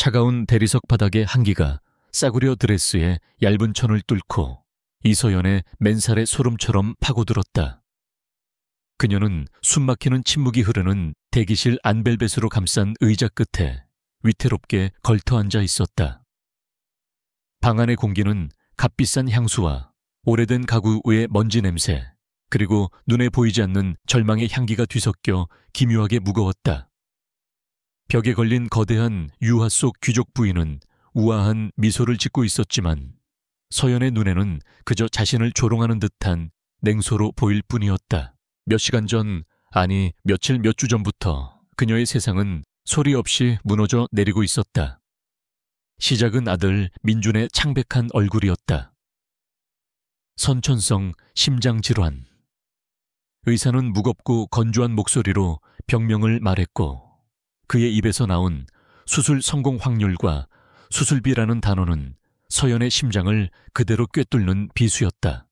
차가운 대리석 바닥의 한기가 싸구려 드레스에 얇은 천을 뚫고 이서연의 맨살의 소름처럼 파고들었다. 그녀는 숨막히는 침묵이 흐르는 대기실 안벨벳으로 감싼 의자 끝에 위태롭게 걸터앉아 있었다. 방 안의 공기는 값비싼 향수와 오래된 가구 위의 먼지 냄새, 그리고 눈에 보이지 않는 절망의 향기가 뒤섞여 기묘하게 무거웠다. 벽에 걸린 거대한 유화 속 귀족 부인은 우아한 미소를 짓고 있었지만 서연의 눈에는 그저 자신을 조롱하는 듯한 냉소로 보일 뿐이었다. 몇 시간 전, 아니 며칠 몇 주 전부터 그녀의 세상은 소리 없이 무너져 내리고 있었다. 시작은 아들 민준의 창백한 얼굴이었다. 선천성 심장질환. 의사는 무겁고 건조한 목소리로 병명을 말했고 그의 입에서 나온 수술 성공 확률과 수술비라는 단어는 서연의 심장을 그대로 꿰뚫는 비수였다.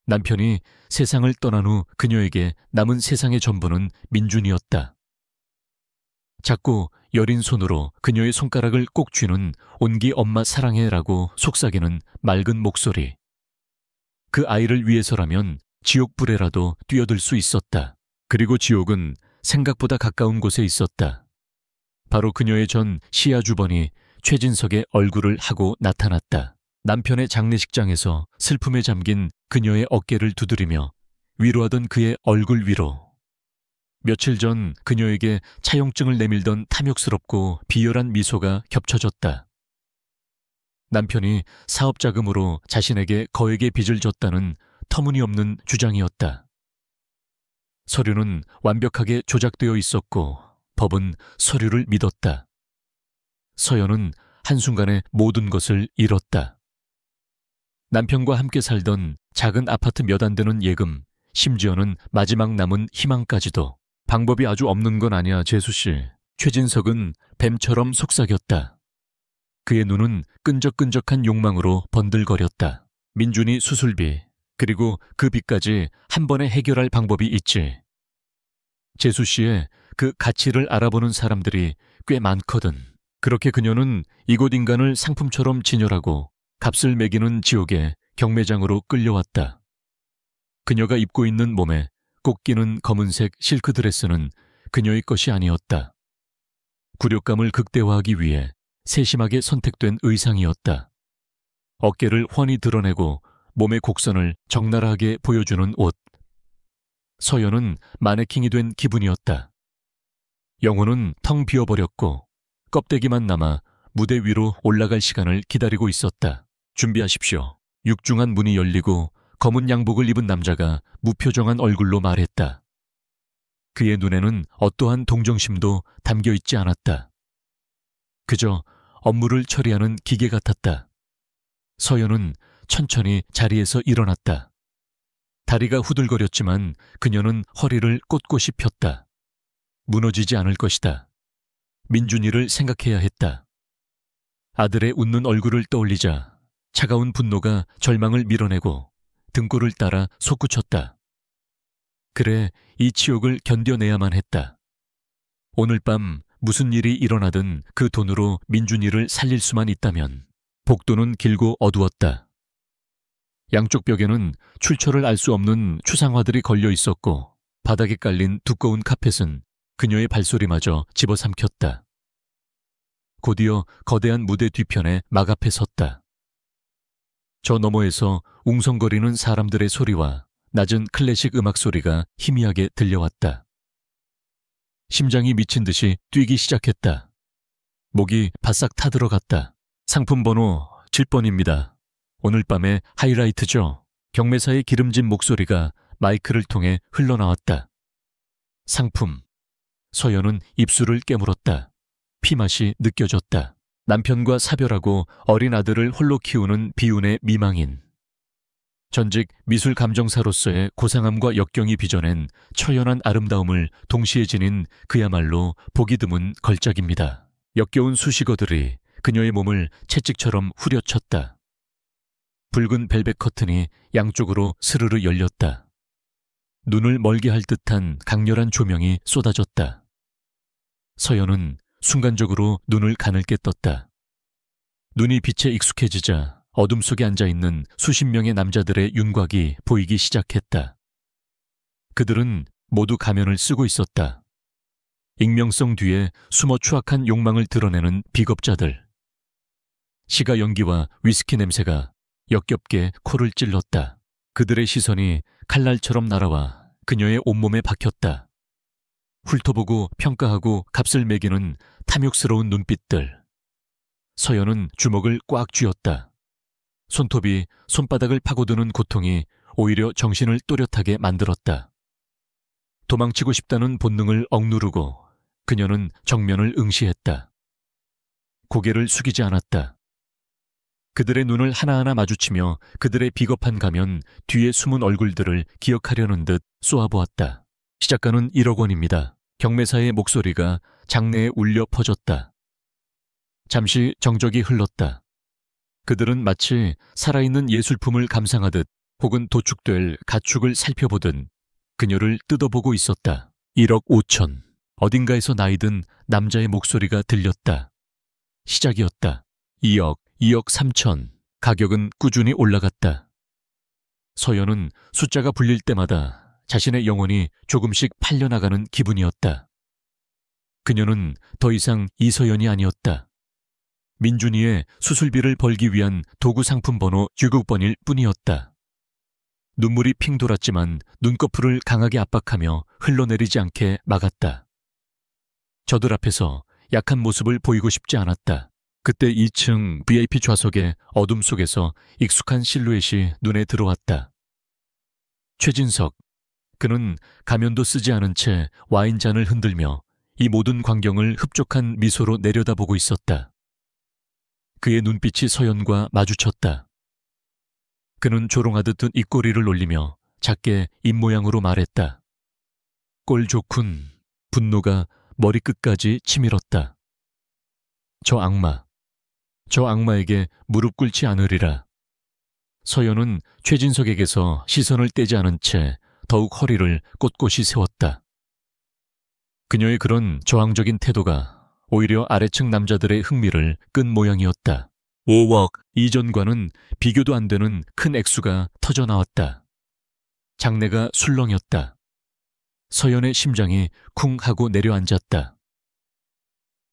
남편이 세상을 떠난 후 그녀에게 남은 세상의 전부는 민준이었다. 작고 여린 손으로 그녀의 손가락을 꼭 쥐는 온기 엄마 사랑해라고 속삭이는 맑은 목소리. 그 아이를 위해서라면 지옥불에라도 뛰어들 수 있었다. 그리고 지옥은 생각보다 가까운 곳에 있었다. 바로 그녀의 전 시아 주번이 최진석의 얼굴을 하고 나타났다. 남편의 장례식장에서 슬픔에 잠긴 그녀의 어깨를 두드리며 위로하던 그의 얼굴 위로. 며칠 전 그녀에게 차용증을 내밀던 탐욕스럽고 비열한 미소가 겹쳐졌다. 남편이 사업 자금으로 자신에게 거액의 빚을 졌다는 터무니없는 주장이었다. 서류는 완벽하게 조작되어 있었고 법은 서류를 믿었다. 서연은 한순간에 모든 것을 잃었다. 남편과 함께 살던 작은 아파트 몇 안 되는 예금, 심지어는 마지막 남은 희망까지도. 방법이 아주 없는 건 아니야, 재수씨. 최진석은 뱀처럼 속삭였다. 그의 눈은 끈적끈적한 욕망으로 번들거렸다. 민준이 수술비, 그리고 그 빚까지 한 번에 해결할 방법이 있지. 재수씨의 그 가치를 알아보는 사람들이 꽤 많거든. 그렇게 그녀는 이곳 인간을 상품처럼 진열하고 값을 매기는 지옥의 경매장으로 끌려왔다. 그녀가 입고 있는 몸에 꼭 끼는 검은색 실크 드레스는 그녀의 것이 아니었다. 굴욕감을 극대화하기 위해 세심하게 선택된 의상이었다. 어깨를 훤히 드러내고 몸의 곡선을 적나라하게 보여주는 옷. 서연은 마네킹이 된 기분이었다. 영혼은 텅 비어버렸고 껍데기만 남아 무대 위로 올라갈 시간을 기다리고 있었다. 준비하십시오. 육중한 문이 열리고 검은 양복을 입은 남자가 무표정한 얼굴로 말했다. 그의 눈에는 어떠한 동정심도 담겨있지 않았다. 그저 업무를 처리하는 기계 같았다. 서연은 천천히 자리에서 일어났다. 다리가 후들거렸지만 그녀는 허리를 꼿꼿이 폈다. 무너지지 않을 것이다. 민준이를 생각해야 했다. 아들의 웃는 얼굴을 떠올리자 차가운 분노가 절망을 밀어내고 등골을 따라 솟구쳤다. 그래, 이 치욕을 견뎌내야만 했다. 오늘 밤 무슨 일이 일어나든 그 돈으로 민준이를 살릴 수만 있다면. 복도는 길고 어두웠다. 양쪽 벽에는 출처를 알 수 없는 추상화들이 걸려 있었고 바닥에 깔린 두꺼운 카펫은 그녀의 발소리마저 집어삼켰다. 곧이어 거대한 무대 뒤편에 막 앞에 섰다. 저 너머에서 웅성거리는 사람들의 소리와 낮은 클래식 음악 소리가 희미하게 들려왔다. 심장이 미친 듯이 뛰기 시작했다. 목이 바싹 타들어갔다. 상품 번호 7번입니다. 오늘 밤의 하이라이트죠. 경매사의 기름진 목소리가 마이크를 통해 흘러나왔다. 상품. 서연은 입술을 깨물었다. 피맛이 느껴졌다. 남편과 사별하고 어린 아들을 홀로 키우는 비운의 미망인. 전직 미술 감정사로서의 고상함과 역경이 빚어낸 처연한 아름다움을 동시에 지닌 그야말로 보기 드문 걸작입니다. 역겨운 수식어들이 그녀의 몸을 채찍처럼 후려쳤다. 붉은 벨벳 커튼이 양쪽으로 스르르 열렸다. 눈을 멀게 할 듯한 강렬한 조명이 쏟아졌다. 서연은 순간적으로 눈을 가늘게 떴다. 눈이 빛에 익숙해지자 어둠 속에 앉아있는 수십 명의 남자들의 윤곽이 보이기 시작했다. 그들은 모두 가면을 쓰고 있었다. 익명성 뒤에 숨어 추악한 욕망을 드러내는 비겁자들. 시가 연기와 위스키 냄새가 역겹게 코를 찔렀다. 그들의 시선이 칼날처럼 날아와 그녀의 온몸에 박혔다. 훑어보고 평가하고 값을 매기는 탐욕스러운 눈빛들. 서연은 주먹을 꽉 쥐었다. 손톱이 손바닥을 파고드는 고통이 오히려 정신을 또렷하게 만들었다. 도망치고 싶다는 본능을 억누르고 그녀는 정면을 응시했다. 고개를 숙이지 않았다. 그들의 눈을 하나하나 마주치며 그들의 비겁한 가면 뒤에 숨은 얼굴들을 기억하려는 듯 쏘아보았다. 시작가는 1억 원입니다. 경매사의 목소리가 장내에 울려 퍼졌다. 잠시 정적이 흘렀다. 그들은 마치 살아있는 예술품을 감상하듯 혹은 도축될 가축을 살펴보듯 그녀를 뜯어보고 있었다. 1억 5천. 어딘가에서 나이든 남자의 목소리가 들렸다. 시작이었다. 2억, 2억 3천. 가격은 꾸준히 올라갔다. 서연은 숫자가 불릴 때마다 자신의 영혼이 조금씩 팔려나가는 기분이었다. 그녀는 더 이상 이서연이 아니었다. 민준이의 수술비를 벌기 위한 도구 상품 번호 6번일 뿐이었다. 눈물이 핑 돌았지만 눈꺼풀을 강하게 압박하며 흘러내리지 않게 막았다. 저들 앞에서 약한 모습을 보이고 싶지 않았다. 그때 2층 VIP 좌석의 어둠 속에서 익숙한 실루엣이 눈에 들어왔다. 최진석. 그는 가면도 쓰지 않은 채 와인잔을 흔들며 이 모든 광경을 흡족한 미소로 내려다보고 있었다. 그의 눈빛이 서연과 마주쳤다. 그는 조롱하듯 든 입꼬리를 올리며 작게 입모양으로 말했다. 꼴 좋군. 분노가 머리끝까지 치밀었다. 저 악마에게 무릎 꿇지 않으리라. 서연은 최진석에게서 시선을 떼지 않은 채 더욱 허리를 꼿꼿이 세웠다. 그녀의 그런 저항적인 태도가 오히려 아래층 남자들의 흥미를 끈 모양이었다. 5억 이전과는 비교도 안 되는 큰 액수가 터져나왔다. 장내가 술렁였다. 서연의 심장이 쿵 하고 내려앉았다.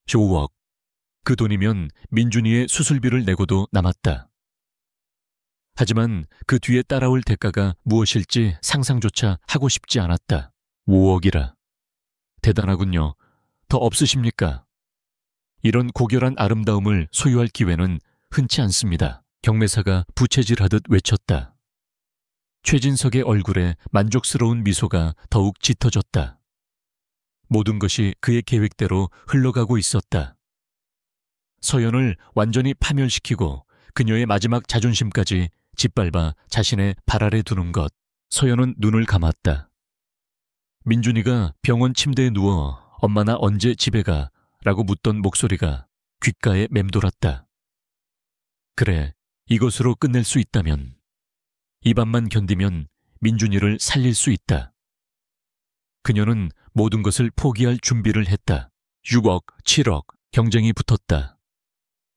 5억. 그 돈이면 민준이의 수술비를 내고도 남았다. 하지만 그 뒤에 따라올 대가가 무엇일지 상상조차 하고 싶지 않았다. 5억이라. 대단하군요. 더 없으십니까? 이런 고결한 아름다움을 소유할 기회는 흔치 않습니다. 경매사가 부채질하듯 외쳤다. 최진석의 얼굴에 만족스러운 미소가 더욱 짙어졌다. 모든 것이 그의 계획대로 흘러가고 있었다. 서연을 완전히 파멸시키고 그녀의 마지막 자존심까지 짓밟아 자신의 발 아래 두는 것. 서연은 눈을 감았다. 민준이가 병원 침대에 누워 엄마 나 언제 집에 가? 라고 묻던 목소리가 귓가에 맴돌았다. 그래, 이것으로 끝낼 수 있다면, 이 밤만 견디면 민준이를 살릴 수 있다. 그녀는 모든 것을 포기할 준비를 했다. 6억, 7억, 경쟁이 붙었다.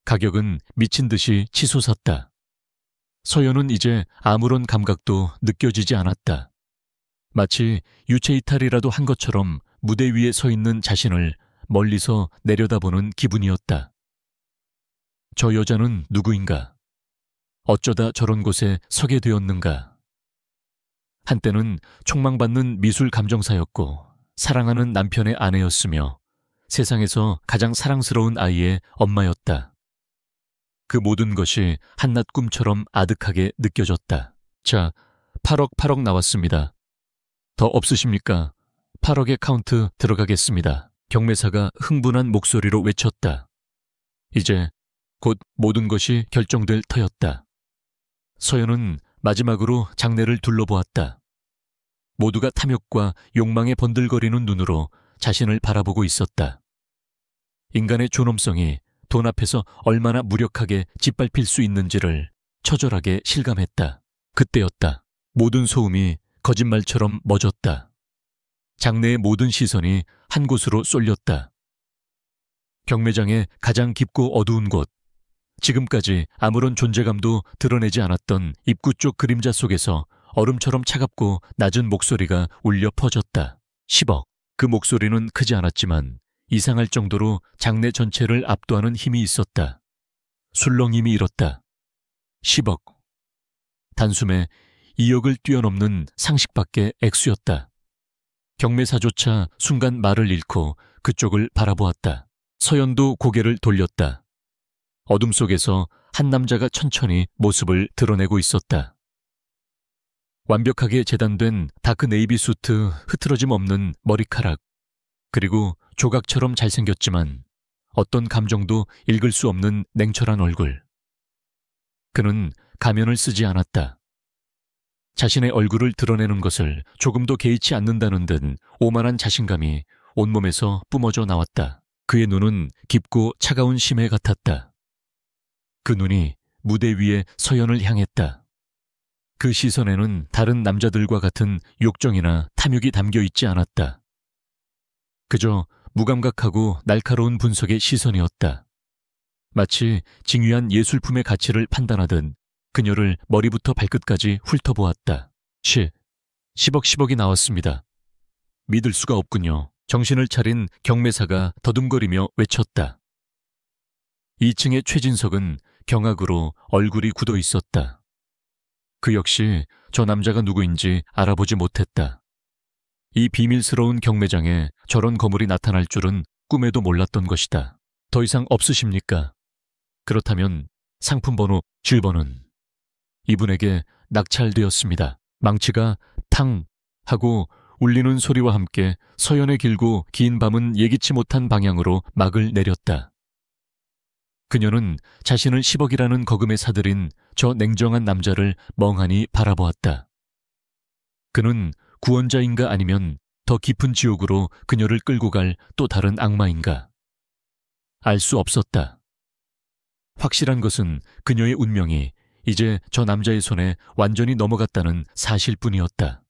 가격은 미친 듯이 치솟았다. 서연은 이제 아무런 감각도 느껴지지 않았다. 마치 유체이탈이라도 한 것처럼 무대 위에 서 있는 자신을 멀리서 내려다보는 기분이었다. 저 여자는 누구인가? 어쩌다 저런 곳에 서게 되었는가? 한때는 촉망받는 미술 감정사였고 사랑하는 남편의 아내였으며 세상에서 가장 사랑스러운 아이의 엄마였다. 그 모든 것이 한낱 꿈처럼 아득하게 느껴졌다. 자, 8억 나왔습니다. 더 없으십니까? 8억의 카운트 들어가겠습니다. 경매사가 흥분한 목소리로 외쳤다. 이제 곧 모든 것이 결정될 터였다. 서연은 마지막으로 장내를 둘러보았다. 모두가 탐욕과 욕망에 번들거리는 눈으로 자신을 바라보고 있었다. 인간의 존엄성이 돈 앞에서 얼마나 무력하게 짓밟힐 수 있는지를 처절하게 실감했다. 그때였다. 모든 소음이 거짓말처럼 멎었다. 장내의 모든 시선이 한 곳으로 쏠렸다. 경매장의 가장 깊고 어두운 곳, 지금까지 아무런 존재감도 드러내지 않았던 입구 쪽 그림자 속에서 얼음처럼 차갑고 낮은 목소리가 울려 퍼졌다. 10억. 그 목소리는 크지 않았지만 이상할 정도로 장내 전체를 압도하는 힘이 있었다. 술렁임이 일었다. 10억. 단숨에 2억을 뛰어넘는 상식밖의 액수였다. 경매사조차 순간 말을 잃고 그쪽을 바라보았다. 서연도 고개를 돌렸다. 어둠 속에서 한 남자가 천천히 모습을 드러내고 있었다. 완벽하게 재단된 다크 네이비 수트, 흐트러짐 없는 머리카락, 그리고 조각처럼 잘생겼지만 어떤 감정도 읽을 수 없는 냉철한 얼굴. 그는 가면을 쓰지 않았다. 자신의 얼굴을 드러내는 것을 조금도 개의치 않는다는 듯 오만한 자신감이 온몸에서 뿜어져 나왔다. 그의 눈은 깊고 차가운 심해 같았다. 그 눈이 무대 위에 서연을 향했다. 그 시선에는 다른 남자들과 같은 욕정이나 탐욕이 담겨 있지 않았다. 그저 무감각하고 날카로운 분석의 시선이었다. 마치 징유한 예술품의 가치를 판단하듯 그녀를 머리부터 발끝까지 훑어보았다. 10억이 나왔습니다. 믿을 수가 없군요. 정신을 차린 경매사가 더듬거리며 외쳤다. 2층의 최진석은 경악으로 얼굴이 굳어 있었다. 그 역시 저 남자가 누구인지 알아보지 못했다. 이 비밀스러운 경매장에 저런 거물이 나타날 줄은 꿈에도 몰랐던 것이다. 더 이상 없으십니까? 그렇다면 상품 번호 7번은 이분에게 낙찰되었습니다. 망치가 탕 하고 울리는 소리와 함께 서연의 길고 긴 밤은 예기치 못한 방향으로 막을 내렸다. 그녀는 자신을 10억이라는 거금에 사들인 저 냉정한 남자를 멍하니 바라보았다. 그는 구원자인가 아니면 더 깊은 지옥으로 그녀를 끌고 갈 또 다른 악마인가? 알 수 없었다. 확실한 것은 그녀의 운명이 이제 저 남자의 손에 완전히 넘어갔다는 사실뿐이었다.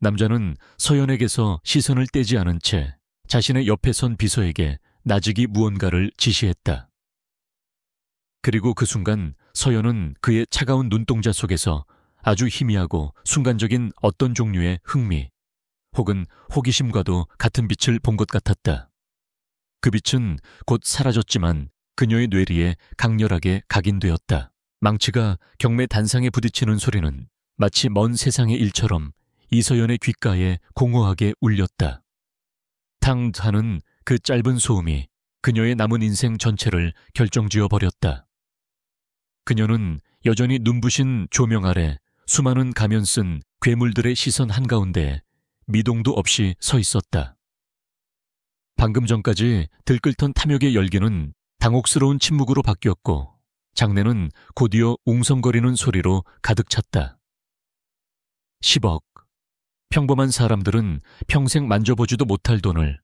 남자는 서연에게서 시선을 떼지 않은 채 자신의 옆에 선 비서에게 나직이 무언가를 지시했다. 그리고 그 순간 서연은 그의 차가운 눈동자 속에서 아주 희미하고 순간적인 어떤 종류의 흥미 혹은 호기심과도 같은 빛을 본 것 같았다. 그 빛은 곧 사라졌지만 그녀의 뇌리에 강렬하게 각인되었다. 망치가 경매 단상에 부딪히는 소리는 마치 먼 세상의 일처럼 이서연의 귓가에 공허하게 울렸다. 탕 하는 그 짧은 소음이 그녀의 남은 인생 전체를 결정지어 버렸다. 그녀는 여전히 눈부신 조명 아래 수많은 가면 쓴 괴물들의 시선 한가운데 미동도 없이 서 있었다. 방금 전까지 들끓던 탐욕의 열기는 당혹스러운 침묵으로 바뀌었고 장내는 곧이어 웅성거리는 소리로 가득 찼다. 10억. 평범한 사람들은 평생 만져보지도 못할 돈을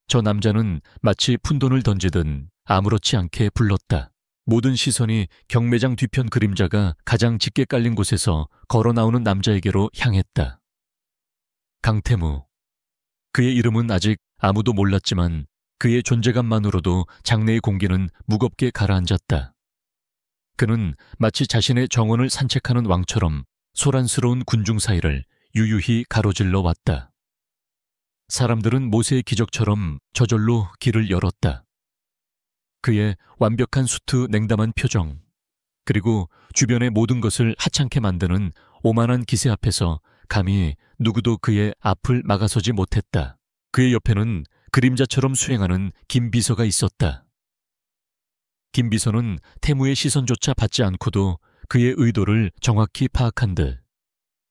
저 남자는 마치 푼돈을 던지듯 아무렇지 않게 불렀다. 모든 시선이 경매장 뒤편 그림자가 가장 짙게 깔린 곳에서 걸어 나오는 남자에게로 향했다. 강태무. 그의 이름은 아직 아무도 몰랐지만 그의 존재감만으로도 장내의 공기는 무겁게 가라앉았다. 그는 마치 자신의 정원을 산책하는 왕처럼 소란스러운 군중 사이를 유유히 가로질러 왔다. 사람들은 모세의 기적처럼 저절로 길을 열었다. 그의 완벽한 수트 냉담한 표정, 그리고 주변의 모든 것을 하찮게 만드는 오만한 기세 앞에서 감히 누구도 그의 앞을 막아서지 못했다. 그의 옆에는 그림자처럼 수행하는 김 비서가 있었다. 김 비서는 태무의 시선조차 받지 않고도 그의 의도를 정확히 파악한 듯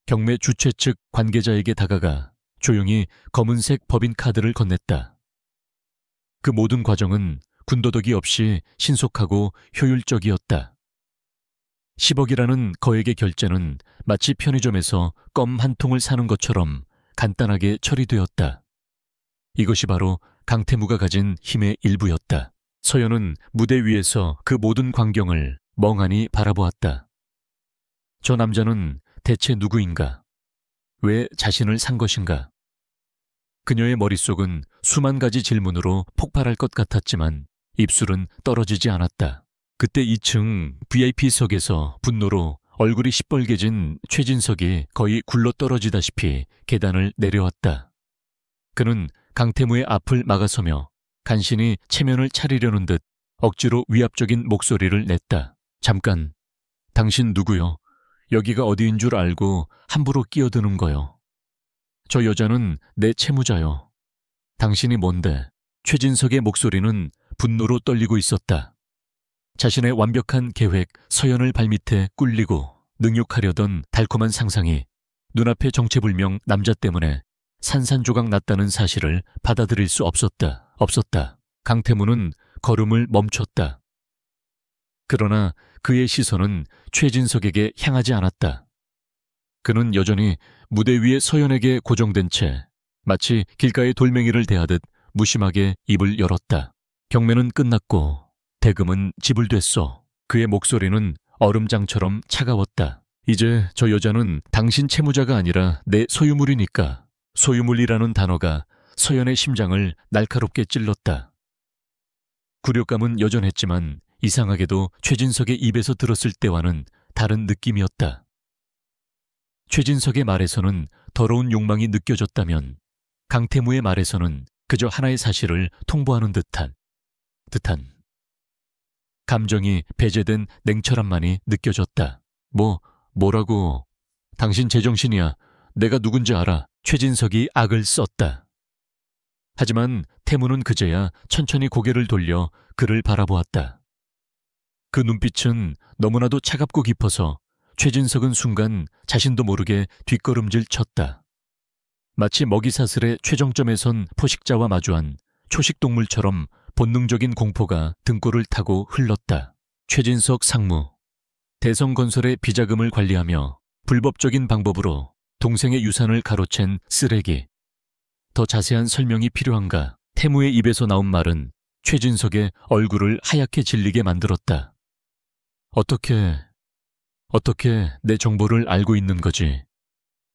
경매 주최 측 관계자에게 다가가 조용히 검은색 법인 카드를 건넸다. 그 모든 과정은 군더더기 없이 신속하고 효율적이었다. 10억이라는 거액의 결제는 마치 편의점에서 껌 한 통을 사는 것처럼 간단하게 처리되었다. 이것이 바로 강태무가 가진 힘의 일부였다. 서연은 무대 위에서 그 모든 광경을 멍하니 바라보았다. 저 남자는 대체 누구인가? 왜 자신을 산 것인가? 그녀의 머릿속은 수만 가지 질문으로 폭발할 것 같았지만 입술은 떨어지지 않았다. 그때 2층 VIP석에서 분노로 얼굴이 시뻘개진 최진석이 거의 굴러떨어지다시피 계단을 내려왔다. 그는 강태무의 앞을 막아서며 간신히 체면을 차리려는 듯 억지로 위압적인 목소리를 냈다. 잠깐, 당신 누구요? 여기가 어디인 줄 알고 함부로 끼어드는 거요. 저 여자는 내 채무자요. 당신이 뭔데? 최진석의 목소리는 분노로 떨리고 있었다. 자신의 완벽한 계획, 서연을 발밑에 꿀리고 능욕하려던 달콤한 상상이 눈앞의 정체불명 남자 때문에 산산조각 났다는 사실을 받아들일 수 없었다. 강태무는 걸음을 멈췄다. 그러나 그의 시선은 최진석에게 향하지 않았다. 그는 여전히 무대 위에 서연에게 고정된 채 마치 길가의 돌멩이를 대하듯 무심하게 입을 열었다. 경매는 끝났고 대금은 지불됐소. 그의 목소리는 얼음장처럼 차가웠다. 이제 저 여자는 당신 채무자가 아니라 내 소유물이니까. 소유물이라는 단어가 서연의 심장을 날카롭게 찔렀다. 굴욕감은 여전했지만 이상하게도 최진석의 입에서 들었을 때와는 다른 느낌이었다. 최진석의 말에서는 더러운 욕망이 느껴졌다면 강태무의 말에서는 그저 하나의 사실을 통보하는 듯한 감정이 배제된 냉철함만이 느껴졌다. 뭐라고? 당신 제정신이야. 내가 누군지 알아. 최진석이 악을 썼다. 하지만 태무는 그제야 천천히 고개를 돌려 그를 바라보았다. 그 눈빛은 너무나도 차갑고 깊어서 최진석은 순간 자신도 모르게 뒷걸음질 쳤다. 마치 먹이사슬의 최정점에 선 포식자와 마주한 초식동물처럼 본능적인 공포가 등골을 타고 흘렀다. 최진석 상무, 대성건설의 비자금을 관리하며 불법적인 방법으로 동생의 유산을 가로챈 쓰레기. 더 자세한 설명이 필요한가? 태무의 입에서 나온 말은 최진석의 얼굴을 하얗게 질리게 만들었다. 어떻게 내 정보를 알고 있는 거지?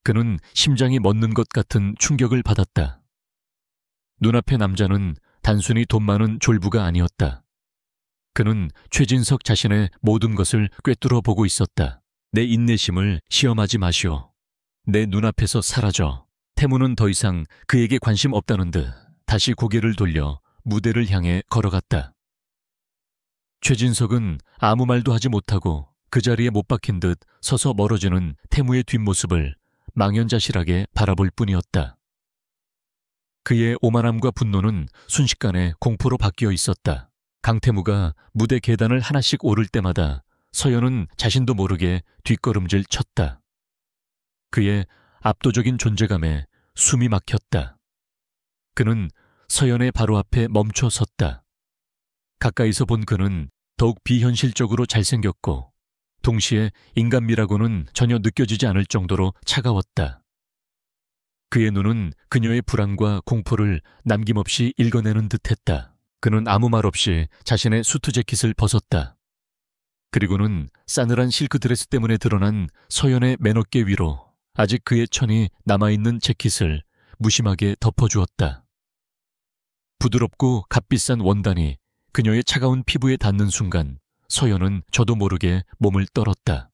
그는 심장이 멎는 것 같은 충격을 받았다. 눈앞의 남자는 단순히 돈 많은 졸부가 아니었다. 그는 최진석 자신의 모든 것을 꿰뚫어 보고 있었다. 내 인내심을 시험하지 마시오. 내 눈앞에서 사라져. 태무는 더 이상 그에게 관심 없다는 듯 다시 고개를 돌려 무대를 향해 걸어갔다. 최진석은 아무 말도 하지 못하고 그 자리에 못 박힌 듯 서서 멀어지는 태무의 뒷모습을 망연자실하게 바라볼 뿐이었다. 그의 오만함과 분노는 순식간에 공포로 바뀌어 있었다. 강태무가 무대 계단을 하나씩 오를 때마다 서연은 자신도 모르게 뒷걸음질 쳤다. 그의 압도적인 존재감에 숨이 막혔다. 그는 서연의 바로 앞에 멈춰 섰다. 가까이서 본 그는 더욱 비현실적으로 잘생겼고 동시에 인간미라고는 전혀 느껴지지 않을 정도로 차가웠다. 그의 눈은 그녀의 불안과 공포를 남김없이 읽어내는 듯했다. 그는 아무 말 없이 자신의 수트 재킷을 벗었다. 그리고는 싸늘한 실크 드레스 때문에 드러난 서연의 맨어깨 위로 아직 그의 천이 남아있는 재킷을 무심하게 덮어주었다. 부드럽고 값비싼 원단이 그녀의 차가운 피부에 닿는 순간 서연은 저도 모르게 몸을 떨었다.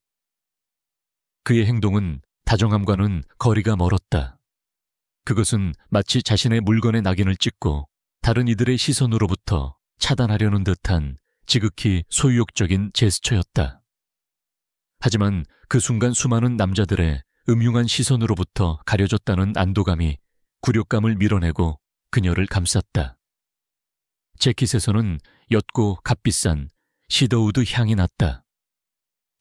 그의 행동은 다정함과는 거리가 멀었다. 그것은 마치 자신의 물건에 낙인을 찍고 다른 이들의 시선으로부터 차단하려는 듯한 지극히 소유욕적인 제스처였다. 하지만 그 순간 수많은 남자들의 음흉한 시선으로부터 가려졌다는 안도감이 굴욕감을 밀어내고 그녀를 감쌌다. 재킷에서는 옅고 값비싼 시더우드 향이 났다.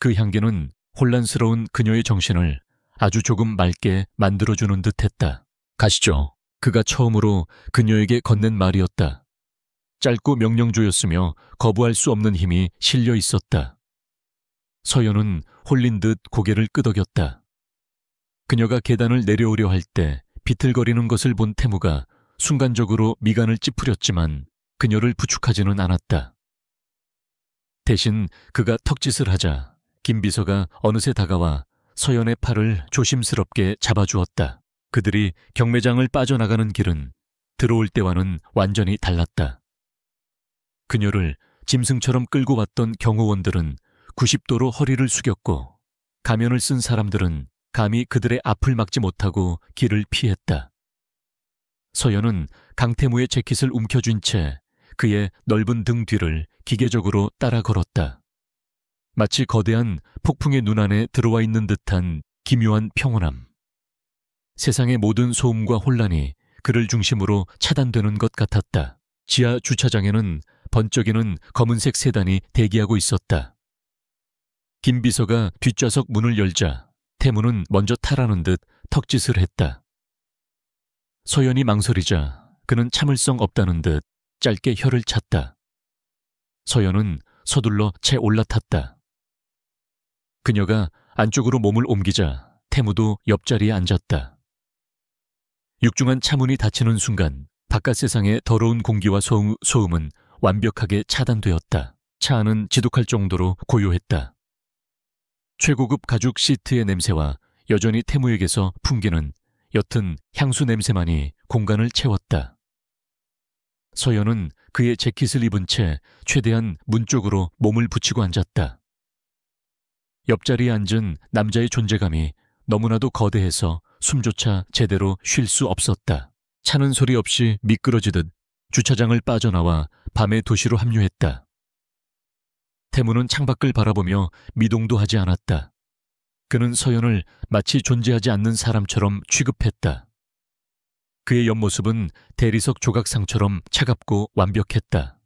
그 향기는 혼란스러운 그녀의 정신을 아주 조금 맑게 만들어주는 듯했다. 가시죠. 그가 처음으로 그녀에게 건넨 말이었다. 짧고 명령조였으며 거부할 수 없는 힘이 실려 있었다. 서연은 홀린 듯 고개를 끄덕였다. 그녀가 계단을 내려오려 할 때 비틀거리는 것을 본 태무가 순간적으로 미간을 찌푸렸지만 그녀를 부축하지는 않았다. 대신 그가 턱짓을 하자 김 비서가 어느새 다가와 서연의 팔을 조심스럽게 잡아주었다. 그들이 경매장을 빠져나가는 길은 들어올 때와는 완전히 달랐다. 그녀를 짐승처럼 끌고 왔던 경호원들은 90도로 허리를 숙였고 가면을 쓴 사람들은 감히 그들의 앞을 막지 못하고 길을 피했다. 서연은 강태무의 재킷을 움켜쥔 채 그의 넓은 등 뒤를 기계적으로 따라 걸었다. 마치 거대한 폭풍의 눈 안에 들어와 있는 듯한 기묘한 평온함. 세상의 모든 소음과 혼란이 그를 중심으로 차단되는 것 같았다. 지하 주차장에는 번쩍이는 검은색 세단이 대기하고 있었다. 김 비서가 뒷좌석 문을 열자 태무는 먼저 타라는 듯 턱짓을 했다. 서연이 망설이자 그는 참을성 없다는 듯 짧게 혀를 찼다. 서연은 서둘러 채 올라탔다. 그녀가 안쪽으로 몸을 옮기자 태무도 옆자리에 앉았다. 육중한 차문이 닫히는 순간 바깥 세상의 더러운 공기와 소음은 완벽하게 차단되었다. 차 안은 지독할 정도로 고요했다. 최고급 가죽 시트의 냄새와 여전히 태무에게서 풍기는 옅은 향수 냄새만이 공간을 채웠다. 서연은 그의 재킷을 입은 채 최대한 문 쪽으로 몸을 붙이고 앉았다. 옆자리에 앉은 남자의 존재감이 너무나도 거대해서 숨조차 제대로 쉴 수 없었다. 차는 소리 없이 미끄러지듯 주차장을 빠져나와 밤의 도시로 합류했다. 태무는 창밖을 바라보며 미동도 하지 않았다. 그는 서연을 마치 존재하지 않는 사람처럼 취급했다. 그의 옆모습은 대리석 조각상처럼 차갑고 완벽했다.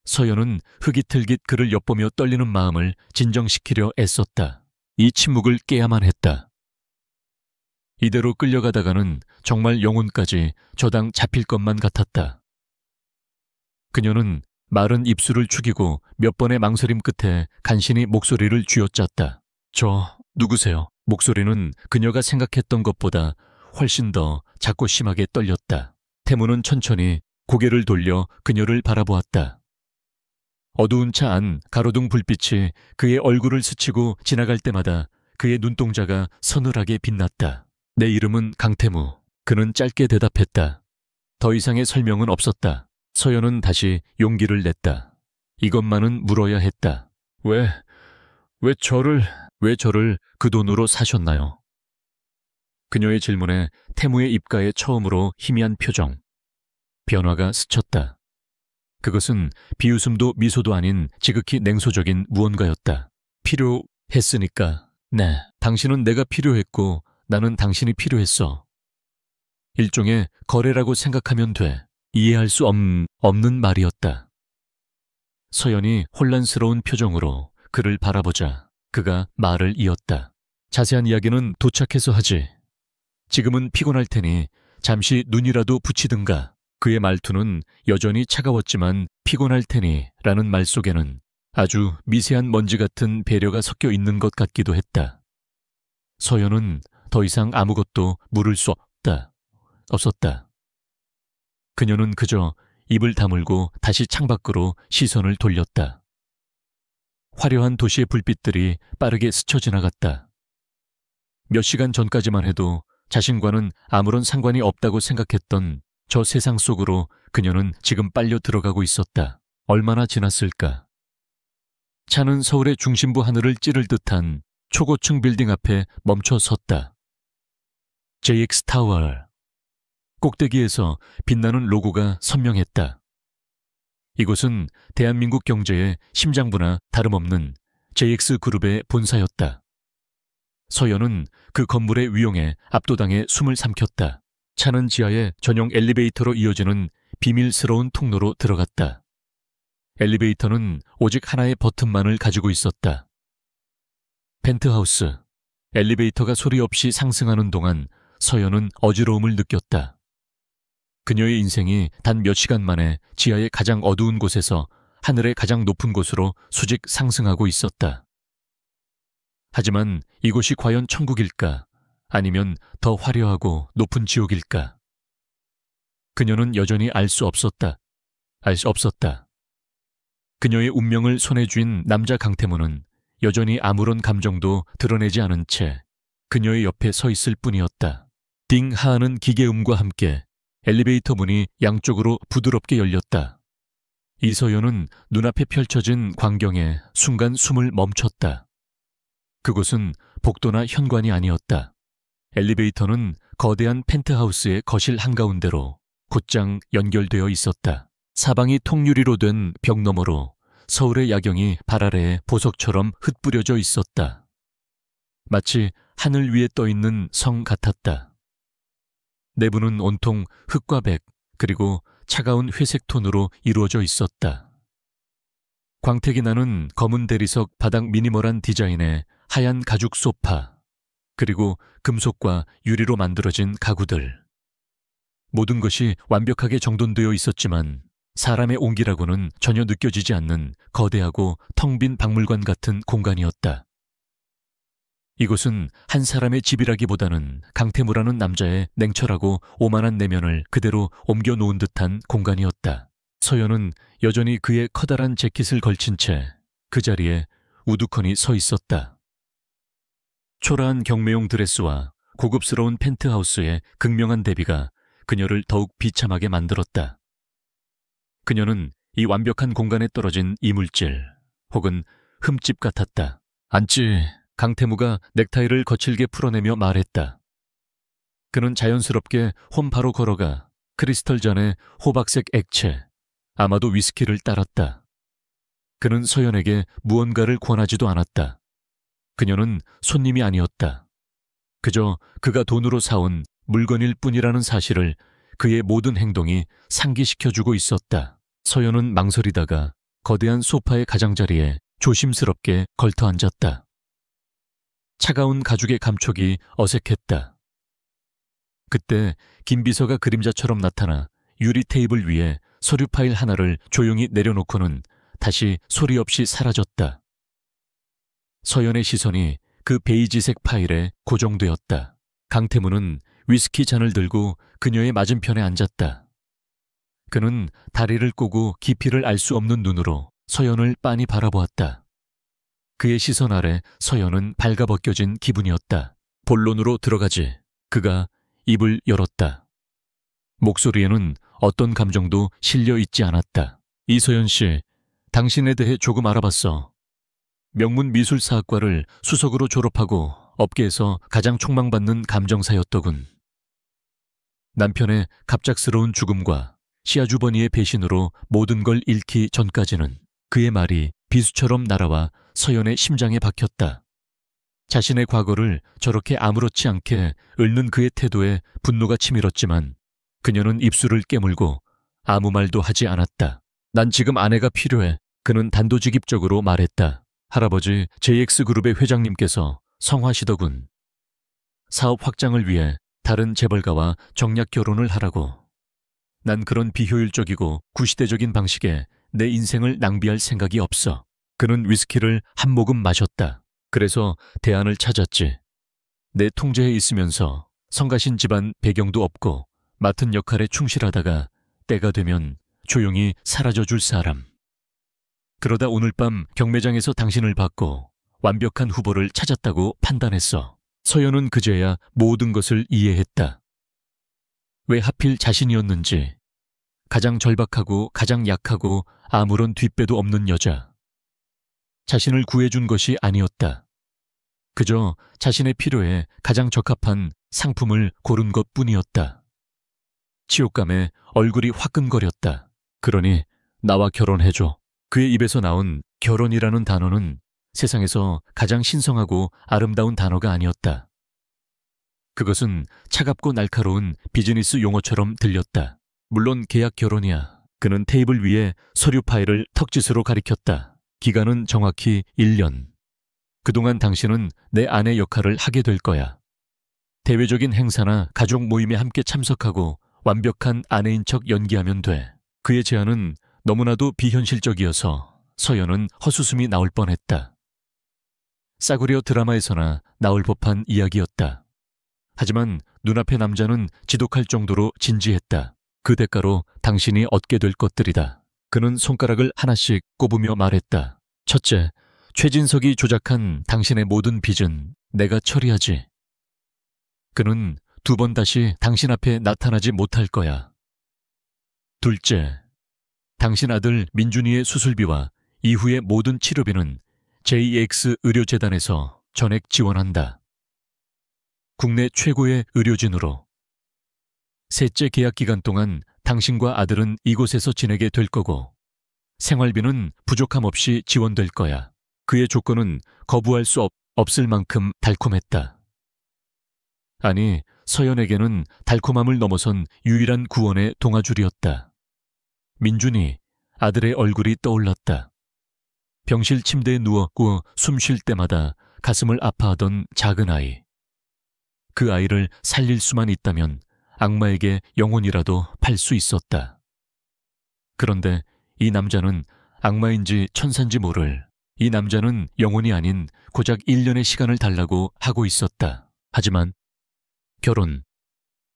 서연은 흐깃틀깃 그를 엿보며 떨리는 마음을 진정시키려 애썼다. 이 침묵을 깨야만 했다. 이대로 끌려가다가는 정말 영혼까지 저당 잡힐 것만 같았다. 그녀는 마른 입술을 축이고 몇 번의 망설임 끝에 간신히 목소리를 쥐어짰다. 저 누구세요? 목소리는 그녀가 생각했던 것보다 훨씬 더 작고 심하게 떨렸다. 태무는 천천히 고개를 돌려 그녀를 바라보았다. 어두운 차 안 가로등 불빛이 그의 얼굴을 스치고 지나갈 때마다 그의 눈동자가 서늘하게 빛났다. 내 이름은 강태무. 그는 짧게 대답했다. 더 이상의 설명은 없었다. 서연은 다시 용기를 냈다. 이것만은 물어야 했다. 왜 저를 그 돈으로 사셨나요? 그녀의 질문에 태무의 입가에 처음으로 희미한 표정. 변화가 스쳤다. 그것은 비웃음도 미소도 아닌 지극히 냉소적인 무언가였다. 필요했으니까. 네, 당신은 내가 필요했고 나는 당신이 필요했어. 일종의 거래라고 생각하면 돼. 이해할 수 없는 말이었다. 서연이 혼란스러운 표정으로 그를 바라보자 그가 말을 이었다. 자세한 이야기는 도착해서 하지. 지금은 피곤할 테니 잠시 눈이라도 붙이든가. 그의 말투는 여전히 차가웠지만 피곤할 테니 라는 말 속에는 아주 미세한 먼지 같은 배려가 섞여 있는 것 같기도 했다. 서연은 더 이상 아무것도 물을 수 없었다. 그녀는 그저 입을 다물고 다시 창밖으로 시선을 돌렸다. 화려한 도시의 불빛들이 빠르게 스쳐 지나갔다. 몇 시간 전까지만 해도 자신과는 아무런 상관이 없다고 생각했던 저 세상 속으로 그녀는 지금 빨려 들어가고 있었다. 얼마나 지났을까? 차는 서울의 중심부 하늘을 찌를 듯한 초고층 빌딩 앞에 멈춰 섰다. JX 타워. 꼭대기에서 빛나는 로고가 선명했다. 이곳은 대한민국 경제의 심장부나 다름없는 JX그룹의 본사였다. 서연은 그 건물의 위용에 압도당해 숨을 삼켰다. 차는 지하에 전용 엘리베이터로 이어지는 비밀스러운 통로로 들어갔다. 엘리베이터는 오직 하나의 버튼만을 가지고 있었다. 펜트하우스. 엘리베이터가 소리 없이 상승하는 동안 서연은 어지러움을 느꼈다. 그녀의 인생이 단 몇 시간 만에 지하의 가장 어두운 곳에서 하늘의 가장 높은 곳으로 수직 상승하고 있었다. 하지만 이곳이 과연 천국일까? 아니면 더 화려하고 높은 지옥일까? 그녀는 여전히 알 수 없었다. 그녀의 운명을 손에 쥔 남자 강태무는 여전히 아무런 감정도 드러내지 않은 채 그녀의 옆에 서 있을 뿐이었다. 딩 하하는 기계음과 함께 엘리베이터 문이 양쪽으로 부드럽게 열렸다. 이서연은 눈앞에 펼쳐진 광경에 순간 숨을 멈췄다. 그곳은 복도나 현관이 아니었다. 엘리베이터는 거대한 펜트하우스의 거실 한가운데로 곧장 연결되어 있었다. 사방이 통유리로 된 벽 너머로 서울의 야경이 발 아래에 보석처럼 흩뿌려져 있었다. 마치 하늘 위에 떠있는 성 같았다. 내부는 온통 흙과 백 그리고 차가운 회색 톤으로 이루어져 있었다. 광택이 나는 검은 대리석 바닥 미니멀한 디자인의 하얀 가죽 소파, 그리고 금속과 유리로 만들어진 가구들. 모든 것이 완벽하게 정돈되어 있었지만 사람의 온기라고는 전혀 느껴지지 않는 거대하고 텅 빈 박물관 같은 공간이었다. 이곳은 한 사람의 집이라기보다는 강태무라는 남자의 냉철하고 오만한 내면을 그대로 옮겨놓은 듯한 공간이었다. 서연은 여전히 그의 커다란 재킷을 걸친 채 그 자리에 우두커니 서 있었다. 초라한 경매용 드레스와 고급스러운 펜트하우스의 극명한 대비가 그녀를 더욱 비참하게 만들었다. 그녀는 이 완벽한 공간에 떨어진 이물질 혹은 흠집 같았다. 앉지. 강태무가 넥타이를 거칠게 풀어내며 말했다. 그는 자연스럽게 홈바로 걸어가 크리스털 잔의 호박색 액체, 아마도 위스키를 따랐다. 그는 서연에게 무언가를 권하지도 않았다. 그녀는 손님이 아니었다. 그저 그가 돈으로 사온 물건일 뿐이라는 사실을 그의 모든 행동이 상기시켜주고 있었다. 서연은 망설이다가 거대한 소파의 가장자리에 조심스럽게 걸터 앉았다. 차가운 가죽의 감촉이 어색했다. 그때 김 비서가 그림자처럼 나타나 유리 테이블 위에 서류 파일 하나를 조용히 내려놓고는 다시 소리 없이 사라졌다. 서연의 시선이 그 베이지색 파일에 고정되었다. 강태무는 위스키 잔을 들고 그녀의 맞은편에 앉았다. 그는 다리를 꼬고 깊이를 알 수 없는 눈으로 서연을 빤히 바라보았다. 그의 시선 아래 서연은 발가벗겨진 기분이었다. 본론으로 들어가지. 그가 입을 열었다. 목소리에는 어떤 감정도 실려 있지 않았다. 이서연 씨, 당신에 대해 조금 알아봤어. 명문미술사학과를 수석으로 졸업하고 업계에서 가장 촉망받는 감정사였더군. 남편의 갑작스러운 죽음과 시아주버니의 배신으로 모든 걸 잃기 전까지는 그의 말이 비수처럼 날아와 서연의 심장에 박혔다. 자신의 과거를 저렇게 아무렇지 않게 읊는 그의 태도에 분노가 치밀었지만 그녀는 입술을 깨물고 아무 말도 하지 않았다. 난 지금 아내가 필요해. 그는 단도직입적으로 말했다. 할아버지 JX그룹의 회장님께서 성화시더군. 사업 확장을 위해 다른 재벌가와 정략 결혼을 하라고. 난 그런 비효율적이고 구시대적인 방식에 내 인생을 낭비할 생각이 없어. 그는 위스키를 한 모금 마셨다. 그래서 대안을 찾았지. 내 통제에 있으면서 성가신 집안 배경도 없고 맡은 역할에 충실하다가 때가 되면 조용히 사라져줄 사람. 그러다 오늘 밤 경매장에서 당신을 받고 완벽한 후보를 찾았다고 판단했어. 서연은 그제야 모든 것을 이해했다. 왜 하필 자신이었는지. 가장 절박하고 가장 약하고 아무런 뒷배도 없는 여자. 자신을 구해준 것이 아니었다. 그저 자신의 필요에 가장 적합한 상품을 고른 것뿐이었다. 치욕감에 얼굴이 화끈거렸다. 그러니 나와 결혼해줘. 그의 입에서 나온 결혼이라는 단어는 세상에서 가장 신성하고 아름다운 단어가 아니었다. 그것은 차갑고 날카로운 비즈니스 용어처럼 들렸다. 물론 계약 결혼이야. 그는 테이블 위에 서류 파일을 턱짓으로 가리켰다. 기간은 정확히 1년. 그동안 당신은 내 아내 역할을 하게 될 거야. 대외적인 행사나 가족 모임에 함께 참석하고 완벽한 아내인 척 연기하면 돼. 그의 제안은 너무나도 비현실적이어서 서연은 헛웃음이 나올 뻔했다. 싸구려 드라마에서나 나올 법한 이야기였다. 하지만 눈앞의 남자는 지독할 정도로 진지했다. 그 대가로 당신이 얻게 될 것들이다. 그는 손가락을 하나씩 꼽으며 말했다. 첫째, 최진석이 조작한 당신의 모든 빚은 내가 처리하지. 그는 2번 다시 당신 앞에 나타나지 못할 거야. 둘째, 당신 아들 민준이의 수술비와 이후의 모든 치료비는 JX 의료재단에서 전액 지원한다. 국내 최고의 의료진으로. 셋째, 계약 기간 동안 당신과 아들은 이곳에서 지내게 될 거고 생활비는 부족함 없이 지원될 거야. 그의 조건은 거부할 수 없을 만큼 달콤했다. 아니, 서연에게는 달콤함을 넘어선 유일한 구원의 동아줄이었다. 민준이, 아들의 얼굴이 떠올랐다. 병실 침대에 누웠고 숨 쉴 때마다 가슴을 아파하던 작은 아이. 그 아이를 살릴 수만 있다면 악마에게 영혼이라도 팔 수 있었다. 그런데 이 남자는 악마인지 천사인지 모를, 이 남자는 영혼이 아닌 고작 1년의 시간을 달라고 하고 있었다. 하지만 결혼,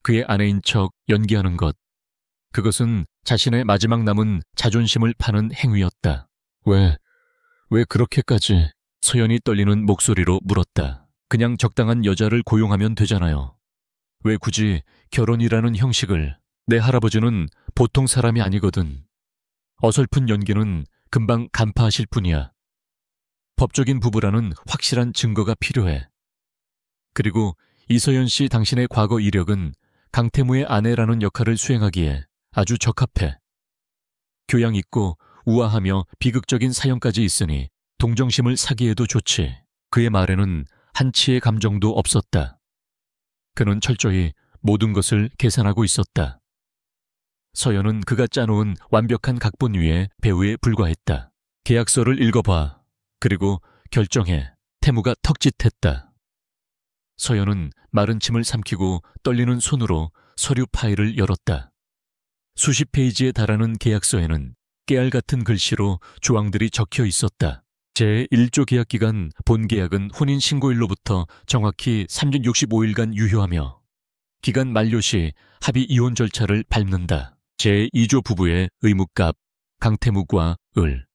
그의 아내인 척 연기하는 것, 그것은 자신의 마지막 남은 자존심을 파는 행위였다. 왜 그렇게까지? 서연이 떨리는 목소리로 물었다. 그냥 적당한 여자를 고용하면 되잖아요. 왜 굳이 결혼이라는 형식을? 내 할아버지는 보통 사람이 아니거든. 어설픈 연기는 금방 간파하실 뿐이야. 법적인 부부라는 확실한 증거가 필요해. 그리고 이서연 씨, 당신의 과거 이력은 강태무의 아내라는 역할을 수행하기에 아주 적합해. 교양 있고 우아하며 비극적인 사연까지 있으니 동정심을 사기에도 좋지. 그의 말에는 한치의 감정도 없었다. 그는 철저히 모든 것을 계산하고 있었다. 서연은 그가 짜놓은 완벽한 각본 위에 배우에 불과했다. 계약서를 읽어봐. 그리고 결정해. 태무가 턱짓했다. 서연은 마른 침을 삼키고 떨리는 손으로 서류 파일을 열었다. 수십 페이지에 달하는 계약서에는 깨알 같은 글씨로 조항들이 적혀 있었다. 제1조 계약기간 본 계약은 혼인신고일로부터 정확히 365일간 유효하며 기간 만료 시 합의 이혼 절차를 밟는다. 제2조 부부의 의무값 강태무과 을.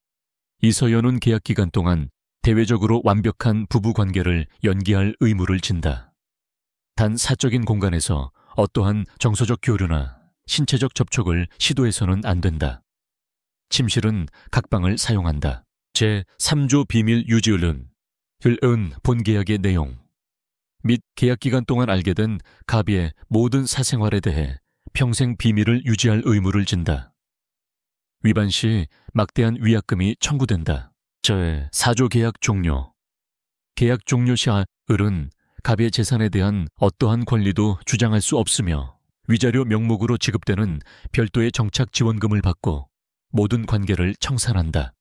이서연은 계약기간 동안 대외적으로 완벽한 부부관계를 연기할 의무를 진다. 단 사적인 공간에서 어떠한 정서적 교류나 신체적 접촉을 시도해서는 안 된다. 침실은 각 방을 사용한다. 제3조 비밀 유지을은 본 계약의 내용 및 계약기간 동안 알게 된 갑의 모든 사생활에 대해 평생 비밀을 유지할 의무를 진다. 위반 시 막대한 위약금이 청구된다. 제4조 계약 종료. 계약 종료 시 을은 갑의 재산에 대한 어떠한 권리도 주장할 수 없으며 위자료 명목으로 지급되는 별도의 정착 지원금을 받고 모든 관계를 청산한다.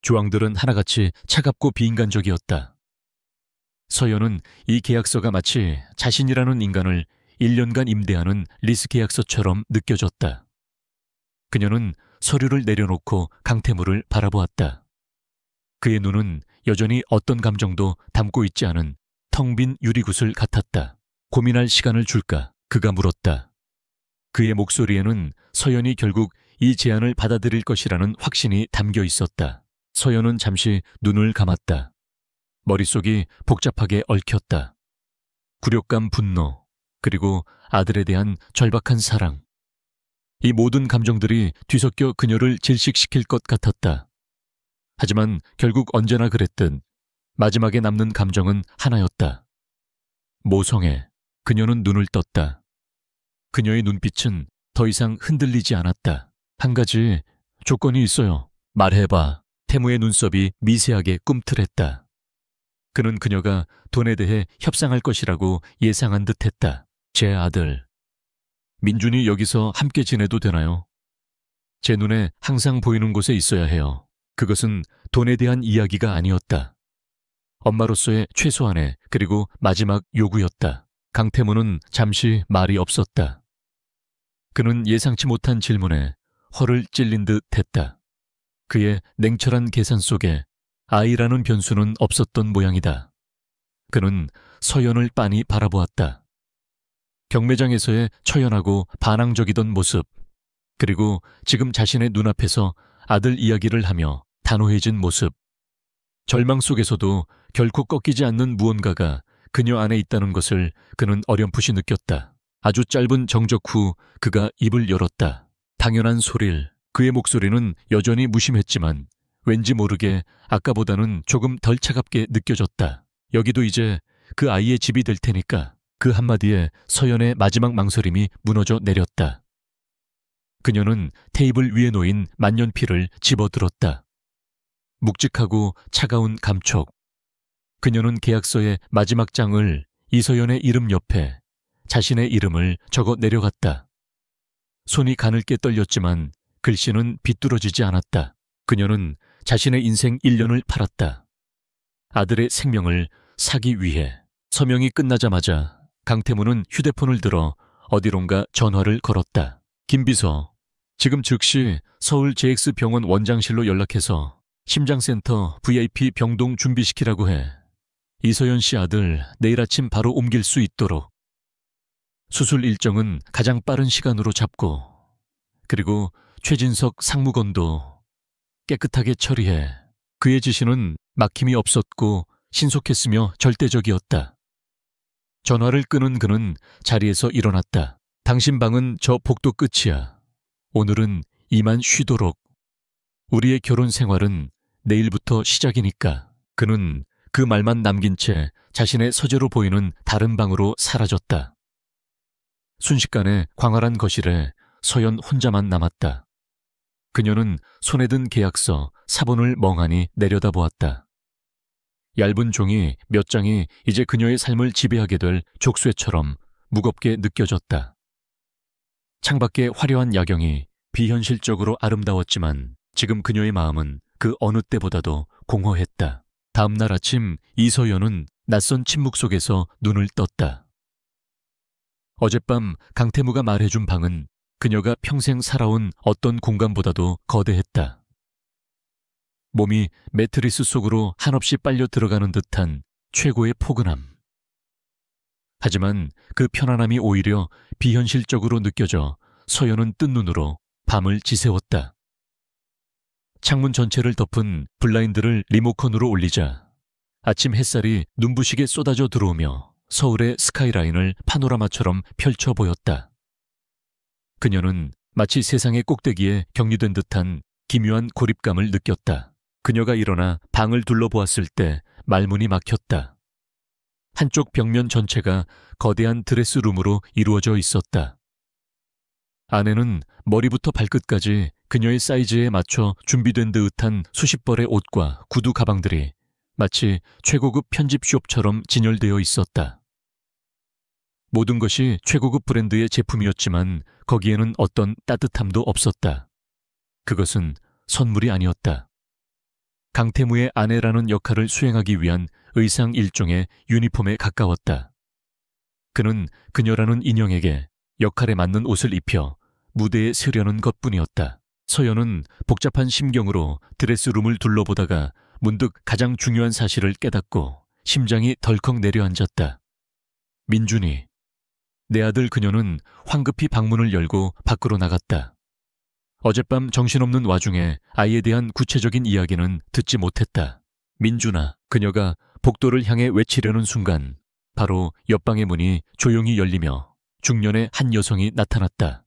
조항들은 하나같이 차갑고 비인간적이었다. 서연은 이 계약서가 마치 자신이라는 인간을 1년간 임대하는 리스 계약서처럼 느껴졌다. 그녀는 서류를 내려놓고 강태무를 바라보았다. 그의 눈은 여전히 어떤 감정도 담고 있지 않은 텅 빈 유리구슬 같았다. 고민할 시간을 줄까? 그가 물었다. 그의 목소리에는 서연이 결국 이 제안을 받아들일 것이라는 확신이 담겨 있었다. 서연은 잠시 눈을 감았다. 머릿속이 복잡하게 얽혔다. 굴욕감, 분노, 그리고 아들에 대한 절박한 사랑. 이 모든 감정들이 뒤섞여 그녀를 질식시킬 것 같았다. 하지만 결국 언제나 그랬듯 마지막에 남는 감정은 하나였다. 모성애. 그녀는 눈을 떴다. 그녀의 눈빛은 더 이상 흔들리지 않았다. 한 가지 조건이 있어요. 말해봐. 태무의 눈썹이 미세하게 꿈틀했다. 그는 그녀가 돈에 대해 협상할 것이라고 예상한 듯했다. 제 아들. 민준이 여기서 함께 지내도 되나요? 제 눈에 항상 보이는 곳에 있어야 해요. 그것은 돈에 대한 이야기가 아니었다. 엄마로서의 최소한의 그리고 마지막 요구였다. 강태무는 잠시 말이 없었다. 그는 예상치 못한 질문에 허를 찔린 듯 했다. 그의 냉철한 계산 속에 아이라는 변수는 없었던 모양이다. 그는 서연을 빤히 바라보았다. 경매장에서의 처연하고 반항적이던 모습, 그리고 지금 자신의 눈앞에서 아들 이야기를 하며 단호해진 모습. 절망 속에서도 결코 꺾이지 않는 무언가가 그녀 안에 있다는 것을 그는 어렴풋이 느꼈다. 아주 짧은 정적 후 그가 입을 열었다. 당연한 소릴. 그의 목소리는 여전히 무심했지만 왠지 모르게 아까보다는 조금 덜 차갑게 느껴졌다. 여기도 이제 그 아이의 집이 될 테니까. 그 한마디에 서연의 마지막 망설임이 무너져 내렸다. 그녀는 테이블 위에 놓인 만년필을 집어들었다. 묵직하고 차가운 감촉. 그녀는 계약서의 마지막 장을 이서연의 이름 옆에 자신의 이름을 적어 내려갔다. 손이 가늘게 떨렸지만 글씨는 비뚤어지지 않았다. 그녀는 자신의 인생 1년을 팔았다. 아들의 생명을 사기 위해. 서명이 끝나자마자 강태무는 휴대폰을 들어 어디론가 전화를 걸었다. 김비서, 지금 즉시 서울 JX병원 원장실로 연락해서 심장센터 VIP 병동 준비시키라고 해. 이서연 씨 아들 내일 아침 바로 옮길 수 있도록. 수술 일정은 가장 빠른 시간으로 잡고, 그리고 최진석 상무건도 깨끗하게 처리해. 그의 지시는 막힘이 없었고 신속했으며 절대적이었다. 전화를 끊은 그는 자리에서 일어났다. 당신 방은 저 복도 끝이야. 오늘은 이만 쉬도록. 우리의 결혼 생활은 내일부터 시작이니까. 그는 그 말만 남긴 채 자신의 서재로 보이는 다른 방으로 사라졌다. 순식간에 광활한 거실에 서연 혼자만 남았다. 그녀는 손에 든 계약서, 사본을 멍하니 내려다보았다. 얇은 종이 몇 장이 이제 그녀의 삶을 지배하게 될 족쇄처럼 무겁게 느껴졌다. 창밖의 화려한 야경이 비현실적으로 아름다웠지만 지금 그녀의 마음은 그 어느 때보다도 공허했다. 다음 날 아침 이서연은 낯선 침묵 속에서 눈을 떴다. 어젯밤 강태무가 말해준 방은 그녀가 평생 살아온 어떤 공간보다도 거대했다. 몸이 매트리스 속으로 한없이 빨려 들어가는 듯한 최고의 포근함. 하지만 그 편안함이 오히려 비현실적으로 느껴져 서연은 뜬 눈으로 밤을 지새웠다. 창문 전체를 덮은 블라인드를 리모컨으로 올리자 아침 햇살이 눈부시게 쏟아져 들어오며 서울의 스카이라인을 파노라마처럼 펼쳐 보였다. 그녀는 마치 세상의 꼭대기에 격리된 듯한 기묘한 고립감을 느꼈다. 그녀가 일어나 방을 둘러보았을 때 말문이 막혔다. 한쪽 벽면 전체가 거대한 드레스룸으로 이루어져 있었다. 안에는 머리부터 발끝까지 그녀의 사이즈에 맞춰 준비된 듯한 수십 벌의 옷과 구두 가방들이 마치 최고급 편집숍처럼 진열되어 있었다. 모든 것이 최고급 브랜드의 제품이었지만 거기에는 어떤 따뜻함도 없었다. 그것은 선물이 아니었다. 강태무의 아내라는 역할을 수행하기 위한 의상 일종의 유니폼에 가까웠다. 그는 그녀라는 인형에게 역할에 맞는 옷을 입혀 무대에 서려는 것뿐이었다. 서연은 복잡한 심경으로 드레스룸을 둘러보다가 문득 가장 중요한 사실을 깨닫고 심장이 덜컥 내려앉았다. 민준이. 내 아들 그녀는 황급히 방문을 열고 밖으로 나갔다. 어젯밤 정신없는 와중에 아이에 대한 구체적인 이야기는 듣지 못했다. 민준아. 그녀가 복도를 향해 외치려는 순간 바로 옆방의 문이 조용히 열리며 중년의 한 여성이 나타났다.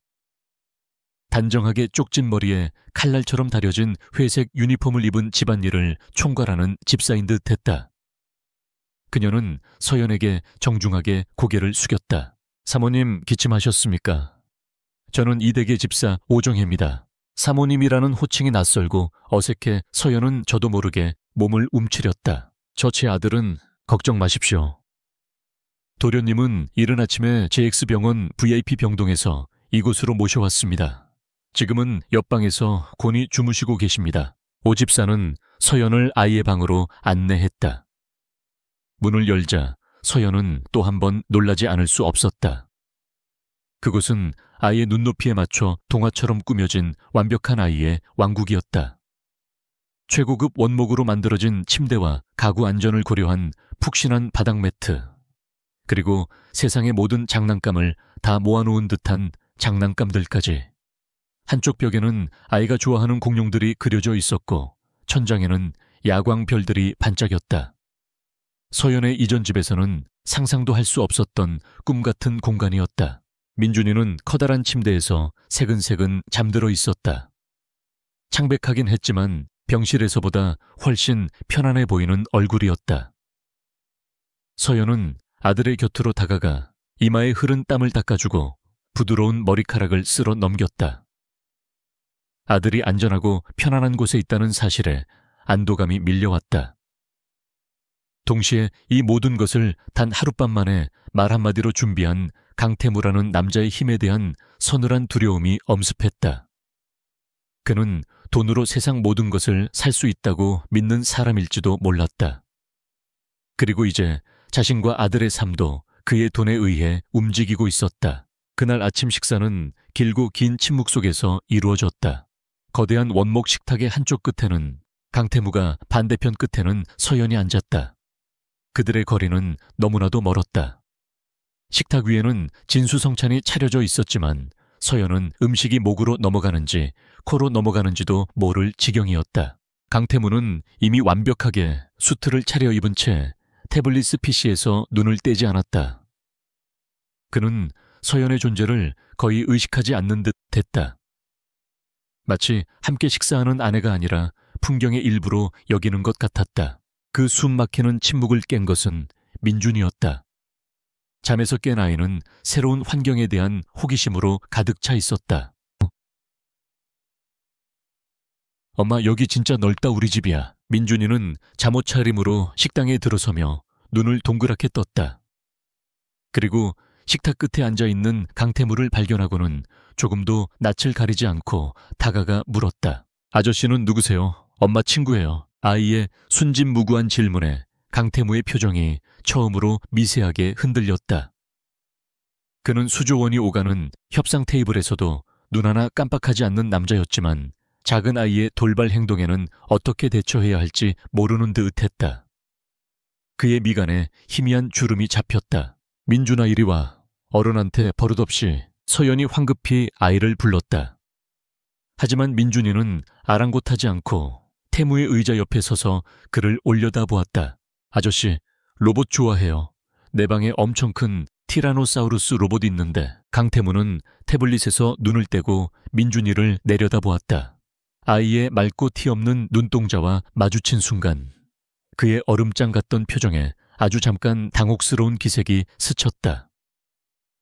단정하게 쪽진 머리에 칼날처럼 다려진 회색 유니폼을 입은 집안일을 총괄하는 집사인 듯 했다. 그녀는 서연에게 정중하게 고개를 숙였다. 사모님 기침하셨습니까? 저는 이댁의 집사 오정혜입니다. 사모님이라는 호칭이 낯설고 어색해 서연은 저도 모르게 몸을 움츠렸다. 저 제 아들은 걱정 마십시오. 도련님은 이른 아침에 JX병원 VIP 병동에서 이곳으로 모셔왔습니다. 지금은 옆방에서 곤히 주무시고 계십니다. 오 집사는 서연을 아이의 방으로 안내했다. 문을 열자 서연은 또 한 번 놀라지 않을 수 없었다. 그곳은 아이의 눈높이에 맞춰 동화처럼 꾸며진 완벽한 아이의 왕국이었다. 최고급 원목으로 만들어진 침대와 가구 안전을 고려한 푹신한 바닥 매트, 그리고 세상의 모든 장난감을 다 모아놓은 듯한 장난감들까지. 한쪽 벽에는 아이가 좋아하는 공룡들이 그려져 있었고 천장에는 야광별들이 반짝였다. 서연의 이전 집에서는 상상도 할 수 없었던 꿈 같은 공간이었다. 민준이는 커다란 침대에서 새근새근 잠들어 있었다. 창백하긴 했지만 병실에서보다 훨씬 편안해 보이는 얼굴이었다. 서연은 아들의 곁으로 다가가 이마에 흐른 땀을 닦아주고 부드러운 머리카락을 쓸어 넘겼다. 아들이 안전하고 편안한 곳에 있다는 사실에 안도감이 밀려왔다. 동시에 이 모든 것을 단 하룻밤 만에 말 한마디로 준비한 강태무라는 남자의 힘에 대한 서늘한 두려움이 엄습했다. 그는 돈으로 세상 모든 것을 살 수 있다고 믿는 사람일지도 몰랐다. 그리고 이제 자신과 아들의 삶도 그의 돈에 의해 움직이고 있었다. 그날 아침 식사는 길고 긴 침묵 속에서 이루어졌다. 거대한 원목 식탁의 한쪽 끝에는 강태무가, 반대편 끝에는 서연이 앉았다. 그들의 거리는 너무나도 멀었다. 식탁 위에는 진수성찬이 차려져 있었지만 서연은 음식이 목으로 넘어가는지 코로 넘어가는지도 모를 지경이었다. 강태무는 이미 완벽하게 수트를 차려입은 채 태블릿 PC에서 눈을 떼지 않았다. 그는 서연의 존재를 거의 의식하지 않는 듯 했다. 마치 함께 식사하는 아내가 아니라 풍경의 일부로 여기는 것 같았다. 그 숨 막히는 침묵을 깬 것은 민준이었다. 잠에서 깬 아이는 새로운 환경에 대한 호기심으로 가득 차 있었다. 엄마, 여기 진짜 넓다. 우리 집이야. 민준이는 잠옷 차림으로 식당에 들어서며 눈을 동그랗게 떴다. 그리고 식탁 끝에 앉아있는 강태무를 발견하고는 조금도 낯을 가리지 않고 다가가 물었다. 아저씨는 누구세요? 엄마 친구예요. 아이의 순진무구한 질문에 강태무의 표정이 처음으로 미세하게 흔들렸다. 그는 수조원이 오가는 협상 테이블에서도 눈 하나 깜빡하지 않는 남자였지만 작은 아이의 돌발 행동에는 어떻게 대처해야 할지 모르는 듯 했다. 그의 미간에 희미한 주름이 잡혔다. 민준아, 이리 와. 어른한테 버릇없이 서연이 황급히 아이를 불렀다. 하지만 민준이는 아랑곳하지 않고 태무의 의자 옆에 서서 그를 올려다보았다. 아저씨, 로봇 좋아해요. 내 방에 엄청 큰 티라노사우루스 로봇 있는데. 강태무는 태블릿에서 눈을 떼고 민준이를 내려다보았다. 아이의 맑고 티 없는 눈동자와 마주친 순간 그의 얼음장 같던 표정에 아주 잠깐 당혹스러운 기색이 스쳤다.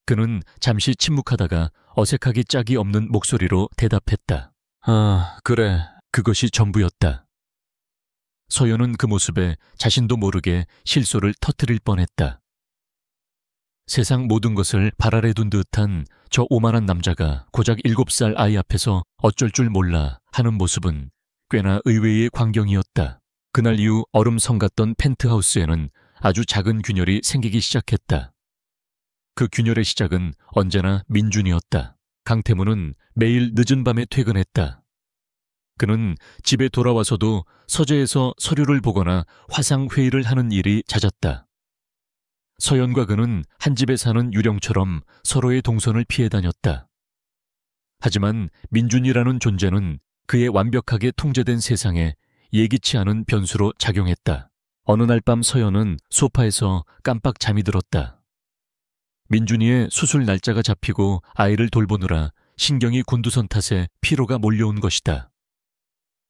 그는 잠시 침묵하다가 어색하기 짝이 없는 목소리로 대답했다. 아, 그래. 그것이 전부였다. 서연은 그 모습에 자신도 모르게 실소를 터뜨릴 뻔했다. 세상 모든 것을 발 아래 둔 듯한 저 오만한 남자가 고작 7살 아이 앞에서 어쩔 줄 몰라 하는 모습은 꽤나 의외의 광경이었다. 그날 이후 얼음성 같던 펜트하우스에는 아주 작은 균열이 생기기 시작했다. 그 균열의 시작은 언제나 민준이었다. 강태무는 매일 늦은 밤에 퇴근했다. 그는 집에 돌아와서도 서재에서 서류를 보거나 화상회의를 하는 일이 잦았다. 서연과 그는 한 집에 사는 유령처럼 서로의 동선을 피해 다녔다. 하지만 민준이라는 존재는 그의 완벽하게 통제된 세상에 예기치 않은 변수로 작용했다. 어느 날 밤 서연은 소파에서 깜빡 잠이 들었다. 민준이의 수술 날짜가 잡히고 아이를 돌보느라 신경이 곤두선 탓에 피로가 몰려온 것이다.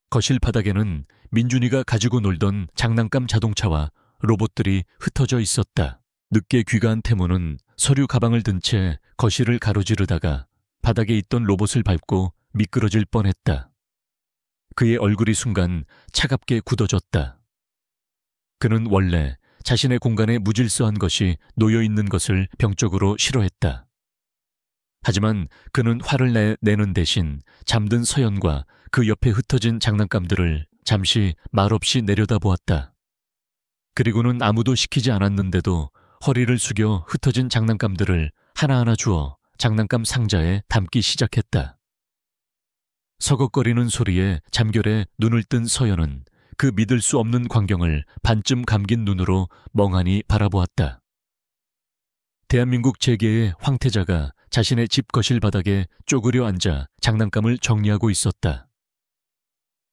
거실 바닥에는 민준이가 가지고 놀던 장난감 자동차와 로봇들이 흩어져 있었다. 늦게 귀가한 태무는 서류 가방을 든 채 거실을 가로지르다가 바닥에 있던 로봇을 밟고 미끄러질 뻔했다. 그의 얼굴이 순간 차갑게 굳어졌다. 그는 원래 자신의 공간에 무질서한 것이 놓여있는 것을 병적으로 싫어했다. 하지만 그는 화를 내는 대신 잠든 서연과 그 옆에 흩어진 장난감들을 잠시 말없이 내려다보았다. 그리고는 아무도 시키지 않았는데도 허리를 숙여 흩어진 장난감들을 하나하나 주워 장난감 상자에 담기 시작했다. 서걱거리는 소리에 잠결에 눈을 뜬 서연은 그 믿을 수 없는 광경을 반쯤 감긴 눈으로 멍하니 바라보았다. 대한민국 재계의 황태자가 자신의 집 거실 바닥에 쪼그려 앉아 장난감을 정리하고 있었다.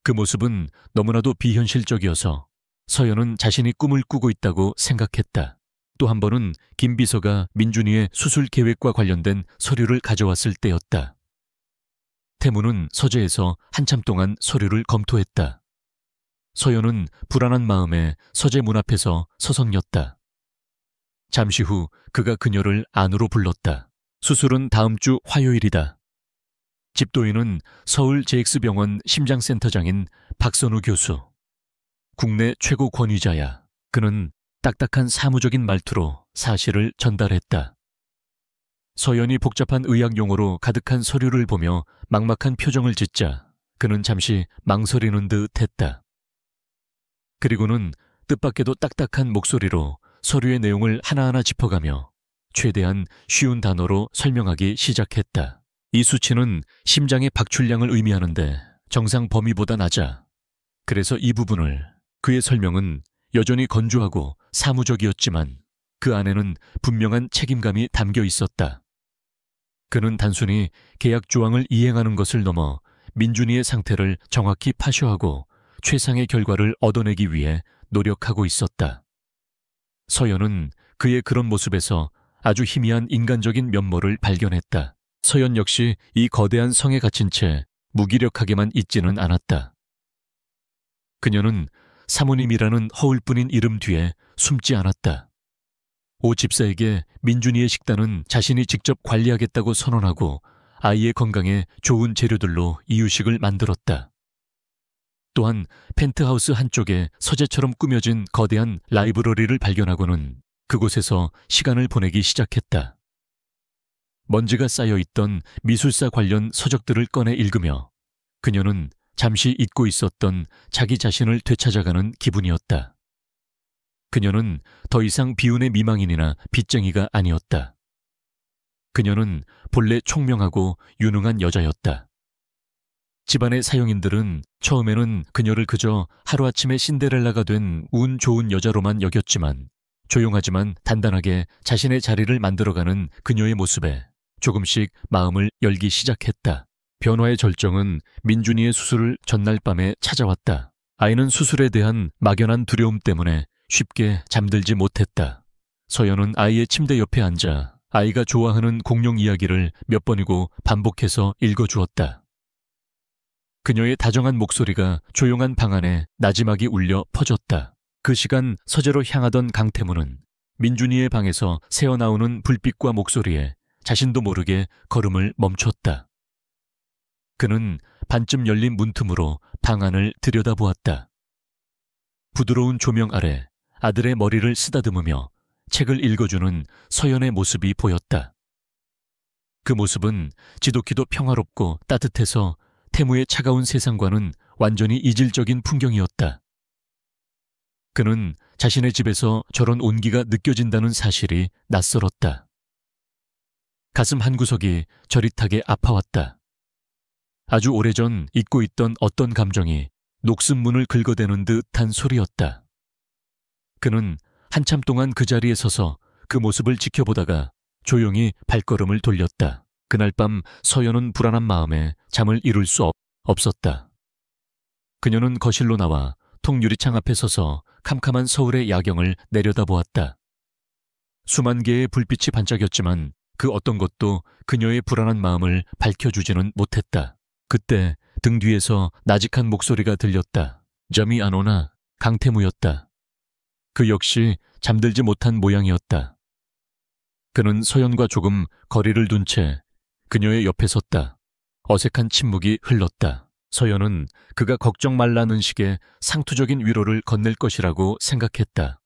그 모습은 너무나도 비현실적이어서 서연은 자신이 꿈을 꾸고 있다고 생각했다. 또 한 번은 김 비서가 민준이의 수술 계획과 관련된 서류를 가져왔을 때였다. 태무는 서재에서 한참 동안 서류를 검토했다. 서연은 불안한 마음에 서재 문 앞에서 서성였다. 잠시 후 그가 그녀를 안으로 불렀다. 수술은 다음 주 화요일이다. 집도인은 서울 JX병원 심장센터장인 박선우 교수. 국내 최고 권위자야. 그는 딱딱한 사무적인 말투로 사실을 전달했다. 서연이 복잡한 의학 용어로 가득한 서류를 보며 막막한 표정을 짓자 그는 잠시 망설이는 듯 했다. 그리고는 뜻밖에도 딱딱한 목소리로 서류의 내용을 하나하나 짚어가며 최대한 쉬운 단어로 설명하기 시작했다. 이 수치는 심장의 박출량을 의미하는데 정상 범위보다 낮아. 그래서 이 부분을, 그의 설명은 여전히 건조하고 사무적이었지만 그 안에는 분명한 책임감이 담겨 있었다. 그는 단순히 계약 조항을 이행하는 것을 넘어 민준이의 상태를 정확히 파쇼하고 최상의 결과를 얻어내기 위해 노력하고 있었다. 서연은 그의 그런 모습에서 아주 희미한 인간적인 면모를 발견했다. 서연 역시 이 거대한 성에 갇힌 채 무기력하게만 있지는 않았다. 그녀는 사모님이라는 허울뿐인 이름 뒤에 숨지 않았다. 오 집사에게 민준이의 식단은 자신이 직접 관리하겠다고 선언하고 아이의 건강에 좋은 재료들로 이유식을 만들었다. 또한 펜트하우스 한쪽에 서재처럼 꾸며진 거대한 라이브러리를 발견하고는 그곳에서 시간을 보내기 시작했다. 먼지가 쌓여있던 미술사 관련 서적들을 꺼내 읽으며 그녀는 잠시 잊고 있었던 자기 자신을 되찾아가는 기분이었다. 그녀는 더 이상 비운의 미망인이나 빚쟁이가 아니었다. 그녀는 본래 총명하고 유능한 여자였다. 집안의 사용인들은 처음에는 그녀를 그저 하루아침에 신데렐라가 된 운 좋은 여자로만 여겼지만 조용하지만 단단하게 자신의 자리를 만들어가는 그녀의 모습에 조금씩 마음을 열기 시작했다. 변화의 절정은 민준이의 수술 전날 밤에 찾아왔다. 아이는 수술에 대한 막연한 두려움 때문에 쉽게 잠들지 못했다. 서연은 아이의 침대 옆에 앉아 아이가 좋아하는 공룡 이야기를 몇 번이고 반복해서 읽어주었다. 그녀의 다정한 목소리가 조용한 방 안에 나지막이 울려 퍼졌다. 그 시간 서재로 향하던 강태무는 민준이의 방에서 새어나오는 불빛과 목소리에 자신도 모르게 걸음을 멈췄다. 그는 반쯤 열린 문틈으로 방 안을 들여다보았다. 부드러운 조명 아래 아들의 머리를 쓰다듬으며 책을 읽어주는 서연의 모습이 보였다. 그 모습은 지독히도 평화롭고 따뜻해서 태무의 차가운 세상과는 완전히 이질적인 풍경이었다. 그는 자신의 집에서 저런 온기가 느껴진다는 사실이 낯설었다. 가슴 한구석이 저릿하게 아파왔다. 아주 오래전 잊고 있던 어떤 감정이 녹슨문을 긁어대는 듯한 소리였다. 그는 한참 동안 그 자리에 서서 그 모습을 지켜보다가 조용히 발걸음을 돌렸다. 그날 밤 서연은 불안한 마음에 잠을 이룰 수 없었다. 그녀는 거실로 나와 통유리창 앞에 서서 캄캄한 서울의 야경을 내려다보았다. 수만 개의 불빛이 반짝였지만 그 어떤 것도 그녀의 불안한 마음을 밝혀주지는 못했다. 그때 등 뒤에서 나직한 목소리가 들렸다. 잠이 안 오나? 강태무였다. 그 역시 잠들지 못한 모양이었다. 그는 서연과 조금 거리를 둔 채 그녀의 옆에 섰다. 어색한 침묵이 흘렀다. 서연은 그가 걱정 말라는 식의 상투적인 위로를 건넬 것이라고 생각했다.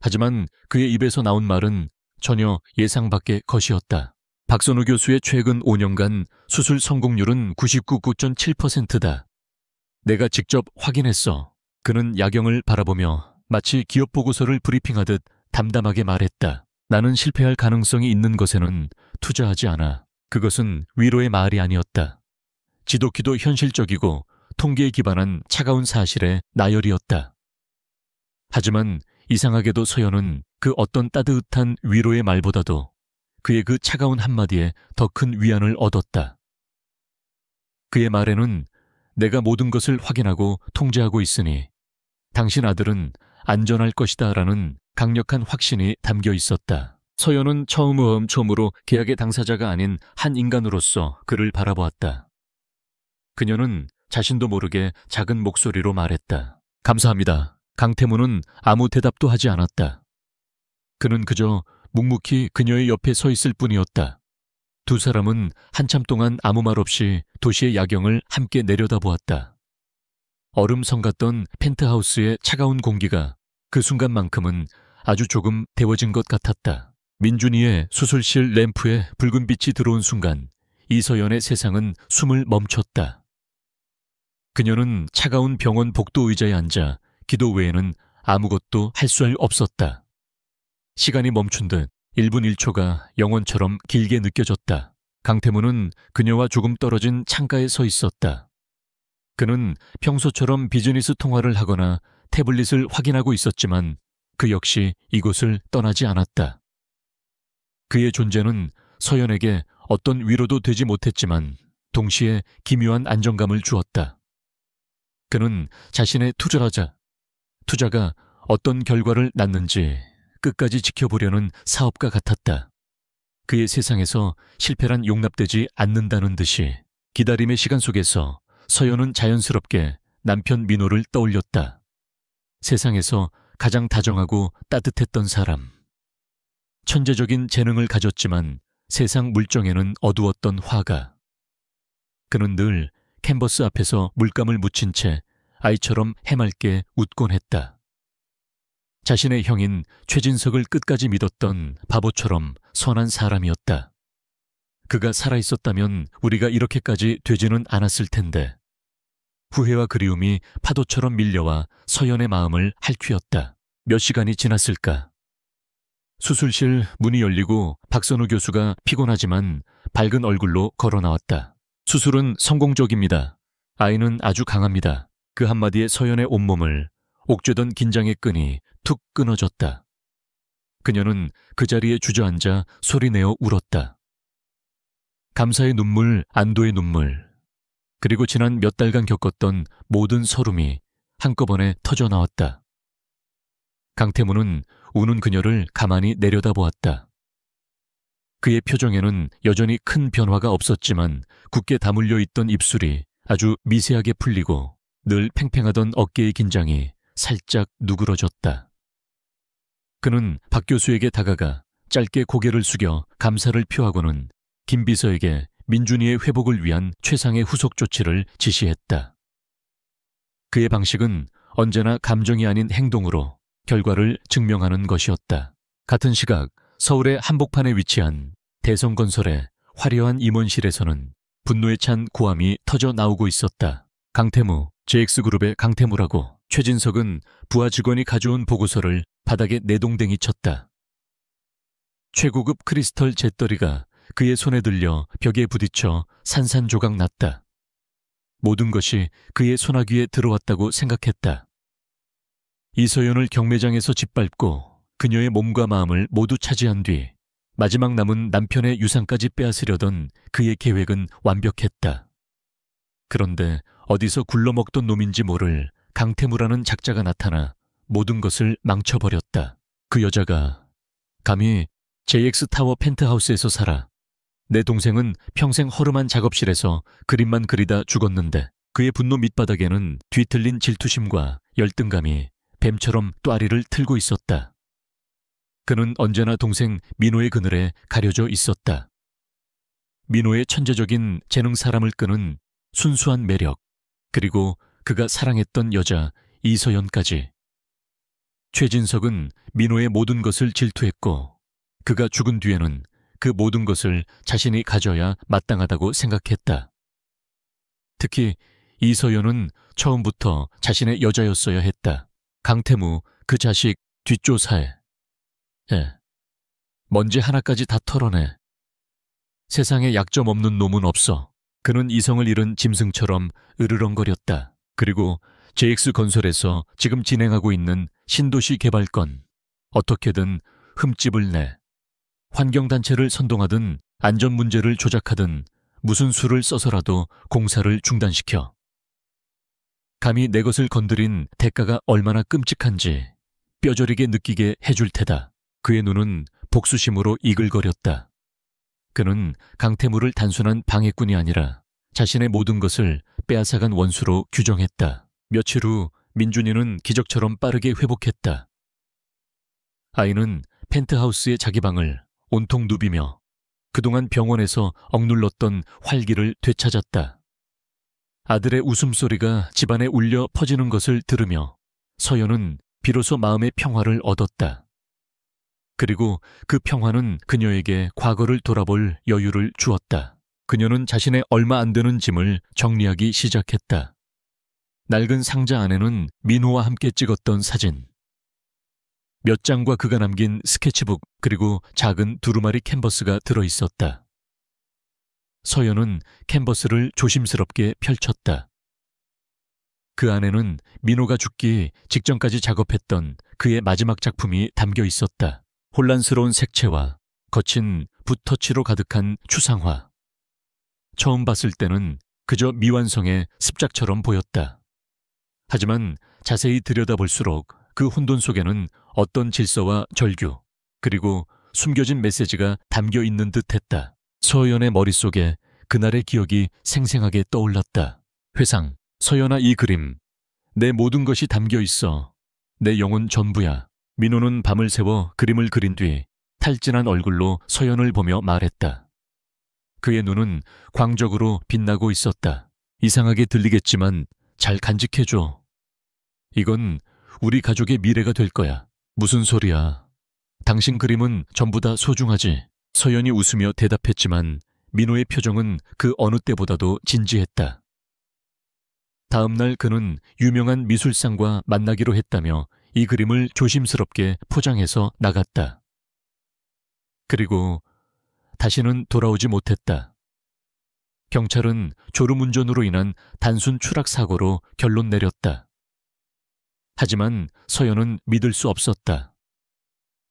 하지만 그의 입에서 나온 말은 전혀 예상 밖의 것이었다. 박선우 교수의 최근 5년간 수술 성공률은 99.7%다. 내가 직접 확인했어. 그는 야경을 바라보며 마치 기업 보고서를 브리핑하듯 담담하게 말했다. 나는 실패할 가능성이 있는 것에는 투자하지 않아. 그것은 위로의 말이 아니었다. 지독히도 현실적이고 통계에 기반한 차가운 사실의 나열이었다. 하지만 이상하게도 서연은 그 어떤 따뜻한 위로의 말보다도 그의 그 차가운 한마디에 더 큰 위안을 얻었다. 그의 말에는 내가 모든 것을 확인하고 통제하고 있으니 당신 아들은 안전할 것이다 라는 강력한 확신이 담겨 있었다. 서연은 처음으로 계약의 당사자가 아닌 한 인간으로서 그를 바라보았다. 그녀는 자신도 모르게 작은 목소리로 말했다. 감사합니다. 강태무는 아무 대답도 하지 않았다. 그는 그저 묵묵히 그녀의 옆에 서 있을 뿐이었다. 두 사람은 한참 동안 아무 말 없이 도시의 야경을 함께 내려다보았다. 얼음성 같던 펜트하우스의 차가운 공기가 그 순간만큼은 아주 조금 데워진 것 같았다. 민준이의 수술실 램프에 붉은 빛이 들어온 순간 이서연의 세상은 숨을 멈췄다. 그녀는 차가운 병원 복도 의자에 앉아 기도 외에는 아무것도 할 수 없었다. 시간이 멈춘 듯 1분 1초가 영원처럼 길게 느껴졌다. 강태무는 그녀와 조금 떨어진 창가에 서 있었다. 그는 평소처럼 비즈니스 통화를 하거나 태블릿을 확인하고 있었지만 그 역시 이곳을 떠나지 않았다. 그의 존재는 서연에게 어떤 위로도 되지 못했지만 동시에 기묘한 안정감을 주었다. 그는 자신의 투자가 어떤 결과를 낳는지 끝까지 지켜보려는 사업가 같았다. 그의 세상에서 실패란 용납되지 않는다는 듯이 기다림의 시간 속에서 서연은 자연스럽게 남편 민호를 떠올렸다. 세상에서 가장 다정하고 따뜻했던 사람. 천재적인 재능을 가졌지만 세상 물정에는 어두웠던 화가. 그는 늘 캔버스 앞에서 물감을 묻힌 채 아이처럼 해맑게 웃곤 했다. 자신의 형인 최진석을 끝까지 믿었던 바보처럼 선한 사람이었다. 그가 살아있었다면 우리가 이렇게까지 되지는 않았을 텐데. 후회와 그리움이 파도처럼 밀려와 서연의 마음을 핥히었다. 몇 시간이 지났을까? 수술실 문이 열리고 박선우 교수가 피곤하지만 밝은 얼굴로 걸어 나왔다. 수술은 성공적입니다. 아이는 아주 강합니다. 그 한마디에 서연의 온몸을 옥죄던 긴장의 끈이 툭 끊어졌다. 그녀는 그 자리에 주저앉아 소리내어 울었다. 감사의 눈물, 안도의 눈물, 그리고 지난 몇 달간 겪었던 모든 서름이 한꺼번에 터져 나왔다. 강태무는 우는 그녀를 가만히 내려다보았다. 그의 표정에는 여전히 큰 변화가 없었지만 굳게 다물려 있던 입술이 아주 미세하게 풀리고 늘 팽팽하던 어깨의 긴장이 살짝 누그러졌다. 그는 박 교수에게 다가가 짧게 고개를 숙여 감사를 표하고는 김 비서에게 민준이의 회복을 위한 최상의 후속 조치를 지시했다. 그의 방식은 언제나 감정이 아닌 행동으로 결과를 증명하는 것이었다. 같은 시각 서울의 한복판에 위치한 대성건설의 화려한 임원실에서는 분노에 찬 고함이 터져 나오고 있었다. 강태무, JX그룹의 강태무라고. 최진석은 부하 직원이 가져온 보고서를 바닥에 내동댕이 쳤다. 최고급 크리스털 잿더리가 그의 손에 들려 벽에 부딪혀 산산조각 났다. 모든 것이 그의 소나귀에 들어왔다고 생각했다. 이서연을 경매장에서 짓밟고 그녀의 몸과 마음을 모두 차지한 뒤 마지막 남은 남편의 유산까지 빼앗으려던 그의 계획은 완벽했다. 그런데 어디서 굴러먹던 놈인지 모를 강태무라는 작자가 나타나 모든 것을 망쳐버렸다. 그 여자가 감히 JX타워 펜트하우스에서 살아. 내 동생은 평생 허름한 작업실에서 그림만 그리다 죽었는데 그의 분노 밑바닥에는 뒤틀린 질투심과 열등감이 뱀처럼 또아리를 틀고 있었다. 그는 언제나 동생 민호의 그늘에 가려져 있었다. 민호의 천재적인 재능 사람을 끄는 순수한 매력, 그리고 그가 사랑했던 여자 이서연까지. 최진석은 민호의 모든 것을 질투했고 그가 죽은 뒤에는 그 모든 것을 자신이 가져야 마땅하다고 생각했다. 특히 이서연은 처음부터 자신의 여자였어야 했다. 강태무, 그 자식 뒷조사해. 먼지 하나까지 다 털어내. 세상에 약점 없는 놈은 없어. 그는 이성을 잃은 짐승처럼 으르렁거렸다. 그리고 JX건설에서 지금 진행하고 있는 신도시 개발건, 어떻게든 흠집을 내. 환경단체를 선동하든 안전 문제를 조작하든 무슨 수를 써서라도 공사를 중단시켜. 감히 내 것을 건드린 대가가 얼마나 끔찍한지 뼈저리게 느끼게 해줄 테다. 그의 눈은 복수심으로 이글거렸다. 그는 강태무를 단순한 방해꾼이 아니라 자신의 모든 것을 빼앗아간 원수로 규정했다. 며칠 후 민준이는 기적처럼 빠르게 회복했다. 아이는 펜트하우스의 자기 방을 온통 누비며 그동안 병원에서 억눌렀던 활기를 되찾았다. 아들의 웃음소리가 집안에 울려 퍼지는 것을 들으며 서연은 비로소 마음의 평화를 얻었다. 그리고 그 평화는 그녀에게 과거를 돌아볼 여유를 주었다. 그녀는 자신의 얼마 안 되는 짐을 정리하기 시작했다. 낡은 상자 안에는 민호와 함께 찍었던 사진, 몇 장과 그가 남긴 스케치북 그리고 작은 두루마리 캔버스가 들어있었다. 서연은 캔버스를 조심스럽게 펼쳤다. 그 안에는 민호가 죽기 직전까지 작업했던 그의 마지막 작품이 담겨 있었다. 혼란스러운 색채와 거친 붓터치로 가득한 추상화. 처음 봤을 때는 그저 미완성의 습작처럼 보였다. 하지만 자세히 들여다볼수록 그 혼돈 속에는 어떤 질서와 절규, 그리고 숨겨진 메시지가 담겨 있는 듯했다. 서연의 머릿속에 그날의 기억이 생생하게 떠올랐다. 회상, 서연아, 이 그림, 내 모든 것이 담겨 있어. 내 영혼 전부야. 민호는 밤을 새워 그림을 그린 뒤 탈진한 얼굴로 서연을 보며 말했다. 그의 눈은 광적으로 빛나고 있었다. 이상하게 들리겠지만 잘 간직해줘. 이건 우리 가족의 미래가 될 거야. 무슨 소리야. 당신 그림은 전부 다 소중하지. 서연이 웃으며 대답했지만 민호의 표정은 그 어느 때보다도 진지했다. 다음 날 그는 유명한 미술상과 만나기로 했다며 이 그림을 조심스럽게 포장해서 나갔다. 그리고 다시는 돌아오지 못했다. 경찰은 졸음운전으로 인한 단순 추락 사고로 결론 내렸다. 하지만 서연은 믿을 수 없었다.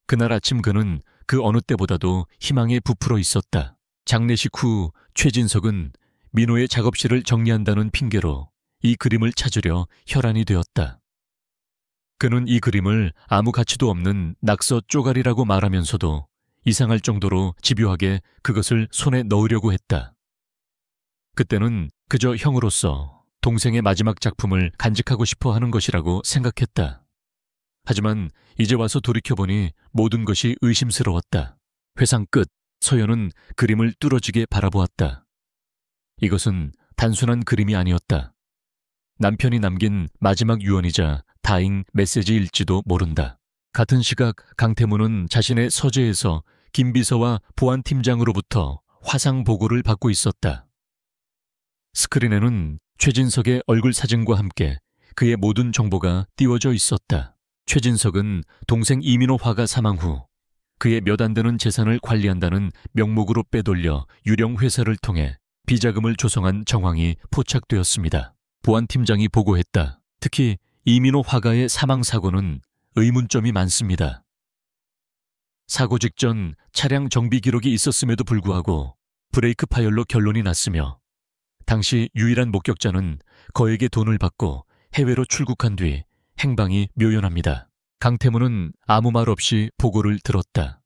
그날 아침 그는 그 어느 때보다도 희망에 부풀어 있었다. 장례식 후 최진석은 민호의 작업실을 정리한다는 핑계로 이 그림을 찾으려 혈안이 되었다. 그는 이 그림을 아무 가치도 없는 낙서 쪼가리라고 말하면서도 이상할 정도로 집요하게 그것을 손에 넣으려고 했다. 그때는 그저 형으로서 동생의 마지막 작품을 간직하고 싶어 하는 것이라고 생각했다. 하지만 이제 와서 돌이켜보니 모든 것이 의심스러웠다. 회상 끝, 서연은 그림을 뚫어지게 바라보았다. 이것은 단순한 그림이 아니었다. 남편이 남긴 마지막 유언이자 다잉 메시지일지도 모른다. 같은 시각 강태무는 자신의 서재에서 김 비서와 보안팀장으로부터 화상 보고를 받고 있었다. 스크린에는 최진석의 얼굴 사진과 함께 그의 모든 정보가 띄워져 있었다. 최진석은 동생 이민호 화가 사망 후 그의 몇 안 되는 재산을 관리한다는 명목으로 빼돌려 유령 회사를 통해 비자금을 조성한 정황이 포착되었습니다. 보안팀장이 보고했다. 특히 이민호 화가의 사망 사고는 의문점이 많습니다. 사고 직전 차량 정비 기록이 있었음에도 불구하고 브레이크 파열로 결론이 났으며 당시 유일한 목격자는 거액의 돈을 받고 해외로 출국한 뒤 행방이 묘연합니다. 강태무는 아무 말 없이 보고를 들었다.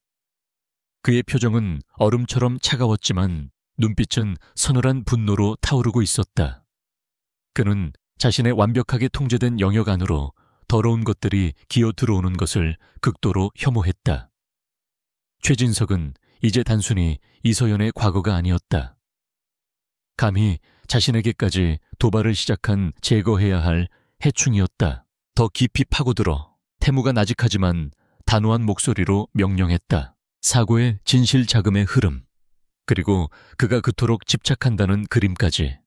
그의 표정은 얼음처럼 차가웠지만 눈빛은 서늘한 분노로 타오르고 있었다. 그는 자신의 완벽하게 통제된 영역 안으로 더러운 것들이 기어 들어오는 것을 극도로 혐오했다. 최진석은 이제 단순히 이서연의 과거가 아니었다. 감히 자신에게까지 도발을 시작한 제거해야 할 해충이었다. 더 깊이 파고들어 태무가 나직하지만 단호한 목소리로 명령했다. 사고의 진실 자금의 흐름, 그리고 그가 그토록 집착한다는 그림까지.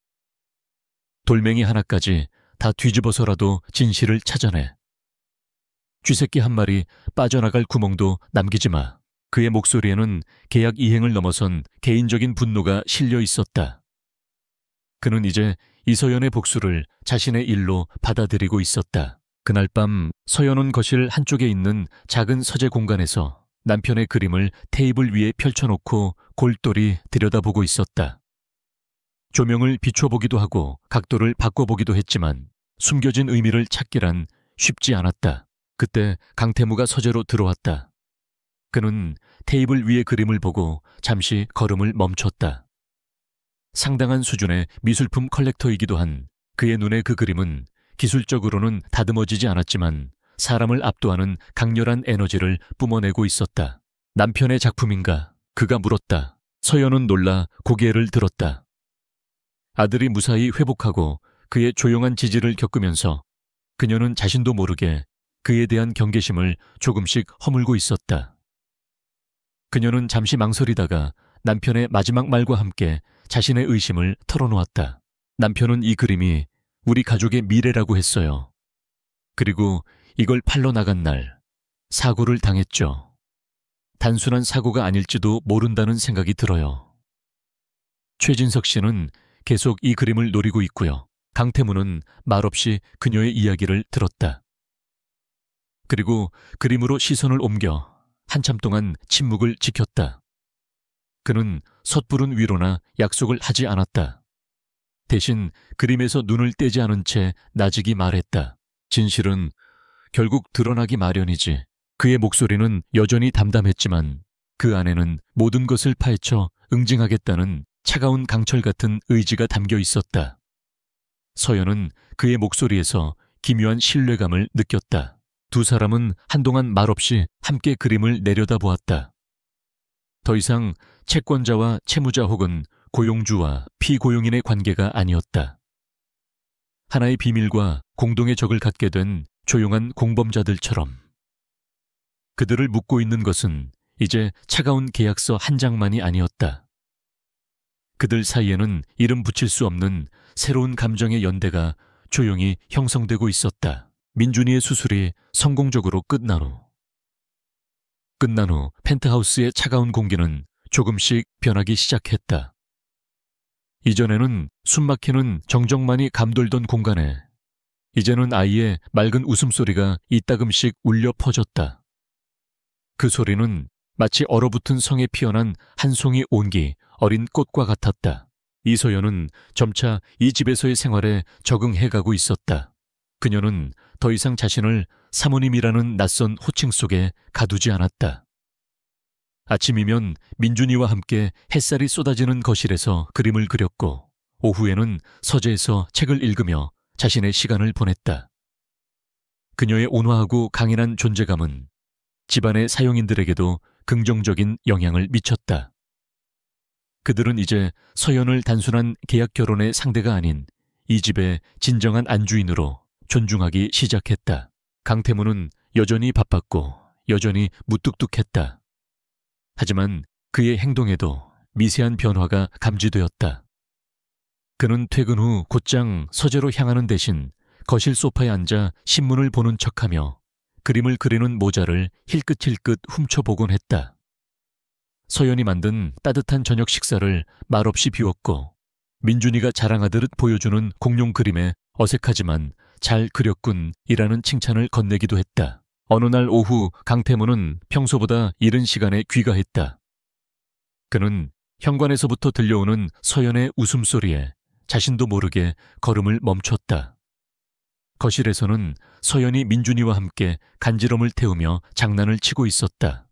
돌멩이 하나까지 다 뒤집어서라도 진실을 찾아내. 쥐새끼 한 마리 빠져나갈 구멍도 남기지 마. 그의 목소리에는 계약 이행을 넘어선 개인적인 분노가 실려 있었다. 그는 이제 이서연의 복수를 자신의 일로 받아들이고 있었다. 그날 밤 서연은 거실 한쪽에 있는 작은 서재 공간에서 남편의 그림을 테이블 위에 펼쳐놓고 골똘히 들여다보고 있었다. 조명을 비춰보기도 하고 각도를 바꿔보기도 했지만 숨겨진 의미를 찾기란 쉽지 않았다. 그때 강태무가 서재로 들어왔다. 그는 테이블 위의 그림을 보고 잠시 걸음을 멈췄다. 상당한 수준의 미술품 컬렉터이기도 한 그의 눈에 그 그림은 기술적으로는 다듬어지지 않았지만 사람을 압도하는 강렬한 에너지를 뿜어내고 있었다. 남편의 작품인가? 그가 물었다. 서연은 놀라 고개를 들었다. 아들이 무사히 회복하고 그의 조용한 지지를 겪으면서 그녀는 자신도 모르게 그에 대한 경계심을 조금씩 허물고 있었다. 그녀는 잠시 망설이다가 남편의 마지막 말과 함께 자신의 의심을 털어놓았다. 남편은 이 그림이 우리 가족의 미래라고 했어요. 그리고 이걸 팔러 나간 날 사고를 당했죠. 단순한 사고가 아닐지도 모른다는 생각이 들어요. 최진석 씨는 계속 이 그림을 노리고 있고요. 강태무는 말없이 그녀의 이야기를 들었다. 그리고 그림으로 시선을 옮겨 한참 동안 침묵을 지켰다. 그는 섣부른 위로나 약속을 하지 않았다. 대신 그림에서 눈을 떼지 않은 채 나직이 말했다. 진실은 결국 드러나기 마련이지. 그의 목소리는 여전히 담담했지만 그 안에는 모든 것을 파헤쳐 응징하겠다는 차가운 강철 같은 의지가 담겨 있었다. 서연은 그의 목소리에서 기묘한 신뢰감을 느꼈다. 두 사람은 한동안 말없이 함께 그림을 내려다보았다. 더 이상 채권자와 채무자 혹은 고용주와 피고용인의 관계가 아니었다. 하나의 비밀과 공동의 적을 갖게 된 조용한 공범자들처럼. 그들을 묶고 있는 것은 이제 차가운 계약서 한 장만이 아니었다. 그들 사이에는 이름 붙일 수 없는 새로운 감정의 연대가 조용히 형성되고 있었다. 민준이의 수술이 성공적으로 끝난 후 펜트하우스의 차가운 공기는 조금씩 변하기 시작했다. 이전에는 숨막히는 정적만이 감돌던 공간에 이제는 아이의 맑은 웃음소리가 이따금씩 울려 퍼졌다. 그 소리는 마치 얼어붙은 성에 피어난 한 송이 온기 어린 꽃과 같았다. 이서연은 점차 이 집에서의 생활에 적응해가고 있었다. 그녀는 더 이상 자신을 사모님이라는 낯선 호칭 속에 가두지 않았다. 아침이면 민준이와 함께 햇살이 쏟아지는 거실에서 그림을 그렸고 오후에는 서재에서 책을 읽으며 자신의 시간을 보냈다. 그녀의 온화하고 강인한 존재감은 집안의 사용인들에게도 긍정적인 영향을 미쳤다. 그들은 이제 서연을 단순한 계약 결혼의 상대가 아닌 이 집의 진정한 안주인으로 존중하기 시작했다. 강태무는 여전히 바빴고 여전히 무뚝뚝했다. 하지만 그의 행동에도 미세한 변화가 감지되었다. 그는 퇴근 후 곧장 서재로 향하는 대신 거실 소파에 앉아 신문을 보는 척하며 그림을 그리는 모자를 힐끗힐끗 훔쳐보곤 했다. 서연이 만든 따뜻한 저녁 식사를 말없이 비웠고 민준이가 자랑하듯 보여주는 공룡 그림에 어색하지만 잘 그렸군이라는 칭찬을 건네기도 했다. 어느 날 오후 강태무는 평소보다 이른 시간에 귀가했다. 그는 현관에서부터 들려오는 서연의 웃음소리에 자신도 모르게 걸음을 멈췄다. 거실에서는 서연이 민준이와 함께 간지럼을 태우며 장난을 치고 있었다.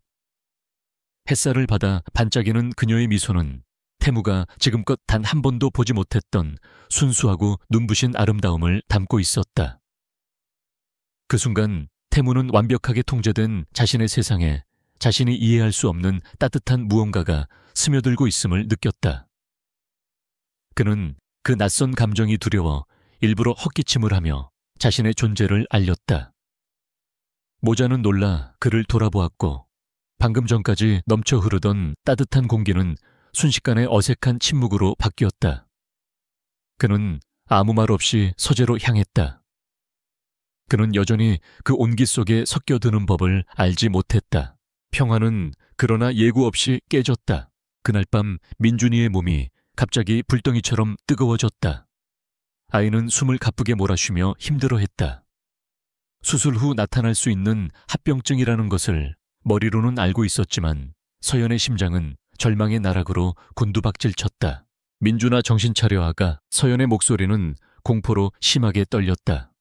햇살을 받아 반짝이는 그녀의 미소는 태무가 지금껏 단 한 번도 보지 못했던 순수하고 눈부신 아름다움을 담고 있었다. 그 순간 태무는 완벽하게 통제된 자신의 세상에 자신이 이해할 수 없는 따뜻한 무언가가 스며들고 있음을 느꼈다. 그는 그 낯선 감정이 두려워 일부러 헛기침을 하며 자신의 존재를 알렸다. 모자는 놀라 그를 돌아보았고 방금 전까지 넘쳐 흐르던 따뜻한 공기는 순식간에 어색한 침묵으로 바뀌었다. 그는 아무 말 없이 서재로 향했다. 그는 여전히 그 온기 속에 섞여드는 법을 알지 못했다. 평화는 그러나 예고 없이 깨졌다. 그날 밤 민준이의 몸이 갑자기 불덩이처럼 뜨거워졌다. 아이는 숨을 가쁘게 몰아쉬며 힘들어했다. 수술 후 나타날 수 있는 합병증이라는 것을 머리로는 알고 있었지만 서연의 심장은 절망의 나락으로 곤두박질 쳤다. 민준아 정신 차려 아가. 서연의 목소리는 공포로 심하게 떨렸다.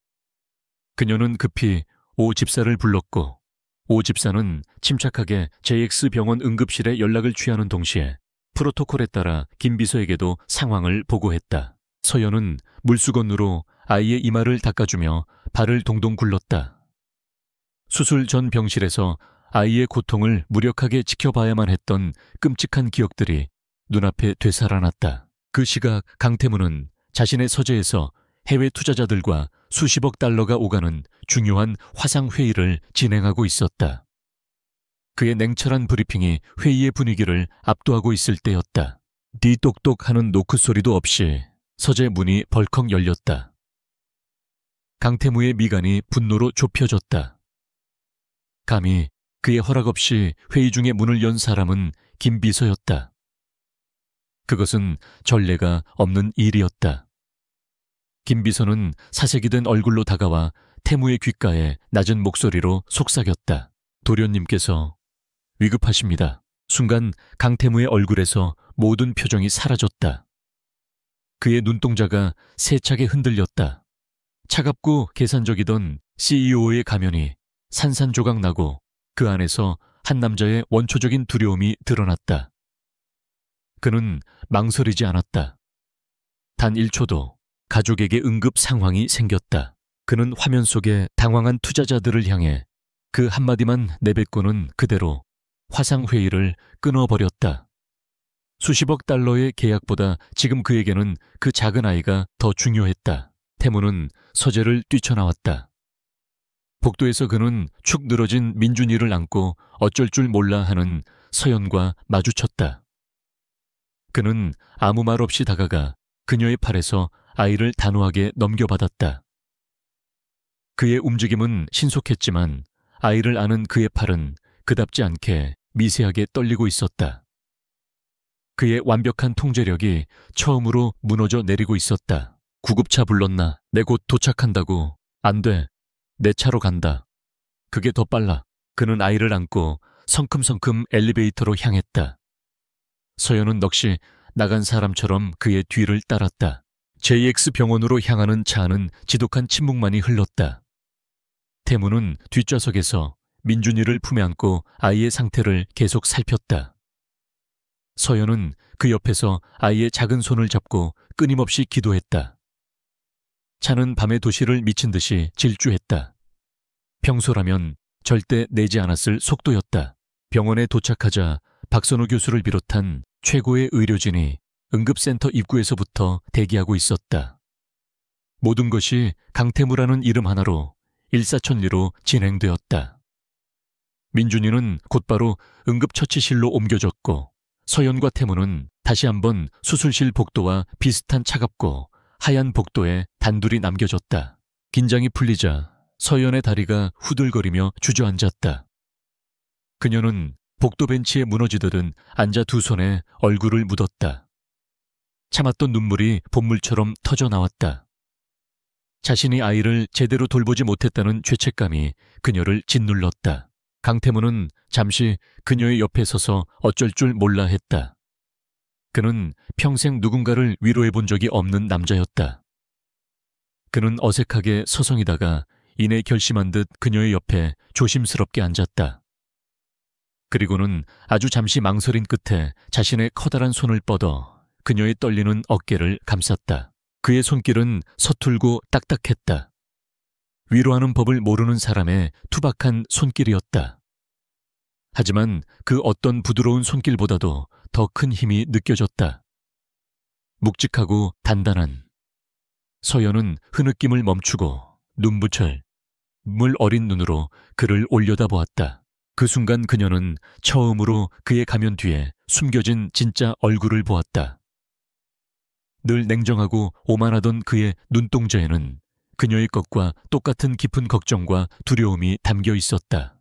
그녀는 급히 오 집사를 불렀고 오 집사는 침착하게 JX 병원 응급실에 연락을 취하는 동시에 프로토콜에 따라 김 비서에게도 상황을 보고했다. 서연은 물수건으로 아이의 이마를 닦아주며 발을 동동 굴렀다. 수술 전 병실에서 아이의 고통을 무력하게 지켜봐야만 했던 끔찍한 기억들이 눈앞에 되살아났다. 그 시각 강태무는 자신의 서재에서 해외 투자자들과 수십억 달러가 오가는 중요한 화상회의를 진행하고 있었다. 그의 냉철한 브리핑이 회의의 분위기를 압도하고 있을 때였다. 띠똑똑 하는 노크 소리도 없이 서재 문이 벌컥 열렸다. 강태무의 미간이 분노로 좁혀졌다. 감히 그의 허락 없이 회의 중에 문을 연 사람은 김 비서였다. 그것은 전례가 없는 일이었다. 김 비서는 사색이 된 얼굴로 다가와 태무의 귓가에 낮은 목소리로 속삭였다. 도련님께서 위급하십니다. 순간 강태무의 얼굴에서 모든 표정이 사라졌다. 그의 눈동자가 세차게 흔들렸다. 차갑고 계산적이던 CEO의 가면이 산산조각 나고 그 안에서 한 남자의 원초적인 두려움이 드러났다. 그는 망설이지 않았다. 단 1초도 가족에게 응급 상황이 생겼다. 그는 화면 속에 당황한 투자자들을 향해 그 한마디만 내뱉고는 그대로 화상회의를 끊어버렸다. 수십억 달러의 계약보다 지금 그에게는 그 작은 아이가 더 중요했다. 태무는 서재를 뛰쳐나왔다. 복도에서 그는 축 늘어진 민준이를 안고 어쩔 줄 몰라 하는 서연과 마주쳤다. 그는 아무 말 없이 다가가 그녀의 팔에서 아이를 단호하게 넘겨받았다. 그의 움직임은 신속했지만 아이를 안은 그의 팔은 그답지 않게 미세하게 떨리고 있었다. 그의 완벽한 통제력이 처음으로 무너져 내리고 있었다. 구급차 불렀나? 내 곧 도착한다고. 안 돼. 내 차로 간다. 그게 더 빨라. 그는 아이를 안고 성큼성큼 엘리베이터로 향했다. 서연은 넋이 나간 사람처럼 그의 뒤를 따랐다. JX 병원으로 향하는 차 안은 지독한 침묵만이 흘렀다. 태무는 뒷좌석에서 민준이를 품에 안고 아이의 상태를 계속 살폈다. 서연은 그 옆에서 아이의 작은 손을 잡고 끊임없이 기도했다. 차는 밤의 도시를 미친 듯이 질주했다. 평소라면 절대 내지 않았을 속도였다. 병원에 도착하자 박선호 교수를 비롯한 최고의 의료진이 응급센터 입구에서부터 대기하고 있었다. 모든 것이 강태무라는 이름 하나로 일사천리로 진행되었다. 민준이는 곧바로 응급처치실로 옮겨졌고 서연과 태무는 다시 한번 수술실 복도와 비슷한 차갑고 하얀 복도에 단둘이 남겨졌다. 긴장이 풀리자 서연의 다리가 후들거리며 주저앉았다. 그녀는 복도 벤치에 무너지듯은 앉아 두 손에 얼굴을 묻었다. 참았던 눈물이 봇물처럼 터져나왔다. 자신이 아이를 제대로 돌보지 못했다는 죄책감이 그녀를 짓눌렀다. 강태무는 잠시 그녀의 옆에 서서 어쩔 줄 몰라 했다. 그는 평생 누군가를 위로해 본 적이 없는 남자였다. 그는 어색하게 서성이다가 이내 결심한 듯 그녀의 옆에 조심스럽게 앉았다. 그리고는 아주 잠시 망설인 끝에 자신의 커다란 손을 뻗어 그녀의 떨리는 어깨를 감쌌다. 그의 손길은 서툴고 딱딱했다. 위로하는 법을 모르는 사람의 투박한 손길이었다. 하지만 그 어떤 부드러운 손길보다도 더 큰 힘이 느껴졌다. 묵직하고 단단한. 서연은 흐느낌을 멈추고 눈부철, 물 어린 눈으로 그를 올려다보았다. 그 순간 그녀는 처음으로 그의 가면 뒤에 숨겨진 진짜 얼굴을 보았다. 늘 냉정하고 오만하던 그의 눈동자에는 그녀의 것과 똑같은 깊은 걱정과 두려움이 담겨 있었다.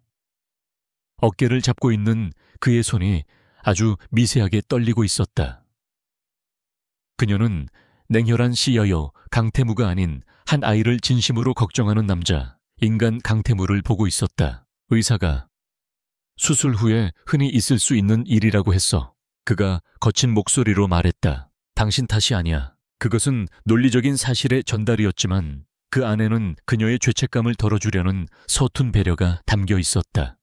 어깨를 잡고 있는 그의 손이 아주 미세하게 떨리고 있었다. 그녀는 냉혈한 시여여 강태무가 아닌 한 아이를 진심으로 걱정하는 남자, 인간 강태무를 보고 있었다. 의사가 수술 후에 흔히 있을 수 있는 일이라고 했어. 그가 거친 목소리로 말했다. 당신 탓이 아니야. 그것은 논리적인 사실의 전달이었지만 그 안에는 그녀의 죄책감을 덜어주려는 서툰 배려가 담겨 있었다.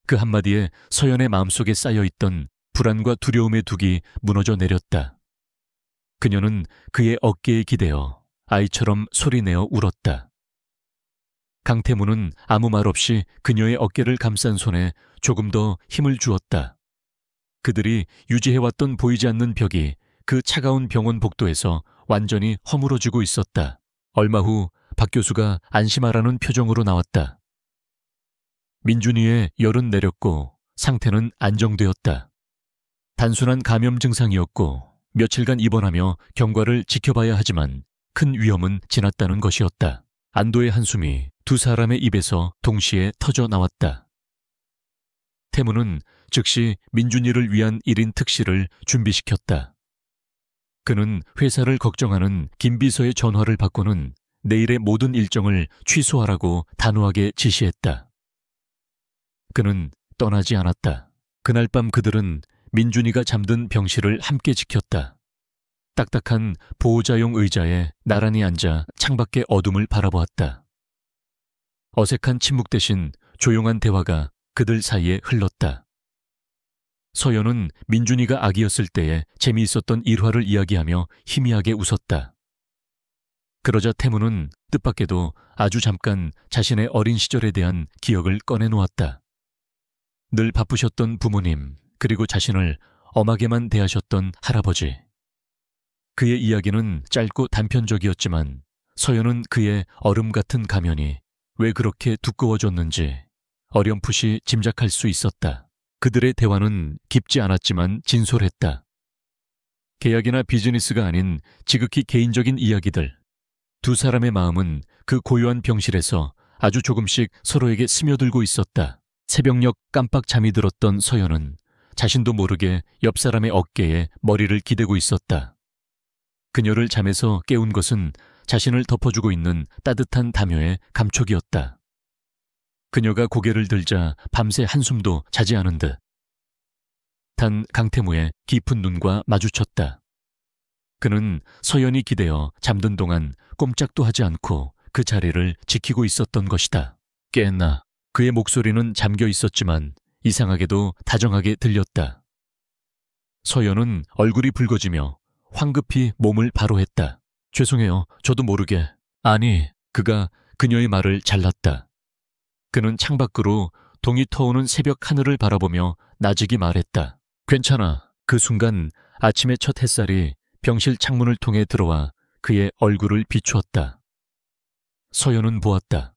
그 한마디에 서연의 마음속에 쌓여있던 불안과 두려움의 둑이 무너져 내렸다. 그녀는 그의 어깨에 기대어 아이처럼 소리내어 울었다. 강태무는 아무 말 없이 그녀의 어깨를 감싼 손에 조금 더 힘을 주었다. 그들이 유지해왔던 보이지 않는 벽이 그 차가운 병원 복도에서 완전히 허물어지고 있었다. 얼마 후 박 교수가 안심하라는 표정으로 나왔다. 민준이의 열은 내렸고 상태는 안정되었다. 단순한 감염 증상이었고 며칠간 입원하며 경과를 지켜봐야 하지만 큰 위험은 지났다는 것이었다. 안도의 한숨이 두 사람의 입에서 동시에 터져 나왔다. 태무는 즉시 민준이를 위한 1인 특실을 준비시켰다. 그는 회사를 걱정하는 김 비서의 전화를 받고는 내일의 모든 일정을 취소하라고 단호하게 지시했다. 그는 떠나지 않았다. 그날 밤 그들은 민준이가 잠든 병실을 함께 지켰다. 딱딱한 보호자용 의자에 나란히 앉아 창밖의 어둠을 바라보았다. 어색한 침묵 대신 조용한 대화가 그들 사이에 흘렀다. 서연은 민준이가 아기였을 때에 재미있었던 일화를 이야기하며 희미하게 웃었다. 그러자 태무는 뜻밖에도 아주 잠깐 자신의 어린 시절에 대한 기억을 꺼내놓았다. 늘 바쁘셨던 부모님, 그리고 자신을 엄하게만 대하셨던 할아버지. 그의 이야기는 짧고 단편적이었지만 서연은 그의 얼음 같은 가면이 왜 그렇게 두꺼워졌는지 어렴풋이 짐작할 수 있었다. 그들의 대화는 깊지 않았지만 진솔했다. 계약이나 비즈니스가 아닌 지극히 개인적인 이야기들. 두 사람의 마음은 그 고요한 병실에서 아주 조금씩 서로에게 스며들고 있었다. 새벽녘 깜빡 잠이 들었던 서연은 자신도 모르게 옆 사람의 어깨에 머리를 기대고 있었다. 그녀를 잠에서 깨운 것은 자신을 덮어주고 있는 따뜻한 담요의 감촉이었다. 그녀가 고개를 들자 밤새 한숨도 자지 않은 듯. 단 강태무의 깊은 눈과 마주쳤다. 그는 서연이 기대어 잠든 동안 꼼짝도 하지 않고 그 자리를 지키고 있었던 것이다. 깼나? 그의 목소리는 잠겨 있었지만 이상하게도 다정하게 들렸다. 서연은 얼굴이 붉어지며 황급히 몸을 바로 했다. 죄송해요. 저도 모르게. 아니, 그가 그녀의 말을 잘랐다. 그는 창밖으로 동이 터오는 새벽 하늘을 바라보며 나직이 말했다. 괜찮아. 그 순간 아침의 첫 햇살이 병실 창문을 통해 들어와 그의 얼굴을 비추었다. 서연은 보았다.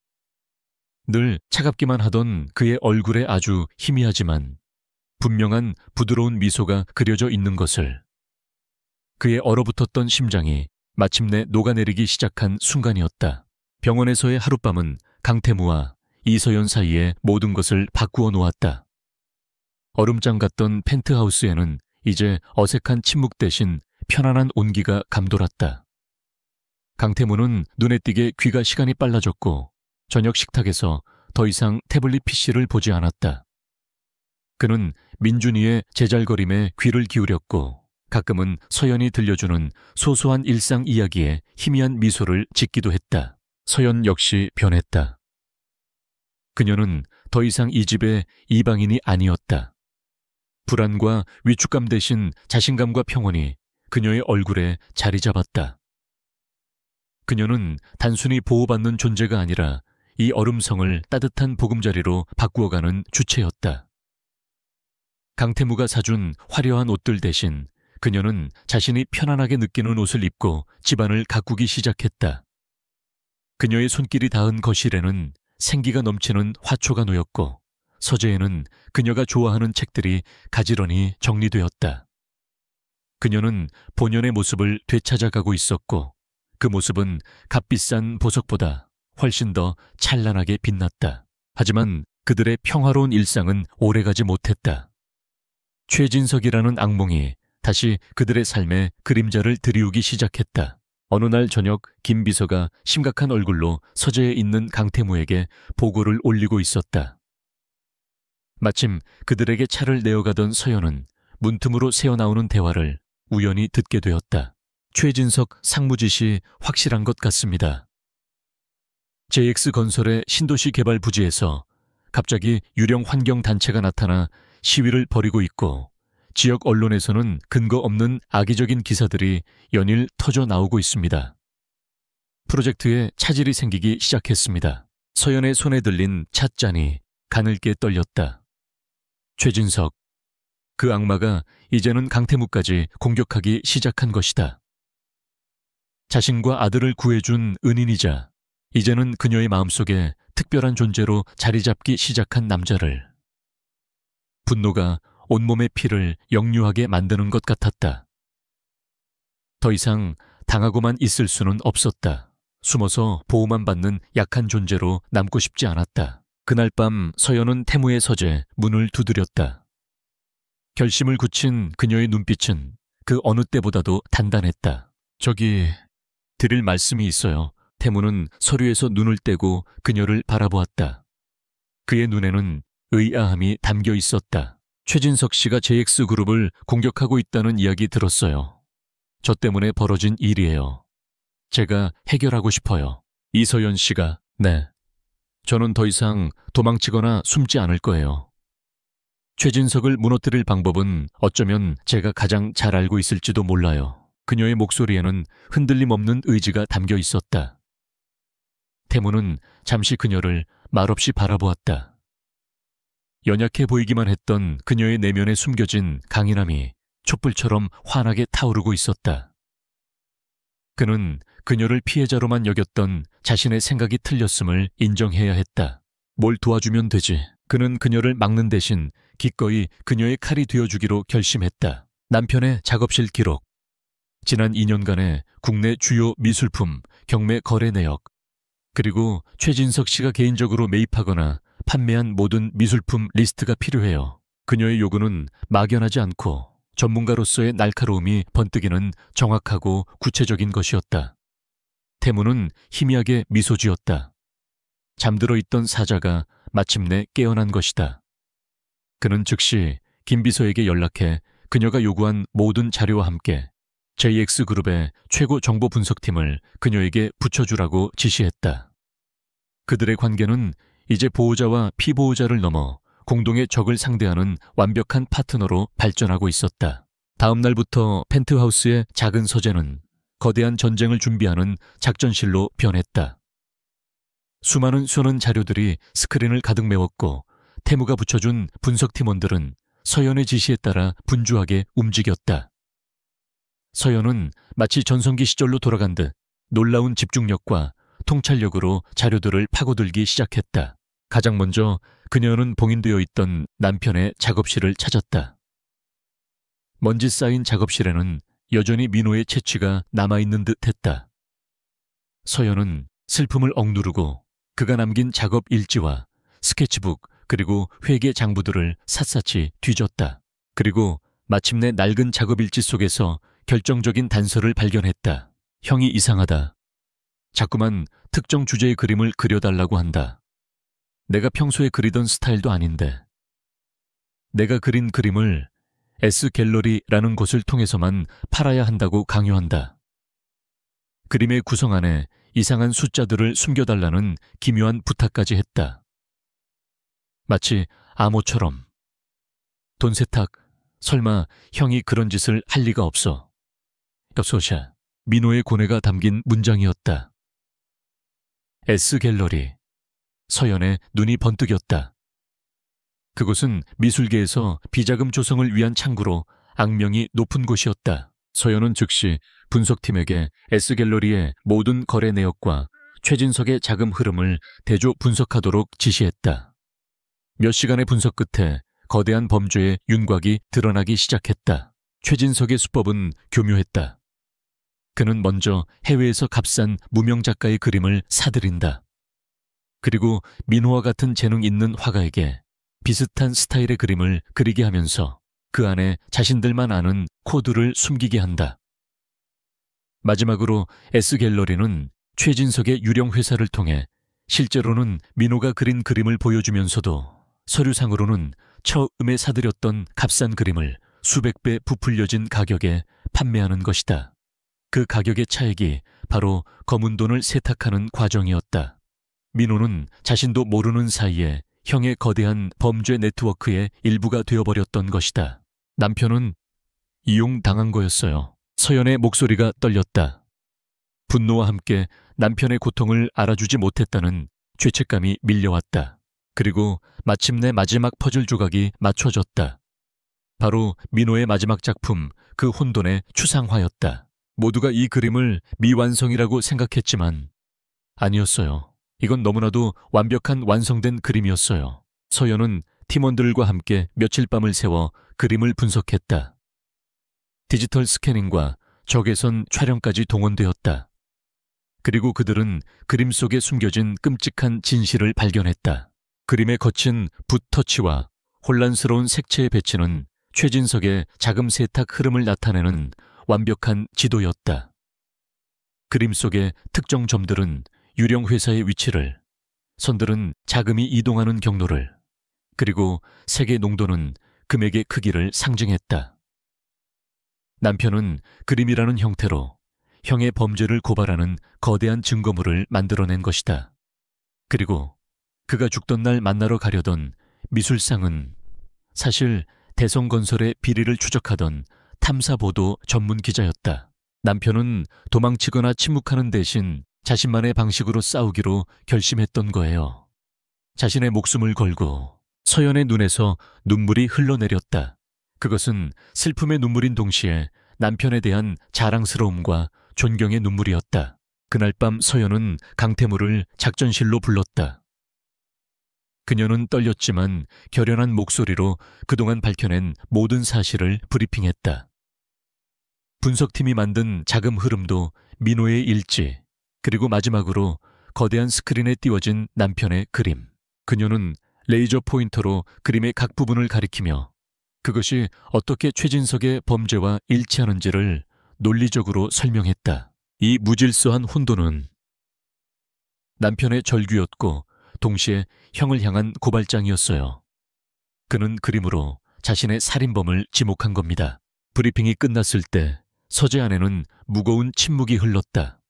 늘 차갑기만 하던 그의 얼굴에 아주 희미하지만 분명한 부드러운 미소가 그려져 있는 것을. 그의 얼어붙었던 심장이 마침내 녹아내리기 시작한 순간이었다. 병원에서의 하룻밤은 강태무와 이서연 사이의 모든 것을 바꾸어 놓았다. 얼음장 같던 펜트하우스에는 이제 어색한 침묵 대신 편안한 온기가 감돌았다. 강태무는 눈에 띄게 귀가 시간이 빨라졌고 저녁 식탁에서 더 이상 태블릿 PC를 보지 않았다. 그는 민준이의 제잘거림에 귀를 기울였고 가끔은 서연이 들려주는 소소한 일상 이야기에 희미한 미소를 짓기도 했다. 서연 역시 변했다. 그녀는 더 이상 이 집의 이방인이 아니었다. 불안과 위축감 대신 자신감과 평온이 그녀의 얼굴에 자리 잡았다. 그녀는 단순히 보호받는 존재가 아니라 이 얼음성을 따뜻한 보금자리로 바꾸어가는 주체였다. 강태무가 사준 화려한 옷들 대신 그녀는 자신이 편안하게 느끼는 옷을 입고 집안을 가꾸기 시작했다. 그녀의 손길이 닿은 거실에는 생기가 넘치는 화초가 놓였고 서재에는 그녀가 좋아하는 책들이 가지런히 정리되었다. 그녀는 본연의 모습을 되찾아가고 있었고 그 모습은 값비싼 보석보다 훨씬 더 찬란하게 빛났다. 하지만 그들의 평화로운 일상은 오래가지 못했다. 최진석이라는 악몽이 다시 그들의 삶에 그림자를 드리우기 시작했다. 어느 날 저녁 김 비서가 심각한 얼굴로 서재에 있는 강태무에게 보고를 올리고 있었다. 마침 그들에게 차를 내어가던 서연은 문틈으로 새어나오는 대화를 우연히 듣게 되었다. 최진석 상무짓이 확실한 것 같습니다. JX건설의 신도시 개발 부지에서 갑자기 유령 환경 단체가 나타나 시위를 벌이고 있고 지역 언론에서는 근거 없는 악의적인 기사들이 연일 터져 나오고 있습니다. 프로젝트에 차질이 생기기 시작했습니다. 서연의 손에 들린 찻잔이 가늘게 떨렸다. 최진석, 그 악마가 이제는 강태무까지 공격하기 시작한 것이다. 자신과 아들을 구해준 은인이자 이제는 그녀의 마음속에 특별한 존재로 자리 잡기 시작한 남자를. 분노가 온몸의 피를 역류하게 만드는 것 같았다. 더 이상 당하고만 있을 수는 없었다. 숨어서 보호만 받는 약한 존재로 남고 싶지 않았다. 그날 밤 서연은 태무의 서재 문을 두드렸다. 결심을 굳힌 그녀의 눈빛은 그 어느 때보다도 단단했다. 저기 드릴 말씀이 있어요. 태무는 서류에서 눈을 떼고 그녀를 바라보았다. 그의 눈에는 의아함이 담겨 있었다. 최진석 씨가 JX그룹을 공격하고 있다는 이야기 들었어요. 저 때문에 벌어진 일이에요. 제가 해결하고 싶어요. 이서연 씨가, 네. 저는 더 이상 도망치거나 숨지 않을 거예요. 최진석을 무너뜨릴 방법은 어쩌면 제가 가장 잘 알고 있을지도 몰라요. 그녀의 목소리에는 흔들림 없는 의지가 담겨 있었다. 태무는 잠시 그녀를 말없이 바라보았다. 연약해 보이기만 했던 그녀의 내면에 숨겨진 강인함이 촛불처럼 환하게 타오르고 있었다. 그는 그녀를 피해자로만 여겼던 자신의 생각이 틀렸음을 인정해야 했다. 뭘 도와주면 되지. 그는 그녀를 막는 대신 기꺼이 그녀의 칼이 되어주기로 결심했다. 남편의 작업실 기록, 지난 2년간의 국내 주요 미술품 경매 거래 내역, 그리고 최진석 씨가 개인적으로 매입하거나 판매한 모든 미술품 리스트가 필요해요. 그녀의 요구는 막연하지 않고 전문가로서의 날카로움이 번뜩이는 정확하고 구체적인 것이었다. 태무는 희미하게 미소 지었다. 잠들어 있던 사자가 마침내 깨어난 것이다. 그는 즉시 김 비서에게 연락해 그녀가 요구한 모든 자료와 함께 JX그룹의 최고 정보 분석팀을 그녀에게 붙여주라고 지시했다. 그들의 관계는 이제 보호자와 피보호자를 넘어 공동의 적을 상대하는 완벽한 파트너로 발전하고 있었다. 다음 날부터 펜트하우스의 작은 서재는 거대한 전쟁을 준비하는 작전실로 변했다. 수많은 자료들이 스크린을 가득 메웠고 태무가 붙여준 분석팀원들은 서연의 지시에 따라 분주하게 움직였다. 서연은 마치 전성기 시절로 돌아간 듯 놀라운 집중력과 통찰력으로 자료들을 파고들기 시작했다. 가장 먼저 그녀는 봉인되어 있던 남편의 작업실을 찾았다. 먼지 쌓인 작업실에는 여전히 민호의 채취가 남아있는 듯 했다. 서연은 슬픔을 억누르고 그가 남긴 작업 일지와 스케치북 그리고 회계 장부들을 샅샅이 뒤졌다. 그리고 마침내 낡은 작업 일지 속에서 결정적인 단서를 발견했다. 형이 이상하다. 자꾸만 특정 주제의 그림을 그려달라고 한다. 내가 평소에 그리던 스타일도 아닌데. 내가 그린 그림을 S갤러리라는 곳을 통해서만 팔아야 한다고 강요한다. 그림의 구성 안에 이상한 숫자들을 숨겨달라는 기묘한 부탁까지 했다. 마치 암호처럼. 돈 세탁, 설마 형이 그런 짓을 할 리가 없어. 엽소샤, 민호의 고뇌가 담긴 문장이었다. S갤러리. 서연의 눈이 번뜩였다. 그곳은 미술계에서 비자금 조성을 위한 창구로 악명이 높은 곳이었다. 서연은 즉시 분석팀에게 S갤러리의 모든 거래 내역과 최진석의 자금 흐름을 대조 분석하도록 지시했다. 몇 시간의 분석 끝에 거대한 범죄의 윤곽이 드러나기 시작했다. 최진석의 수법은 교묘했다. 그는 먼저 해외에서 값싼 무명 작가의 그림을 사들인다. 그리고 민호와 같은 재능 있는 화가에게 비슷한 스타일의 그림을 그리게 하면서 그 안에 자신들만 아는 코드를 숨기게 한다. 마지막으로 S갤러리는 최진석의 유령 회사를 통해 실제로는 민호가 그린 그림을 보여주면서도 서류상으로는 처음에 사들였던 값싼 그림을 수백 배 부풀려진 가격에 판매하는 것이다. 그 가격의 차액이 바로 검은 돈을 세탁하는 과정이었다. 민호는 자신도 모르는 사이에 형의 거대한 범죄 네트워크의 일부가 되어버렸던 것이다. 남편은 이용당한 거였어요. 서연의 목소리가 떨렸다. 분노와 함께 남편의 고통을 알아주지 못했다는 죄책감이 밀려왔다. 그리고 마침내 마지막 퍼즐 조각이 맞춰졌다. 바로 민호의 마지막 작품, 그 혼돈의 추상화였다. 모두가 이 그림을 미완성이라고 생각했지만 아니었어요. 이건 너무나도 완벽한 완성된 그림이었어요. 서연은 팀원들과 함께 며칠 밤을 새워 그림을 분석했다. 디지털 스캐닝과 적외선 촬영까지 동원되었다. 그리고 그들은 그림 속에 숨겨진 끔찍한 진실을 발견했다. 그림의 거친 붓터치와 혼란스러운 색채의 배치는 최진석의 자금 세탁 흐름을 나타내는 완벽한 지도였다. 그림 속의 특정 점들은 유령 회사의 위치를, 선들은 자금이 이동하는 경로를, 그리고 색의 농도는 금액의 크기를 상징했다. 남편은 그림이라는 형태로 형의 범죄를 고발하는 거대한 증거물을 만들어낸 것이다. 그리고 그가 죽던 날 만나러 가려던 미술상은 사실 대성건설의 비리를 추적하던 탐사보도 전문 기자였다. 남편은 도망치거나 침묵하는 대신 자신만의 방식으로 싸우기로 결심했던 거예요. 자신의 목숨을 걸고. 서연의 눈에서 눈물이 흘러내렸다. 그것은 슬픔의 눈물인 동시에 남편에 대한 자랑스러움과 존경의 눈물이었다. 그날 밤 서연은 강태무를 작전실로 불렀다. 그녀는 떨렸지만 결연한 목소리로 그동안 밝혀낸 모든 사실을 브리핑했다. 분석팀이 만든 자금 흐름도 민호의 일지, 그리고 마지막으로 거대한 스크린에 띄워진 남편의 그림. 그녀는 레이저 포인터로 그림의 각 부분을 가리키며 그것이 어떻게 최진석의 범죄와 일치하는지를 논리적으로 설명했다. 이 무질서한 혼돈은 남편의 절규였고 동시에 형을 향한 고발장이었어요. 그는 그림으로 자신의 살인범을 지목한 겁니다. 브리핑이 끝났을 때 서재 안에는 무거운 침묵이 흘렀다.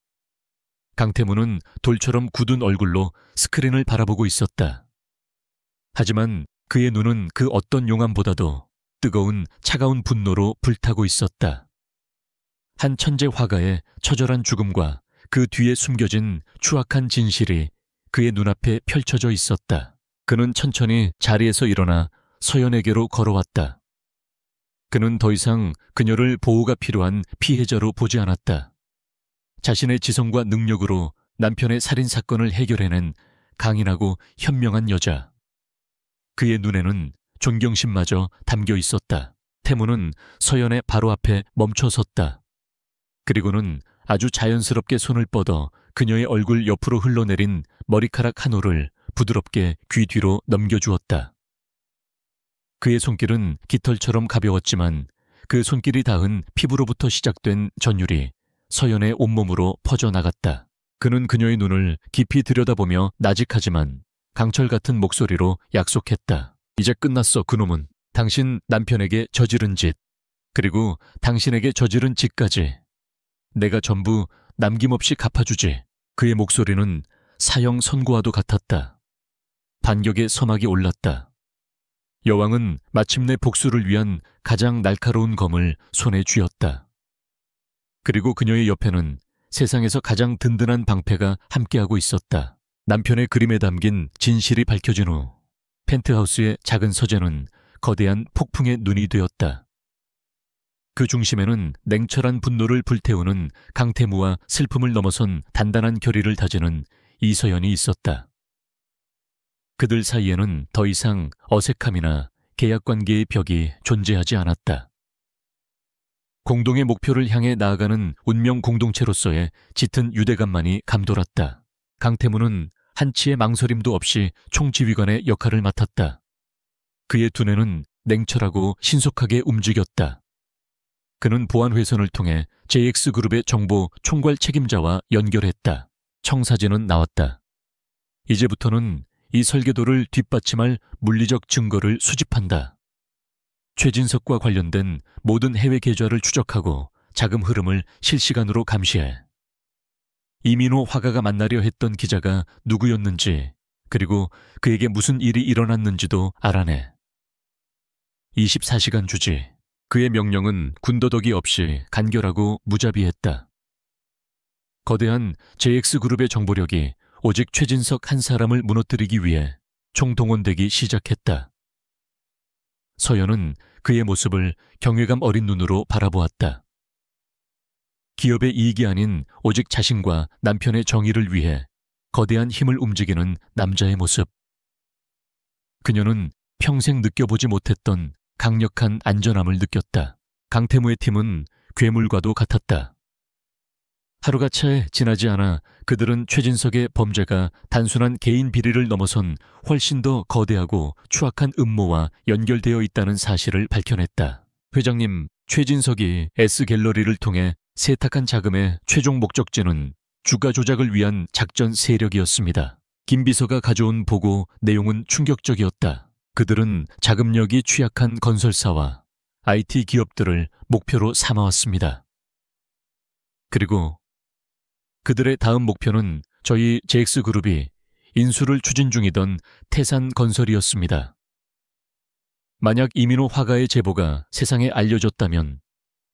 강태무는 돌처럼 굳은 얼굴로 스크린을 바라보고 있었다. 하지만 그의 눈은 그 어떤 용암보다도 뜨거운 차가운 분노로 불타고 있었다. 한 천재 화가의 처절한 죽음과 그 뒤에 숨겨진 추악한 진실이 그의 눈앞에 펼쳐져 있었다. 그는 천천히 자리에서 일어나 서연에게로 걸어왔다. 그는 더 이상 그녀를 보호가 필요한 피해자로 보지 않았다. 자신의 지성과 능력으로 남편의 살인사건을 해결해낸 강인하고 현명한 여자. 그의 눈에는 존경심마저 담겨 있었다. 태무는 서연의 바로 앞에 멈춰 섰다. 그리고는 아주 자연스럽게 손을 뻗어 그녀의 얼굴 옆으로 흘러내린 머리카락 한 올을 부드럽게 귀 뒤로 넘겨주었다. 그의 손길은 깃털처럼 가벼웠지만 그 손길이 닿은 피부로부터 시작된 전율이 서연의 온몸으로 퍼져나갔다. 그는 그녀의 눈을 깊이 들여다보며 나직하지만 강철 같은 목소리로 약속했다. 이제 끝났어, 그놈은. 당신 남편에게 저지른 짓, 그리고 당신에게 저지른 짓까지 내가 전부 남김없이 갚아주지. 그의 목소리는 사형 선고와도 같았다. 반격의 서막이 올랐다. 여왕은 마침내 복수를 위한 가장 날카로운 검을 손에 쥐었다. 그리고 그녀의 옆에는 세상에서 가장 든든한 방패가 함께하고 있었다. 남편의 그림에 담긴 진실이 밝혀진 후 펜트하우스의 작은 서재는 거대한 폭풍의 눈이 되었다. 그 중심에는 냉철한 분노를 불태우는 강태무와 슬픔을 넘어선 단단한 결의를 다지는 이서연이 있었다. 그들 사이에는 더 이상 어색함이나 계약관계의 벽이 존재하지 않았다. 공동의 목표를 향해 나아가는 운명 공동체로서의 짙은 유대감만이 감돌았다. 강태무는 한치의 망설임도 없이 총지휘관의 역할을 맡았다. 그의 두뇌는 냉철하고 신속하게 움직였다. 그는 보안회선을 통해 JX그룹의 정보 총괄 책임자와 연결했다. 청사진은 나왔다. 이제부터는 이 설계도를 뒷받침할 물리적 증거를 수집한다. 최진석과 관련된 모든 해외 계좌를 추적하고 자금 흐름을 실시간으로 감시해. 이민호 화가가 만나려 했던 기자가 누구였는지, 그리고 그에게 무슨 일이 일어났는지도 알아내. 24시간 주지. 그의 명령은 군더더기 없이 간결하고 무자비했다. 거대한 JX그룹의 정보력이 오직 최진석 한 사람을 무너뜨리기 위해 총동원되기 시작했다. 서연은 그의 모습을 경외감 어린 눈으로 바라보았다. 기업의 이익이 아닌 오직 자신과 남편의 정의를 위해 거대한 힘을 움직이는 남자의 모습. 그녀는 평생 느껴보지 못했던 강력한 안전함을 느꼈다. 강태무의 팀은 괴물과도 같았다. 하루가 채 지나지 않아 그들은 최진석의 범죄가 단순한 개인 비리를 넘어선 훨씬 더 거대하고 추악한 음모와 연결되어 있다는 사실을 밝혀냈다. 회장님, 최진석이 S갤러리를 통해 세탁한 자금의 최종 목적지는 주가 조작을 위한 작전 세력이었습니다. 김 비서가 가져온 보고 내용은 충격적이었다. 그들은 자금력이 취약한 건설사와 IT 기업들을 목표로 삼아왔습니다. 그리고 그들의 다음 목표는 저희 JX그룹이 인수를 추진 중이던 태산건설이었습니다. 만약 이민호 화가의 제보가 세상에 알려졌다면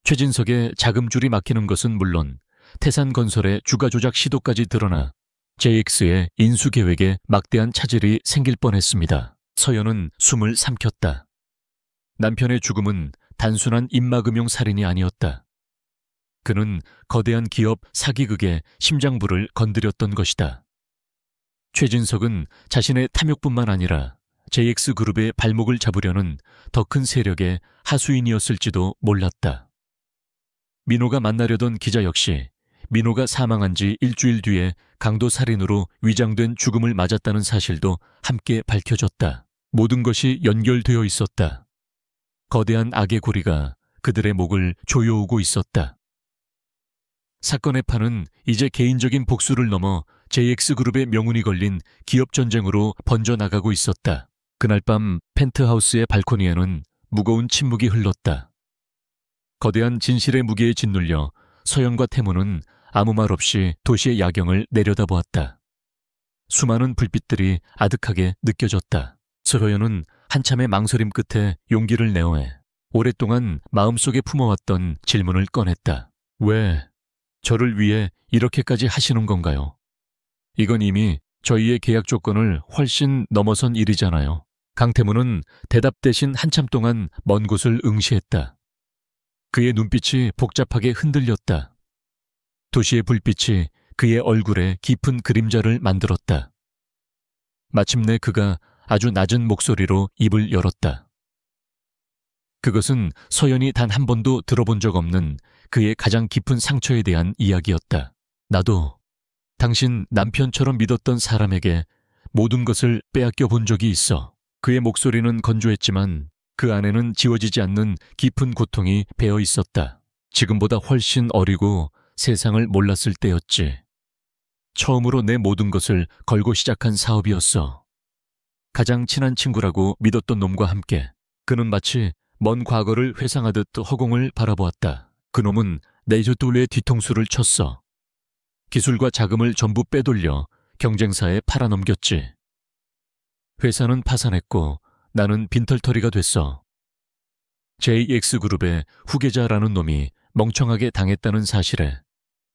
최진석의 자금줄이 막히는 것은 물론 태산건설의 주가 조작 시도까지 드러나 JX의 인수 계획에 막대한 차질이 생길 뻔했습니다. 서연은 숨을 삼켰다. 남편의 죽음은 단순한 입막음용 살인이 아니었다. 그는 거대한 기업 사기극의 심장부를 건드렸던 것이다. 최진석은 자신의 탐욕뿐만 아니라 JX그룹의 발목을 잡으려는 더 큰 세력의 하수인이었을지도 몰랐다. 민호가 만나려던 기자 역시 민호가 사망한 지 일주일 뒤에 강도살인으로 위장된 죽음을 맞았다는 사실도 함께 밝혀졌다. 모든 것이 연결되어 있었다. 거대한 악의 고리가 그들의 목을 조여오고 있었다. 사건의 판은 이제 개인적인 복수를 넘어 JX그룹의 명운이 걸린 기업 전쟁으로 번져나가고 있었다. 그날 밤 펜트하우스의 발코니에는 무거운 침묵이 흘렀다. 거대한 진실의 무게에 짓눌려 서연과 태무는 아무 말 없이 도시의 야경을 내려다보았다. 수많은 불빛들이 아득하게 느껴졌다. 서연은 한참의 망설임 끝에 용기를 내어내 오랫동안 마음속에 품어왔던 질문을 꺼냈다. 왜 저를 위해 이렇게까지 하시는 건가요? 이건 이미 저희의 계약 조건을 훨씬 넘어선 일이잖아요. 강태무는 대답 대신 한참 동안 먼 곳을 응시했다. 그의 눈빛이 복잡하게 흔들렸다. 도시의 불빛이 그의 얼굴에 깊은 그림자를 만들었다. 마침내 그가 아주 낮은 목소리로 입을 열었다. 그것은 서연이 단 한 번도 들어본 적 없는 그의 가장 깊은 상처에 대한 이야기였다. 나도 당신 남편처럼 믿었던 사람에게 모든 것을 빼앗겨 본 적이 있어. 그의 목소리는 건조했지만 그 안에는 지워지지 않는 깊은 고통이 배어 있었다. 지금보다 훨씬 어리고 세상을 몰랐을 때였지. 처음으로 내 모든 것을 걸고 시작한 사업이었어. 가장 친한 친구라고 믿었던 놈과 함께. 그는 마치 먼 과거를 회상하듯 허공을 바라보았다. 그놈은 네이저돌의 뒤통수를 쳤어. 기술과 자금을 전부 빼돌려 경쟁사에 팔아넘겼지. 회사는 파산했고 나는 빈털터리가 됐어. JX그룹의 후계자라는 놈이 멍청하게 당했다는 사실에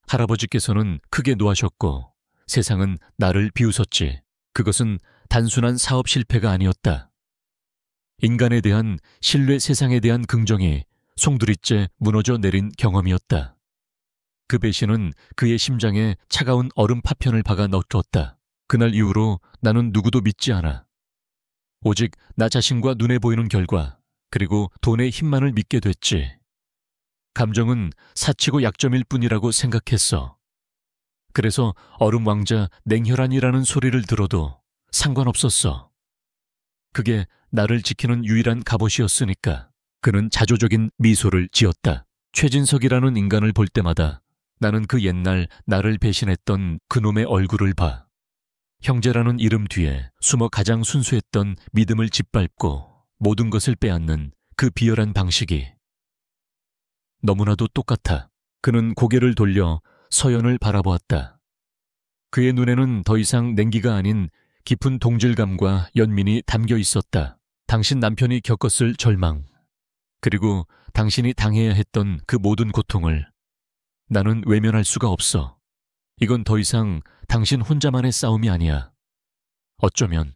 할아버지께서는 크게 노하셨고 세상은 나를 비웃었지. 그것은 단순한 사업 실패가 아니었다. 인간에 대한 신뢰, 세상에 대한 긍정이 송두리째 무너져 내린 경험이었다. 그 배신은 그의 심장에 차가운 얼음 파편을 박아 넣었다. 그날 이후로 나는 누구도 믿지 않아. 오직 나 자신과 눈에 보이는 결과, 그리고 돈의 힘만을 믿게 됐지. 감정은 사치고 약점일 뿐이라고 생각했어. 그래서 얼음 왕자 냉혈한이라는 소리를 들어도 상관없었어. 그게 나를 지키는 유일한 갑옷이었으니까. 그는 자조적인 미소를 지었다. 최진석이라는 인간을 볼 때마다 나는 그 옛날 나를 배신했던 그놈의 얼굴을 봐. 형제라는 이름 뒤에 숨어 가장 순수했던 믿음을 짓밟고 모든 것을 빼앗는 그 비열한 방식이 너무나도 똑같아. 그는 고개를 돌려 서연을 바라보았다. 그의 눈에는 더 이상 냉기가 아닌 깊은 동질감과 연민이 담겨 있었다. 당신 남편이 겪었을 절망, 그리고 당신이 당해야 했던 그 모든 고통을 나는 외면할 수가 없어. 이건 더 이상 당신 혼자만의 싸움이 아니야. 어쩌면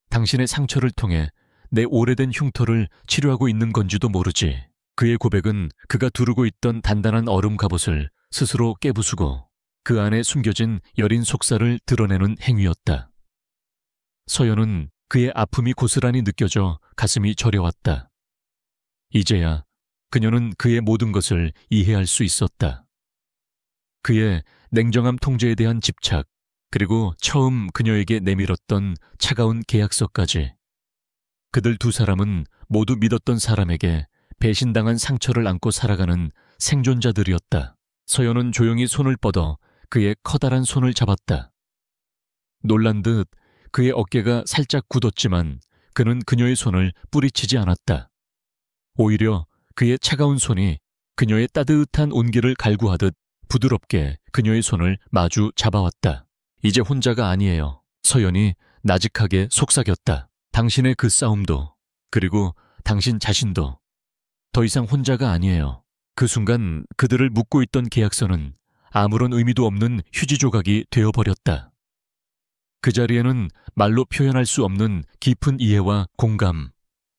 당신의 상처를 통해 내 오래된 흉터를 치료하고 있는 건지도 모르지. 그의 고백은 그가 두르고 있던 단단한 얼음 갑옷을 스스로 깨부수고 그 안에 숨겨진 여린 속살을 드러내는 행위였다. 서연은 그의 아픔이 고스란히 느껴져 가슴이 저려왔다. 이제야 그녀는 그의 모든 것을 이해할 수 있었다. 그의 냉정함 통제에 대한 집착, 그리고 처음 그녀에게 내밀었던 차가운 계약서까지. 그들 두 사람은 모두 믿었던 사람에게 배신당한 상처를 안고 살아가는 생존자들이었다. 서연은 조용히 손을 뻗어 그의 커다란 손을 잡았다. 놀란 듯 그의 어깨가 살짝 굳었지만 그는 그녀의 손을 뿌리치지 않았다. 오히려 그의 차가운 손이 그녀의 따뜻한 온기를 갈구하듯 부드럽게 그녀의 손을 마주 잡아왔다. 이제 혼자가 아니에요. 서연이 나직하게 속삭였다. 당신의 그 싸움도, 그리고 당신 자신도 더 이상 혼자가 아니에요. 그 순간 그들을 묶고 있던 계약서는 아무런 의미도 없는 휴지 조각이 되어버렸다. 그 자리에는 말로 표현할 수 없는 깊은 이해와 공감,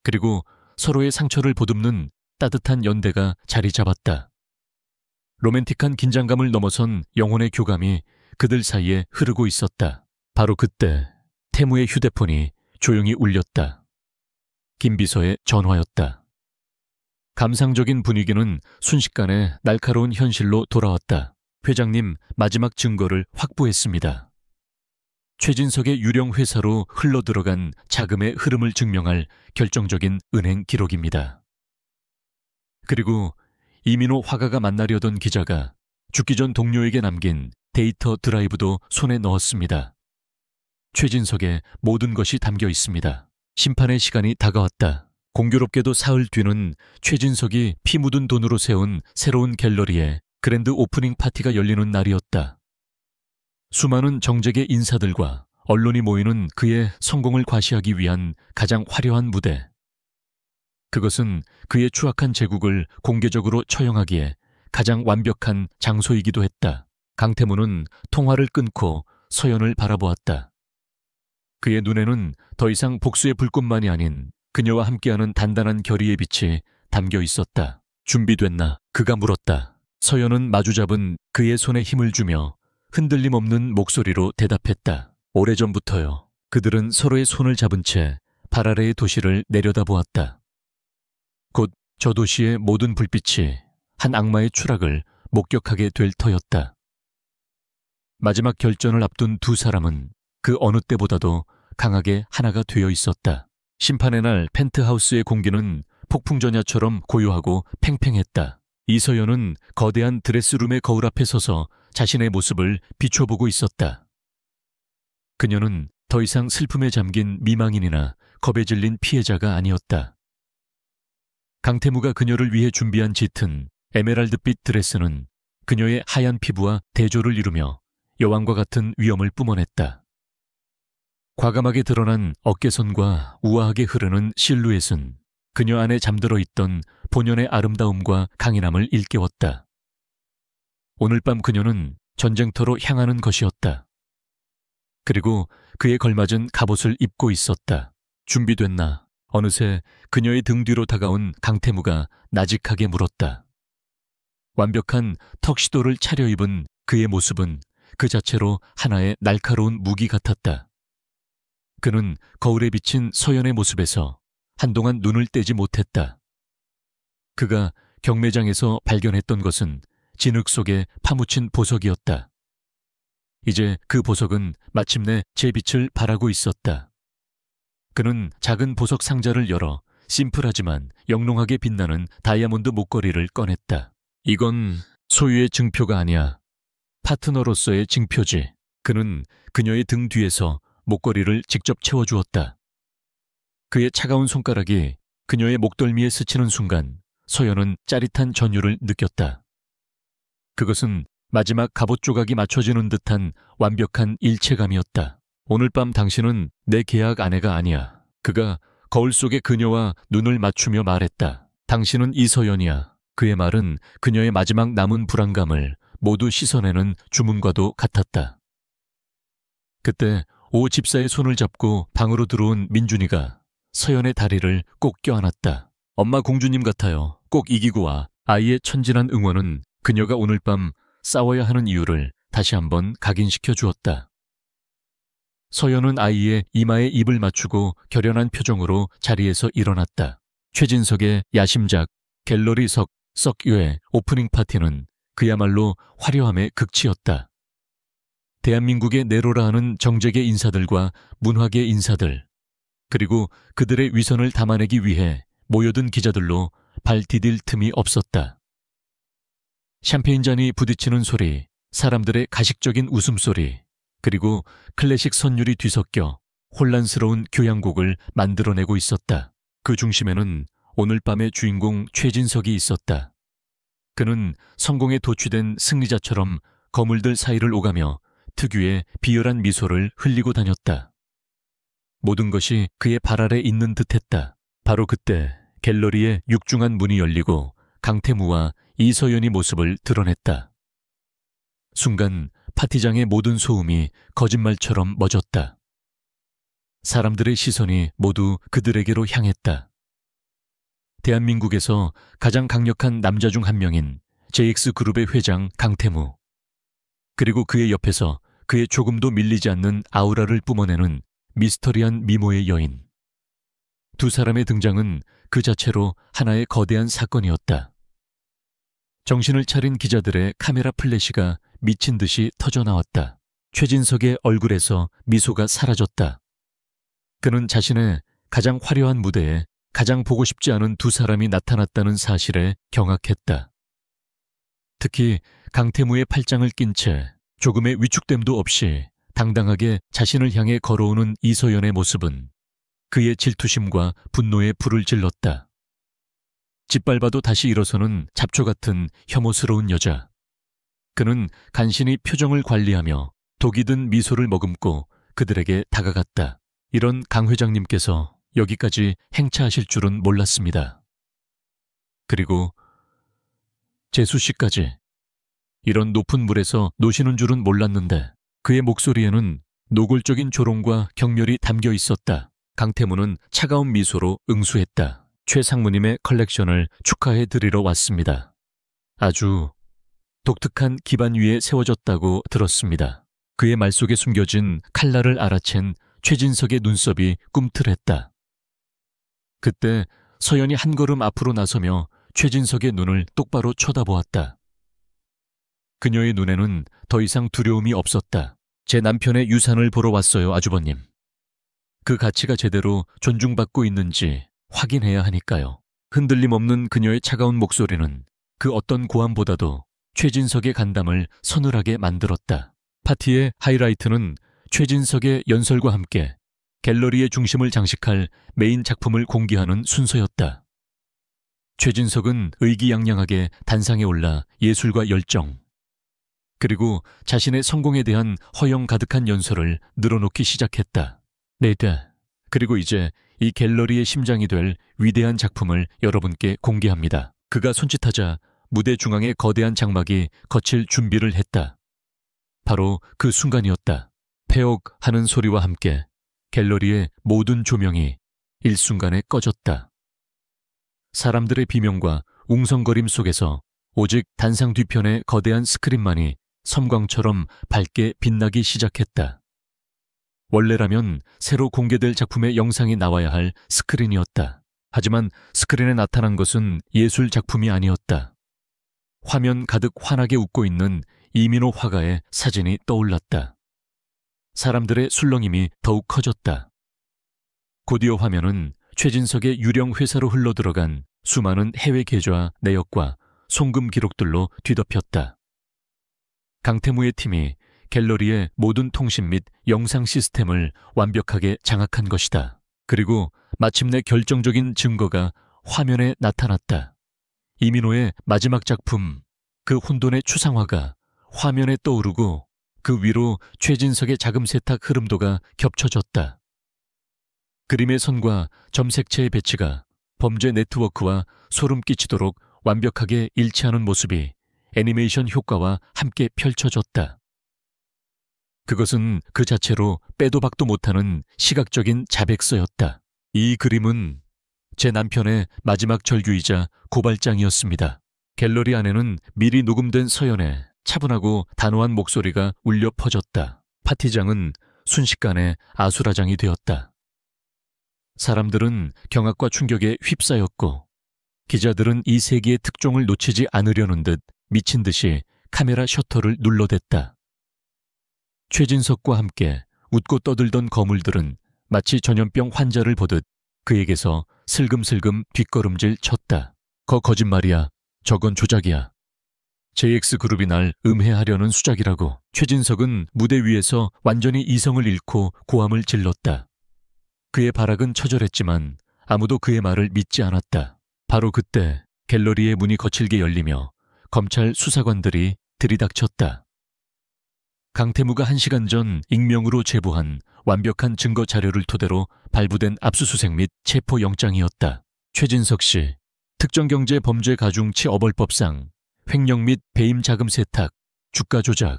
그리고 서로의 상처를 보듬는 따뜻한 연대가 자리 잡았다. 로맨틱한 긴장감을 넘어선 영혼의 교감이 그들 사이에 흐르고 있었다. 바로 그때 태무의 휴대폰이 조용히 울렸다. 김비서의 전화였다. 감상적인 분위기는 순식간에 날카로운 현실로 돌아왔다. 회장님, 마지막 증거를 확보했습니다. 최진석의 유령 회사로 흘러들어간 자금의 흐름을 증명할 결정적인 은행 기록입니다. 그리고 이민호 화가가 만나려던 기자가 죽기 전 동료에게 남긴 데이터 드라이브도 손에 넣었습니다. 최진석의 모든 것이 담겨 있습니다. 심판의 시간이 다가왔다. 공교롭게도 사흘 뒤는 최진석이 피 묻은 돈으로 세운 새로운 갤러리에 그랜드 오프닝 파티가 열리는 날이었다. 수많은 정재계 인사들과 언론이 모이는 그의 성공을 과시하기 위한 가장 화려한 무대. 그것은 그의 추악한 제국을 공개적으로 처형하기에 가장 완벽한 장소이기도 했다. 강태무는 통화를 끊고 서연을 바라보았다. 그의 눈에는 더 이상 복수의 불꽃만이 아닌 그녀와 함께하는 단단한 결의의 빛이 담겨 있었다. 준비됐나? 그가 물었다. 서연은 마주잡은 그의 손에 힘을 주며 흔들림 없는 목소리로 대답했다. 오래전부터요. 그들은 서로의 손을 잡은 채 발 아래의 도시를 내려다보았다. 곧 저 도시의 모든 불빛이 한 악마의 추락을 목격하게 될 터였다. 마지막 결전을 앞둔 두 사람은 그 어느 때보다도 강하게 하나가 되어 있었다. 심판의 날 펜트하우스의 공기는 폭풍전야처럼 고요하고 팽팽했다. 이서연은 거대한 드레스룸의 거울 앞에 서서 자신의 모습을 비춰보고 있었다. 그녀는 더 이상 슬픔에 잠긴 미망인이나 겁에 질린 피해자가 아니었다. 강태무가 그녀를 위해 준비한 짙은 에메랄드빛 드레스는 그녀의 하얀 피부와 대조를 이루며 여왕과 같은 위엄을 뿜어냈다. 과감하게 드러난 어깨선과 우아하게 흐르는 실루엣은 그녀 안에 잠들어 있던 본연의 아름다움과 강인함을 일깨웠다. 오늘 밤 그녀는 전쟁터로 향하는 것이었다. 그리고 그에 걸맞은 갑옷을 입고 있었다. 준비됐나? 어느새 그녀의 등 뒤로 다가온 강태무가 나직하게 물었다. 완벽한 턱시도를 차려입은 그의 모습은 그 자체로 하나의 날카로운 무기 같았다. 그는 거울에 비친 서연의 모습에서 한동안 눈을 떼지 못했다. 그가 경매장에서 발견했던 것은 진흙 속에 파묻힌 보석이었다. 이제 그 보석은 마침내 제 빛을 발하고 있었다. 그는 작은 보석 상자를 열어 심플하지만 영롱하게 빛나는 다이아몬드 목걸이를 꺼냈다. 이건 소유의 증표가 아니야. 파트너로서의 증표지. 그는 그녀의 등 뒤에서 목걸이를 직접 채워주었다. 그의 차가운 손가락이 그녀의 목덜미에 스치는 순간 서연은 짜릿한 전율을 느꼈다. 그것은 마지막 갑옷 조각이 맞춰지는 듯한 완벽한 일체감이었다. 오늘 밤 당신은 내 계약 아내가 아니야. 그가 거울 속의 그녀와 눈을 맞추며 말했다. 당신은 이서연이야. 그의 말은 그녀의 마지막 남은 불안감을 모두 씻어내는 주문과도 같았다. 그때 오 집사의 손을 잡고 방으로 들어온 민준이가 서연의 다리를 꼭 껴안았다. 엄마 공주님 같아요. 꼭 이기고 와. 아이의 천진한 응원은 그녀가 오늘 밤 싸워야 하는 이유를 다시 한번 각인시켜 주었다. 서연은 아이의 이마에 입을 맞추고 결연한 표정으로 자리에서 일어났다. 최진석의 야심작 갤러리석 썩유의 오프닝 파티는 그야말로 화려함의 극치였다. 대한민국의 내로라 하는 정재계 인사들과 문화계 인사들, 그리고 그들의 위선을 담아내기 위해 모여든 기자들로 발 디딜 틈이 없었다. 샴페인잔이 부딪히는 소리, 사람들의 가식적인 웃음소리, 그리고 클래식 선율이 뒤섞여 혼란스러운 교향곡을 만들어내고 있었다. 그 중심에는 오늘 밤의 주인공 최진석이 있었다. 그는 성공에 도취된 승리자처럼 거물들 사이를 오가며 특유의 비열한 미소를 흘리고 다녔다. 모든 것이 그의 발 아래 있는 듯했다. 바로 그때 갤러리의 육중한 문이 열리고 강태무와 이서연이 모습을 드러냈다. 순간 파티장의 모든 소음이 거짓말처럼 멎었다. 사람들의 시선이 모두 그들에게로 향했다. 대한민국에서 가장 강력한 남자 중 한 명인 JX그룹의 회장 강태무, 그리고 그의 옆에서 그의 조금도 밀리지 않는 아우라를 뿜어내는 미스터리한 미모의 여인. 두 사람의 등장은 그 자체로 하나의 거대한 사건이었다. 정신을 차린 기자들의 카메라 플래시가 미친 듯이 터져나왔다. 최진석의 얼굴에서 미소가 사라졌다. 그는 자신의 가장 화려한 무대에 가장 보고 싶지 않은 두 사람이 나타났다는 사실에 경악했다. 특히 강태무의 팔짱을 낀 채 조금의 위축됨도 없이 당당하게 자신을 향해 걸어오는 이서연의 모습은 그의 질투심과 분노에 불을 질렀다. 짓밟아도 다시 일어서는 잡초 같은 혐오스러운 여자. 그는 간신히 표정을 관리하며 독이 든 미소를 머금고 그들에게 다가갔다. 이런 강 회장님께서 여기까지 행차하실 줄은 몰랐습니다. 그리고 재수 씨까지 이런 높은 물에서 노시는 줄은 몰랐는데 그의 목소리에는 노골적인 조롱과 경멸이 담겨 있었다. 강태무는 차가운 미소로 응수했다. 최 상무님의 컬렉션을 축하해 드리러 왔습니다. 아주 독특한 기반 위에 세워졌다고 들었습니다. 그의 말 속에 숨겨진 칼날을 알아챈 최진석의 눈썹이 꿈틀했다. 그때 서연이 한 걸음 앞으로 나서며 최진석의 눈을 똑바로 쳐다보았다. 그녀의 눈에는 더 이상 두려움이 없었다. 제 남편의 유산을 보러 왔어요, 아주버님. 그 가치가 제대로 존중받고 있는지 확인해야 하니까요. 흔들림 없는 그녀의 차가운 목소리는 그 어떤 고함보다도 최진석의 간담을 서늘하게 만들었다. 파티의 하이라이트는 최진석의 연설과 함께 갤러리의 중심을 장식할 메인 작품을 공개하는 순서였다. 최진석은 의기양양하게 단상에 올라 예술과 열정, 그리고 자신의 성공에 대한 허영 가득한 연설을 늘어놓기 시작했다. 네, 그리고 이제 이 갤러리의 심장이 될 위대한 작품을 여러분께 공개합니다. 그가 손짓하자 무대 중앙의 거대한 장막이 거칠 준비를 했다. 바로 그 순간이었다. 폐옥 하는 소리와 함께 갤러리의 모든 조명이 일순간에 꺼졌다. 사람들의 비명과 웅성거림 속에서 오직 단상 뒤편의 거대한 스크린만이 섬광처럼 밝게 빛나기 시작했다. 원래라면 새로 공개될 작품의 영상이 나와야 할 스크린이었다. 하지만 스크린에 나타난 것은 예술 작품이 아니었다. 화면 가득 환하게 웃고 있는 이민호 화가의 사진이 떠올랐다. 사람들의 술렁임이 더욱 커졌다. 곧이어 화면은 최진석의 유령 회사로 흘러들어간 수많은 해외 계좌 내역과 송금 기록들로 뒤덮였다. 강태무의 팀이 갤러리의 모든 통신 및 영상 시스템을 완벽하게 장악한 것이다. 그리고 마침내 결정적인 증거가 화면에 나타났다. 이민호의 마지막 작품, 그 혼돈의 추상화가 화면에 떠오르고 그 위로 최진석의 자금 세탁 흐름도가 겹쳐졌다. 그림의 선과 점색체의 배치가 범죄 네트워크와 소름 끼치도록 완벽하게 일치하는 모습이 애니메이션 효과와 함께 펼쳐졌다. 그것은 그 자체로 빼도 박도 못하는 시각적인 자백서였다. 이 그림은 제 남편의 마지막 절규이자 고발장이었습니다. 갤러리 안에는 미리 녹음된 서연의 차분하고 단호한 목소리가 울려 퍼졌다. 파티장은 순식간에 아수라장이 되었다. 사람들은 경악과 충격에 휩싸였고 기자들은 이 세기의 특종을 놓치지 않으려는 듯 미친 듯이 카메라 셔터를 눌러댔다. 최진석과 함께 웃고 떠들던 거물들은 마치 전염병 환자를 보듯 그에게서 슬금슬금 뒷걸음질 쳤다. 거짓말이야. 저건 조작이야. JX그룹이 날 음해하려는 수작이라고. 최진석은 무대 위에서 완전히 이성을 잃고 고함을 질렀다. 그의 발악은 처절했지만 아무도 그의 말을 믿지 않았다. 바로 그때 갤러리의 문이 거칠게 열리며 검찰 수사관들이 들이닥쳤다. 강태무가 1시간 전 익명으로 제보한 완벽한 증거 자료를 토대로 발부된 압수수색 및 체포영장이었다. 최진석 씨, 특정경제범죄가중치어벌법상 횡령 및 배임 자금 세탁, 주가 조작,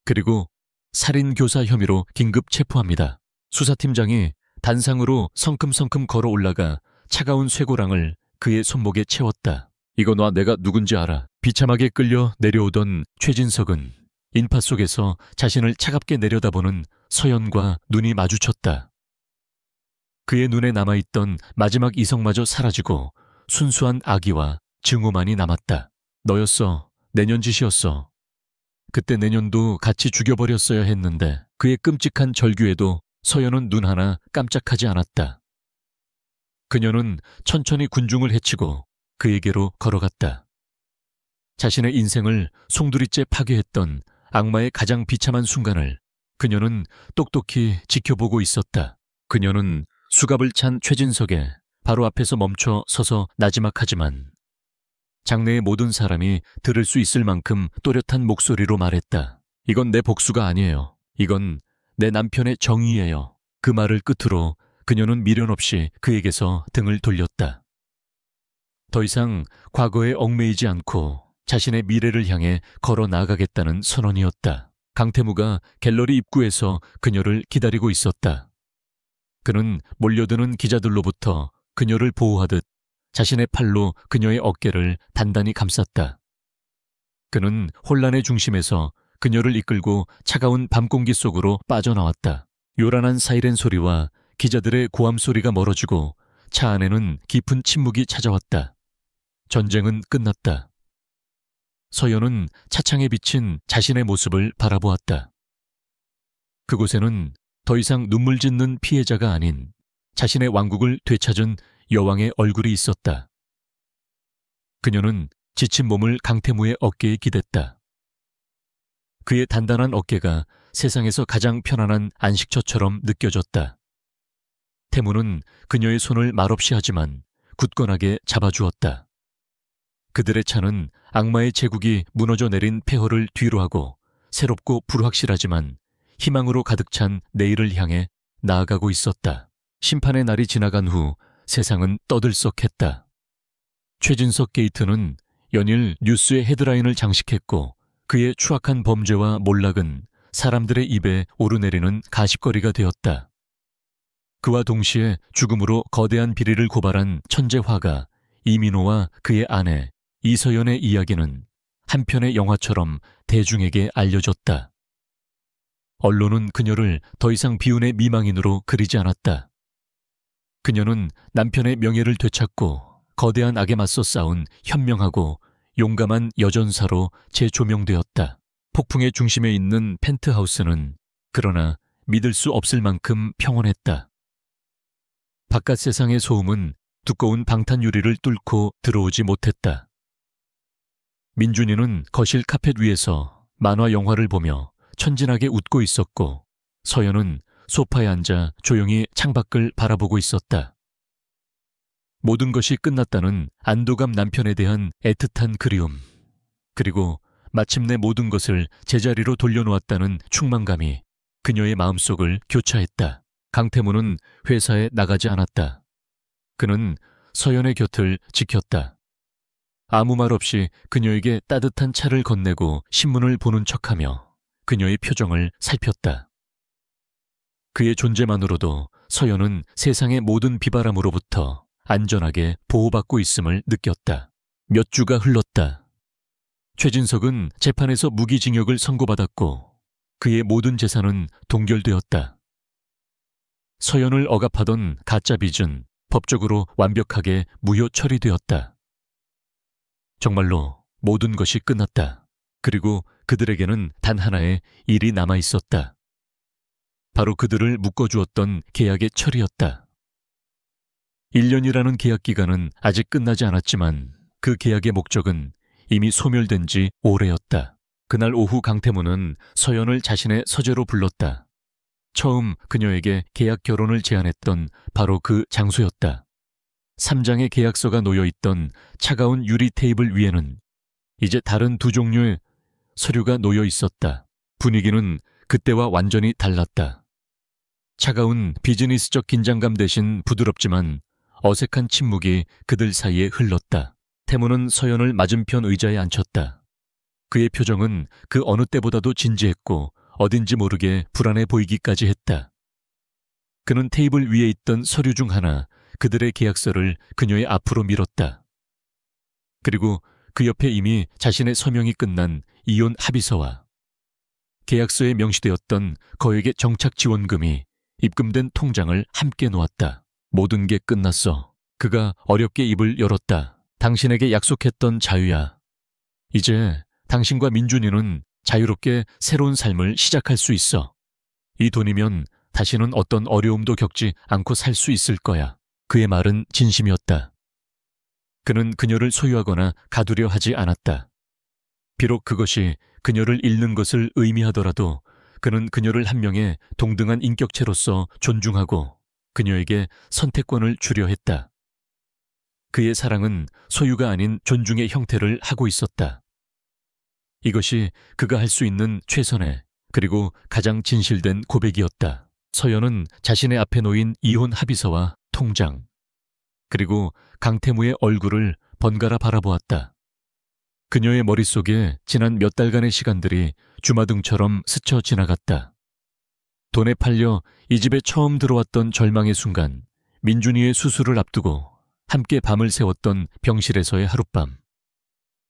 그리고 살인 교사 혐의로 긴급 체포합니다. 수사팀장이 단상으로 성큼성큼 걸어 올라가 차가운 쇠고랑을 그의 손목에 채웠다. 이거 놔, 내가 누군지 알아. 비참하게 끌려 내려오던 최진석은 인파 속에서 자신을 차갑게 내려다보는 서연과 눈이 마주쳤다. 그의 눈에 남아있던 마지막 이성마저 사라지고 순수한 악의와 증오만이 남았다. 너였어. 내년 짓이었어. 그때 내년도 같이 죽여버렸어야 했는데. 그의 끔찍한 절규에도 서연은 눈 하나 깜짝하지 않았다. 그녀는 천천히 군중을 헤치고 그에게로 걸어갔다. 자신의 인생을 송두리째 파괴했던 악마의 가장 비참한 순간을 그녀는 똑똑히 지켜보고 있었다. 그녀는 수갑을 찬 최진석의 바로 앞에서 멈춰 서서 나지막하지만 장내의 모든 사람이 들을 수 있을 만큼 또렷한 목소리로 말했다. 이건 내 복수가 아니에요. 이건 내 남편의 정의예요. 그 말을 끝으로 그녀는 미련 없이 그에게서 등을 돌렸다. 더 이상 과거에 얽매이지 않고 자신의 미래를 향해 걸어 나가겠다는 선언이었다. 강태무가 갤러리 입구에서 그녀를 기다리고 있었다. 그는 몰려드는 기자들로부터 그녀를 보호하듯 자신의 팔로 그녀의 어깨를 단단히 감쌌다. 그는 혼란의 중심에서 그녀를 이끌고 차가운 밤 공기 속으로 빠져나왔다. 요란한 사이렌 소리와 기자들의 고함 소리가 멀어지고 차 안에는 깊은 침묵이 찾아왔다. 전쟁은 끝났다. 서연은 차창에 비친 자신의 모습을 바라보았다. 그곳에는 더 이상 눈물 짓는 피해자가 아닌 자신의 왕국을 되찾은 여왕의 얼굴이 있었다. 그녀는 지친 몸을 강태무의 어깨에 기댔다. 그의 단단한 어깨가 세상에서 가장 편안한 안식처처럼 느껴졌다. 태무는 그녀의 손을 말없이 하지만 굳건하게 잡아주었다. 그들의 차는 악마의 제국이 무너져 내린 폐허를 뒤로하고 새롭고 불확실하지만 희망으로 가득 찬 내일을 향해 나아가고 있었다. 심판의 날이 지나간 후 세상은 떠들썩했다. 최진석 게이트는 연일 뉴스의 헤드라인을 장식했고 그의 추악한 범죄와 몰락은 사람들의 입에 오르내리는 가십거리가 되었다. 그와 동시에 죽음으로 거대한 비리를 고발한 천재 화가 이민호와 그의 아내 이서연의 이야기는 한 편의 영화처럼 대중에게 알려졌다. 언론은 그녀를 더 이상 비운의 미망인으로 그리지 않았다. 그녀는 남편의 명예를 되찾고 거대한 악에 맞서 싸운 현명하고 용감한 여전사로 재조명되었다. 폭풍의 중심에 있는 펜트하우스는 그러나 믿을 수 없을 만큼 평온했다. 바깥 세상의 소음은 두꺼운 방탄 유리를 뚫고 들어오지 못했다. 민준이는 거실 카펫 위에서 만화 영화를 보며 천진하게 웃고 있었고 서연은 소파에 앉아 조용히 창밖을 바라보고 있었다. 모든 것이 끝났다는 안도감 남편에 대한 애틋한 그리움, 그리고 마침내 모든 것을 제자리로 돌려놓았다는 충만감이 그녀의 마음속을 교차했다. 강태무는 회사에 나가지 않았다. 그는 서연의 곁을 지켰다. 아무 말 없이 그녀에게 따뜻한 차를 건네고 신문을 보는 척하며 그녀의 표정을 살폈다. 그의 존재만으로도 서연은 세상의 모든 비바람으로부터 안전하게 보호받고 있음을 느꼈다. 몇 주가 흘렀다. 최진석은 재판에서 무기징역을 선고받았고 그의 모든 재산은 동결되었다. 서연을 억압하던 가짜 빚은 법적으로 완벽하게 무효 처리되었다. 정말로 모든 것이 끝났다. 그리고 그들에게는 단 하나의 일이 남아 있었다. 바로 그들을 묶어주었던 계약의 처리였다. 1년이라는 계약 기간은 아직 끝나지 않았지만 그 계약의 목적은 이미 소멸된 지 오래였다. 그날 오후 강태무는 서연을 자신의 서재로 불렀다. 처음 그녀에게 계약 결혼을 제안했던 바로 그 장소였다. 3장의 계약서가 놓여있던 차가운 유리 테이블 위에는 이제 다른 두 종류의 서류가 놓여 있었다. 분위기는 그때와 완전히 달랐다. 차가운 비즈니스적 긴장감 대신 부드럽지만 어색한 침묵이 그들 사이에 흘렀다. 태무는 서연을 맞은편 의자에 앉혔다. 그의 표정은 그 어느 때보다도 진지했고 어딘지 모르게 불안해 보이기까지 했다. 그는 테이블 위에 있던 서류 중 하나, 그들의 계약서를 그녀의 앞으로 밀었다. 그리고 그 옆에 이미 자신의 서명이 끝난 이혼 합의서와 계약서에 명시되었던 거액의 정착 지원금이 입금된 통장을 함께 놓았다. 모든 게 끝났어. 그가 어렵게 입을 열었다. 당신에게 약속했던 자유야. 이제 당신과 민준이는 자유롭게 새로운 삶을 시작할 수 있어. 이 돈이면 다시는 어떤 어려움도 겪지 않고 살 수 있을 거야. 그의 말은 진심이었다. 그는 그녀를 소유하거나 가두려 하지 않았다. 비록 그것이 그녀를 잃는 것을 의미하더라도 그는 그녀를 한 명의 동등한 인격체로서 존중하고 그녀에게 선택권을 주려 했다. 그의 사랑은 소유가 아닌 존중의 형태를 하고 있었다. 이것이 그가 할 수 있는 최선의 그리고 가장 진실된 고백이었다. 서연은 자신의 앞에 놓인 이혼 합의서와 통장, 그리고 강태무의 얼굴을 번갈아 바라보았다. 그녀의 머릿속에 지난 몇 달간의 시간들이 주마등처럼 스쳐 지나갔다. 돈에 팔려 이 집에 처음 들어왔던 절망의 순간, 민준이의 수술을 앞두고 함께 밤을 새웠던 병실에서의 하룻밤,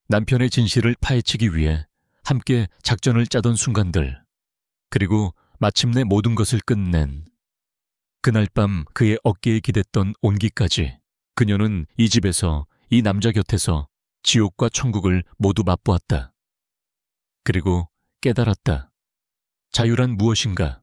남편의 진실을 파헤치기 위해 함께 작전을 짜던 순간들, 그리고 마침내 모든 것을 끝낸 그날 밤 그의 어깨에 기댔던 온기까지. 그녀는 이 집에서, 이 남자 곁에서 지옥과 천국을 모두 맛보았다. 그리고 깨달았다. 자유란 무엇인가?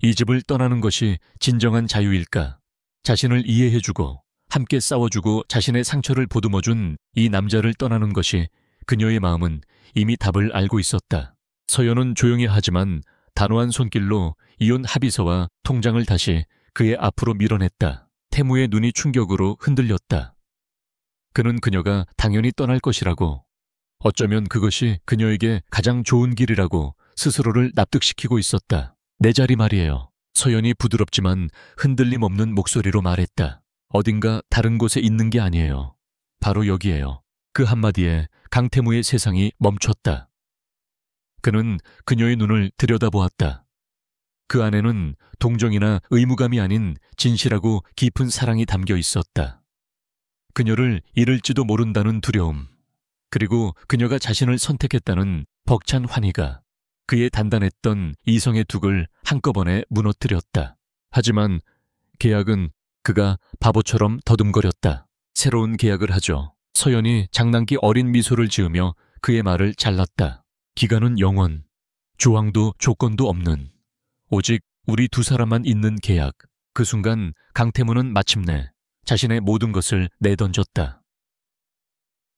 이 집을 떠나는 것이 진정한 자유일까? 자신을 이해해주고 함께 싸워주고 자신의 상처를 보듬어준 이 남자를 떠나는 것이, 그녀의 마음은 이미 답을 알고 있었다. 서연은 조용히 하지만 단호한 손길로 이혼 합의서와 통장을 다시 그의 앞으로 밀어냈다. 태무의 눈이 충격으로 흔들렸다. 그는 그녀가 당연히 떠날 것이라고, 어쩌면 그것이 그녀에게 가장 좋은 길이라고 스스로를 납득시키고 있었다. 내 자리 말이에요. 서연이 부드럽지만 흔들림 없는 목소리로 말했다. 어딘가 다른 곳에 있는 게 아니에요. 바로 여기에요. 그 한마디에 강태무의 세상이 멈췄다. 그는 그녀의 눈을 들여다보았다. 그 안에는 동정이나 의무감이 아닌 진실하고 깊은 사랑이 담겨 있었다. 그녀를 잃을지도 모른다는 두려움, 그리고 그녀가 자신을 선택했다는 벅찬 환희가 그의 단단했던 이성의 둑을 한꺼번에 무너뜨렸다. 하지만 계약은, 그가 바보처럼 더듬거렸다. 새로운 계약을 하죠. 서연이 장난기 어린 미소를 지으며 그의 말을 잘랐다. 기간은 영원, 조항도 조건도 없는, 오직 우리 두 사람만 있는 계약. 그 순간 강태무는 마침내 자신의 모든 것을 내던졌다.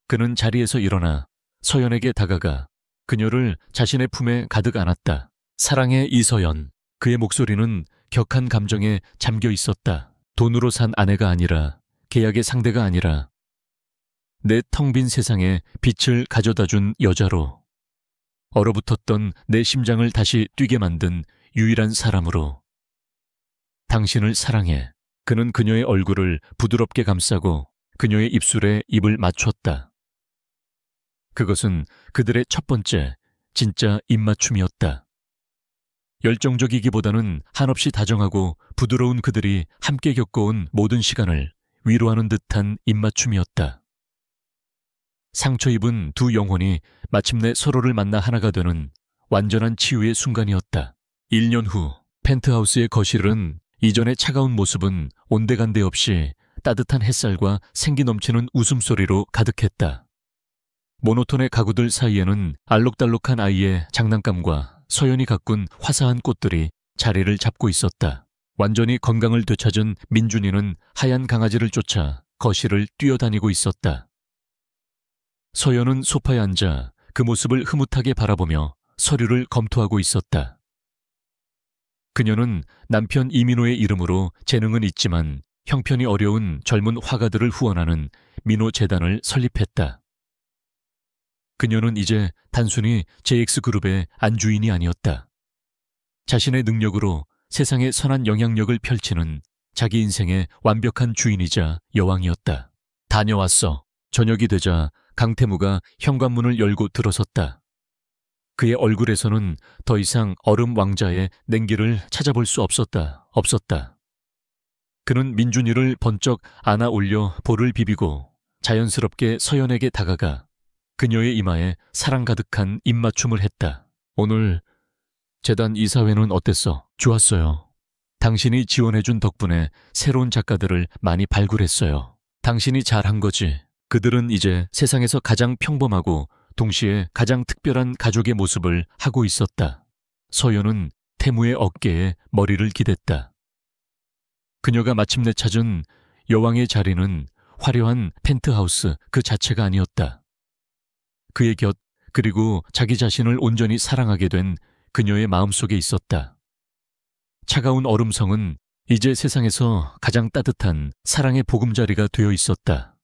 그는 자리에서 일어나 서연에게 다가가 그녀를 자신의 품에 가득 안았다. 사랑의 이서연. 그의 목소리는 격한 감정에 잠겨 있었다. 돈으로 산 아내가 아니라, 계약의 상대가 아니라, 내 텅 빈 세상에 빛을 가져다준 여자로. 얼어붙었던 내 심장을 다시 뛰게 만든 유일한 사람으로. 당신을 사랑해. 그는 그녀의 얼굴을 부드럽게 감싸고 그녀의 입술에 입을 맞췄다. 그것은 그들의 첫 번째, 진짜 입맞춤이었다. 열정적이기보다는 한없이 다정하고 부드러운 그들이 함께 겪어온 모든 시간을 위로하는 듯한 입맞춤이었다. 상처 입은 두 영혼이 마침내 서로를 만나 하나가 되는 완전한 치유의 순간이었다. 1년 후 펜트하우스의 거실은 이전의 차가운 모습은 온데간데 없이 따뜻한 햇살과 생기 넘치는 웃음소리로 가득했다. 모노톤의 가구들 사이에는 알록달록한 아이의 장난감과 서연이 가꾼 화사한 꽃들이 자리를 잡고 있었다. 완전히 건강을 되찾은 민준이는 하얀 강아지를 쫓아 거실을 뛰어다니고 있었다. 서연은 소파에 앉아 그 모습을 흐뭇하게 바라보며 서류를 검토하고 있었다. 그녀는 남편 이민호의 이름으로 재능은 있지만 형편이 어려운 젊은 화가들을 후원하는 민호재단을 설립했다. 그녀는 이제 단순히 JX그룹의 안주인이 아니었다. 자신의 능력으로 세상에 선한 영향력을 펼치는 자기 인생의 완벽한 주인이자 여왕이었다. 다녀왔어. 저녁이 되자 강태무가 현관문을 열고 들어섰다. 그의 얼굴에서는 더 이상 얼음 왕자의 냉기를 찾아볼 수 없었다. 그는 민준이를 번쩍 안아 올려 볼을 비비고 자연스럽게 서연에게 다가가 그녀의 이마에 사랑 가득한 입맞춤을 했다. 오늘 재단 이사회는 어땠어? 좋았어요. 당신이 지원해준 덕분에 새로운 작가들을 많이 발굴했어요. 당신이 잘한 거지. 그들은 이제 세상에서 가장 평범하고 동시에 가장 특별한 가족의 모습을 하고 있었다. 서연은 태무의 어깨에 머리를 기댔다. 그녀가 마침내 찾은 여왕의 자리는 화려한 펜트하우스 그 자체가 아니었다. 그의 곁, 그리고 자기 자신을 온전히 사랑하게 된 그녀의 마음속에 있었다. 차가운 얼음성은 이제 세상에서 가장 따뜻한 사랑의 보금자리가 되어 있었다.